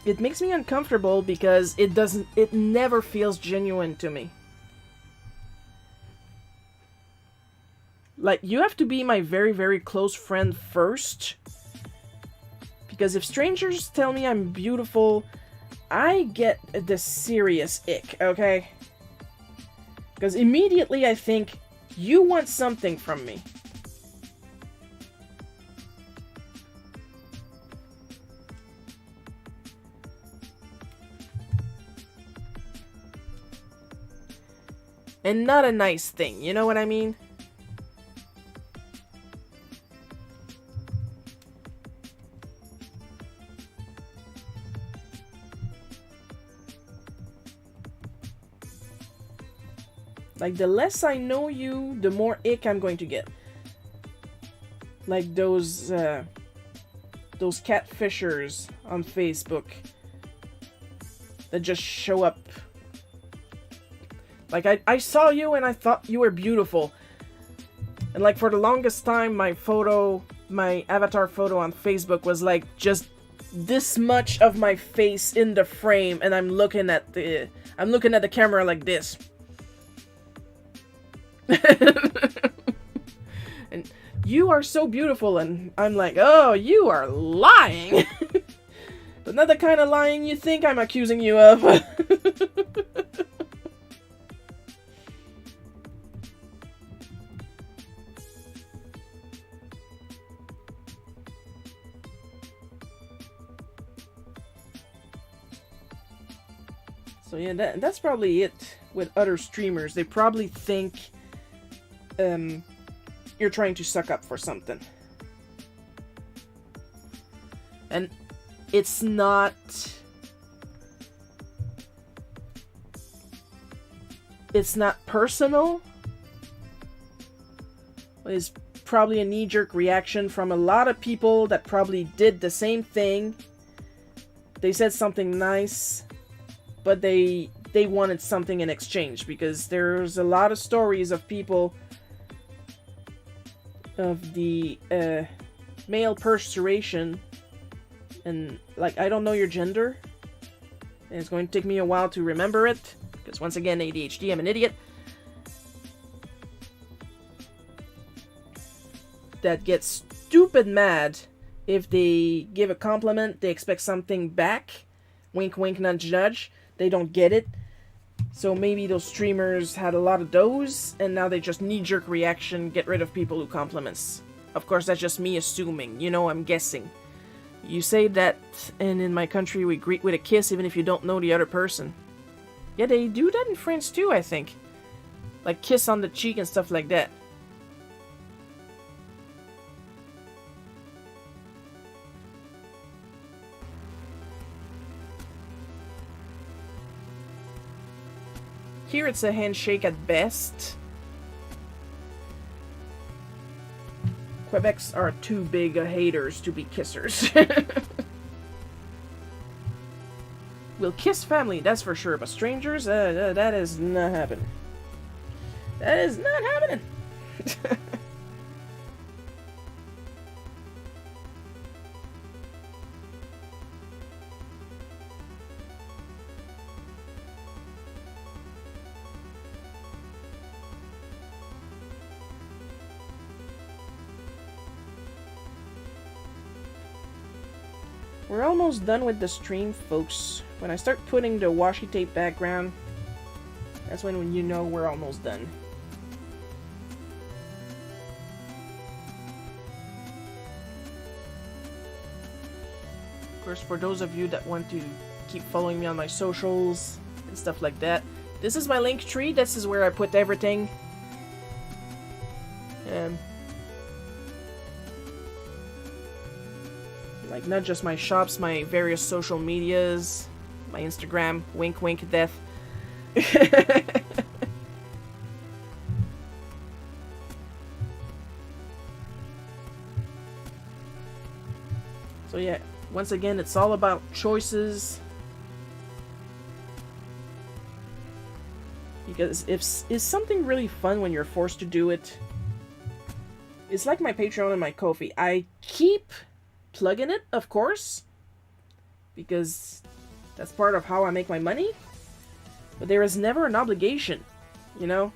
it makes me uncomfortable because it never feels genuine to me. Like, you have to be my very, very close friend first. Because if strangers tell me I'm beautiful, I get the serious ick, okay? Because immediately I think, you want something from me. And not a nice thing, you know what I mean? Like, the less I know you, the more ick I'm going to get. Like those catfishers on Facebook that just show up. Like, I saw you and I thought you were beautiful. And like, for the longest time, my avatar photo on Facebook was like just this much of my face in the frame, and I'm looking at the camera like this. And you are so beautiful, and I'm like, oh, you are lying. But not the kind of lying you think I'm accusing you of. So yeah, that's probably it with other streamers. They probably think you're trying to suck up for something. And it's not... It's not personal. It's probably a knee-jerk reaction from a lot of people that probably did the same thing. They said something nice, but they wanted something in exchange, because there's a lot of stories of people of the male persuasion, and like, I don't know your gender, and it's going to take me a while to remember it, because once again, ADHD, I'm an idiot, that gets stupid mad if they give a compliment, they expect something back, wink wink nudge nudge, they don't get it. So maybe those streamers had a lot of those, and now they just knee-jerk reaction, get rid of people who compliments. Of course, that's just me assuming, you know, I'm guessing. You say that, and in my country we greet with a kiss even if you don't know the other person. Yeah, they do that in France too, I think. Like, kiss on the cheek and stuff like that. Here it's a handshake at best. Quebecs are too big haters to be kissers. We'll kiss family, that's for sure, but strangers, that is not happening. That is not happening. We're almost done with the stream, folks. When I start putting the washi tape background, that's when you know we're almost done. Of course, for those of you that want to keep following me on my socials and stuff like that, this is my link tree. This is where I put everything. Like, not just my shops, my various social medias, my Instagram, wink wink death. So yeah, once again, it's all about choices. Because is something really fun when you're forced to do it? It's like my Patreon and my Ko-fi. I keep plugging it, of course, because that's part of how I make my money, but there is never an obligation, you know?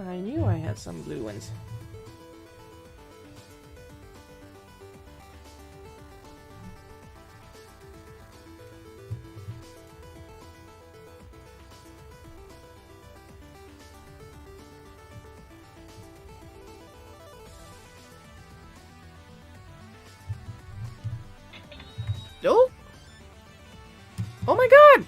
I knew I had some blue ones. Oh! Oh my god!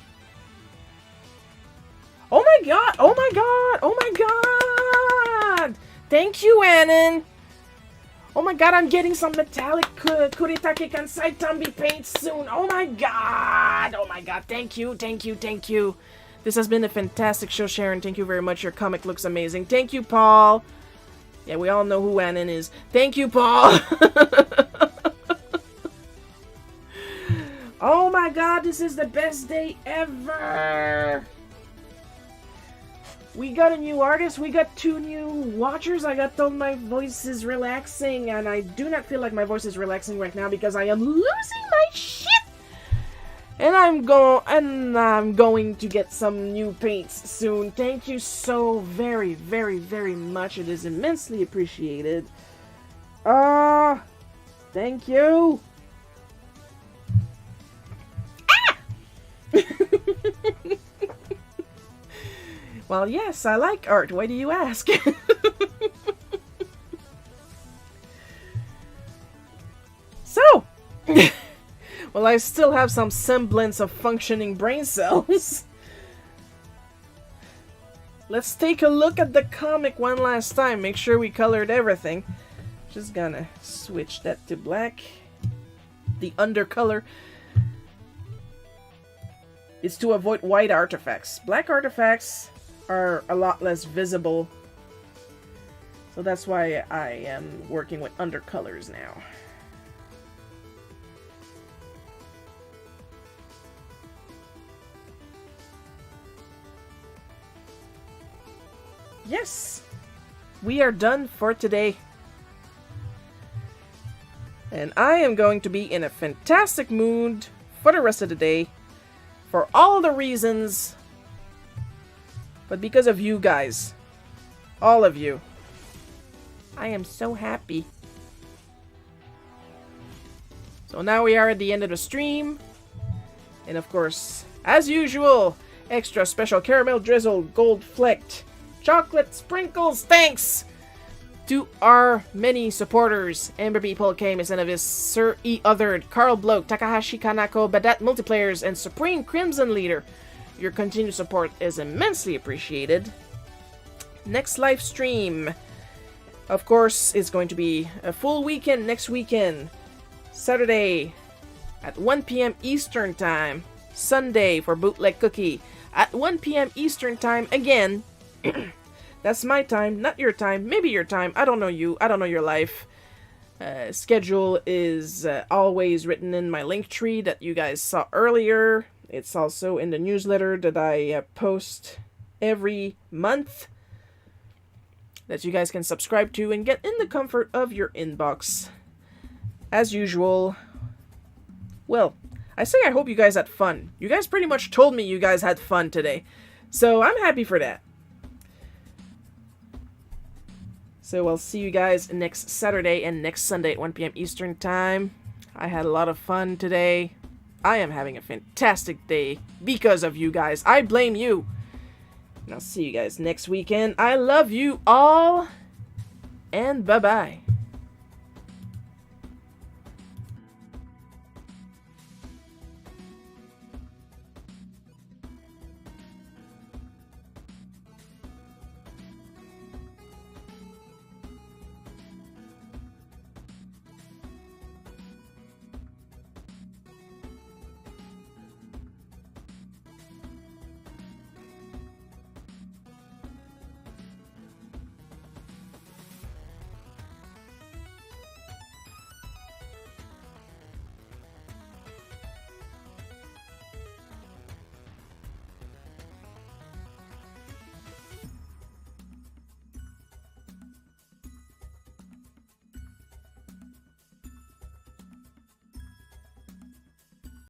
Oh my god! Oh my god! Oh my god! Thank you, Annan! Oh my god, I'm getting some metallic Kuritake Kansai Tambi paint soon! Oh my god! Oh my god, thank you, thank you, thank you. This has been a fantastic show, Sharon. Thank you very much. Your comic looks amazing. Thank you, Paul! Yeah, we all know who Annan is. Thank you, Paul! Oh my god, this is the best day ever! We got a new artist, we got 2 new watchers. I got told my voice is relaxing, and I do not feel like my voice is relaxing right now because I am losing my shit! And I'm going to get some new paints soon. Thank you so very, very, very much. It is immensely appreciated. Thank you! Well, yes, I like art. Why do you ask? So, well, I still have some semblance of functioning brain cells. Let's take a look at the comic one last time. Make sure we colored everything. Just gonna switch that to black. The undercolor is to avoid white artifacts. Black artifacts are a lot less visible. So that's why I am working with undercolors now. Yes! We are done for today. And I am going to be in a fantastic mood for the rest of the day. For all the reasons, but because of you guys. All of you. I am so happy. So now we are at the end of the stream. And of course, as usual, extra special caramel drizzle, gold flecked, chocolate sprinkles, thanks to our many supporters. Amber B. Paul K. Misenovis, Sir E. Othered, Carl Bloke, Takahashi Kanako, Badat Multiplayers, and Supreme Crimson Leader. Your continued support is immensely appreciated. Next live stream, of course, is going to be a full weekend next weekend. Saturday at 1 p.m. Eastern Time. Sunday for Bootleg Cookie at 1 p.m. Eastern Time again. That's my time, not your time, maybe your time. I don't know you, I don't know your life. Schedule is always written in my link tree that you guys saw earlier. It's also in the newsletter that I post every month that you guys can subscribe to and get in the comfort of your inbox. As usual, well, I say I hope you guys had fun. You guys pretty much told me you guys had fun today, so I'm happy for that. So I'll see you guys next Saturday and next Sunday at 1 p.m. Eastern Time. I had a lot of fun today. I am having a fantastic day because of you guys. I blame you. And I'll see you guys next weekend. I love you all. And bye-bye.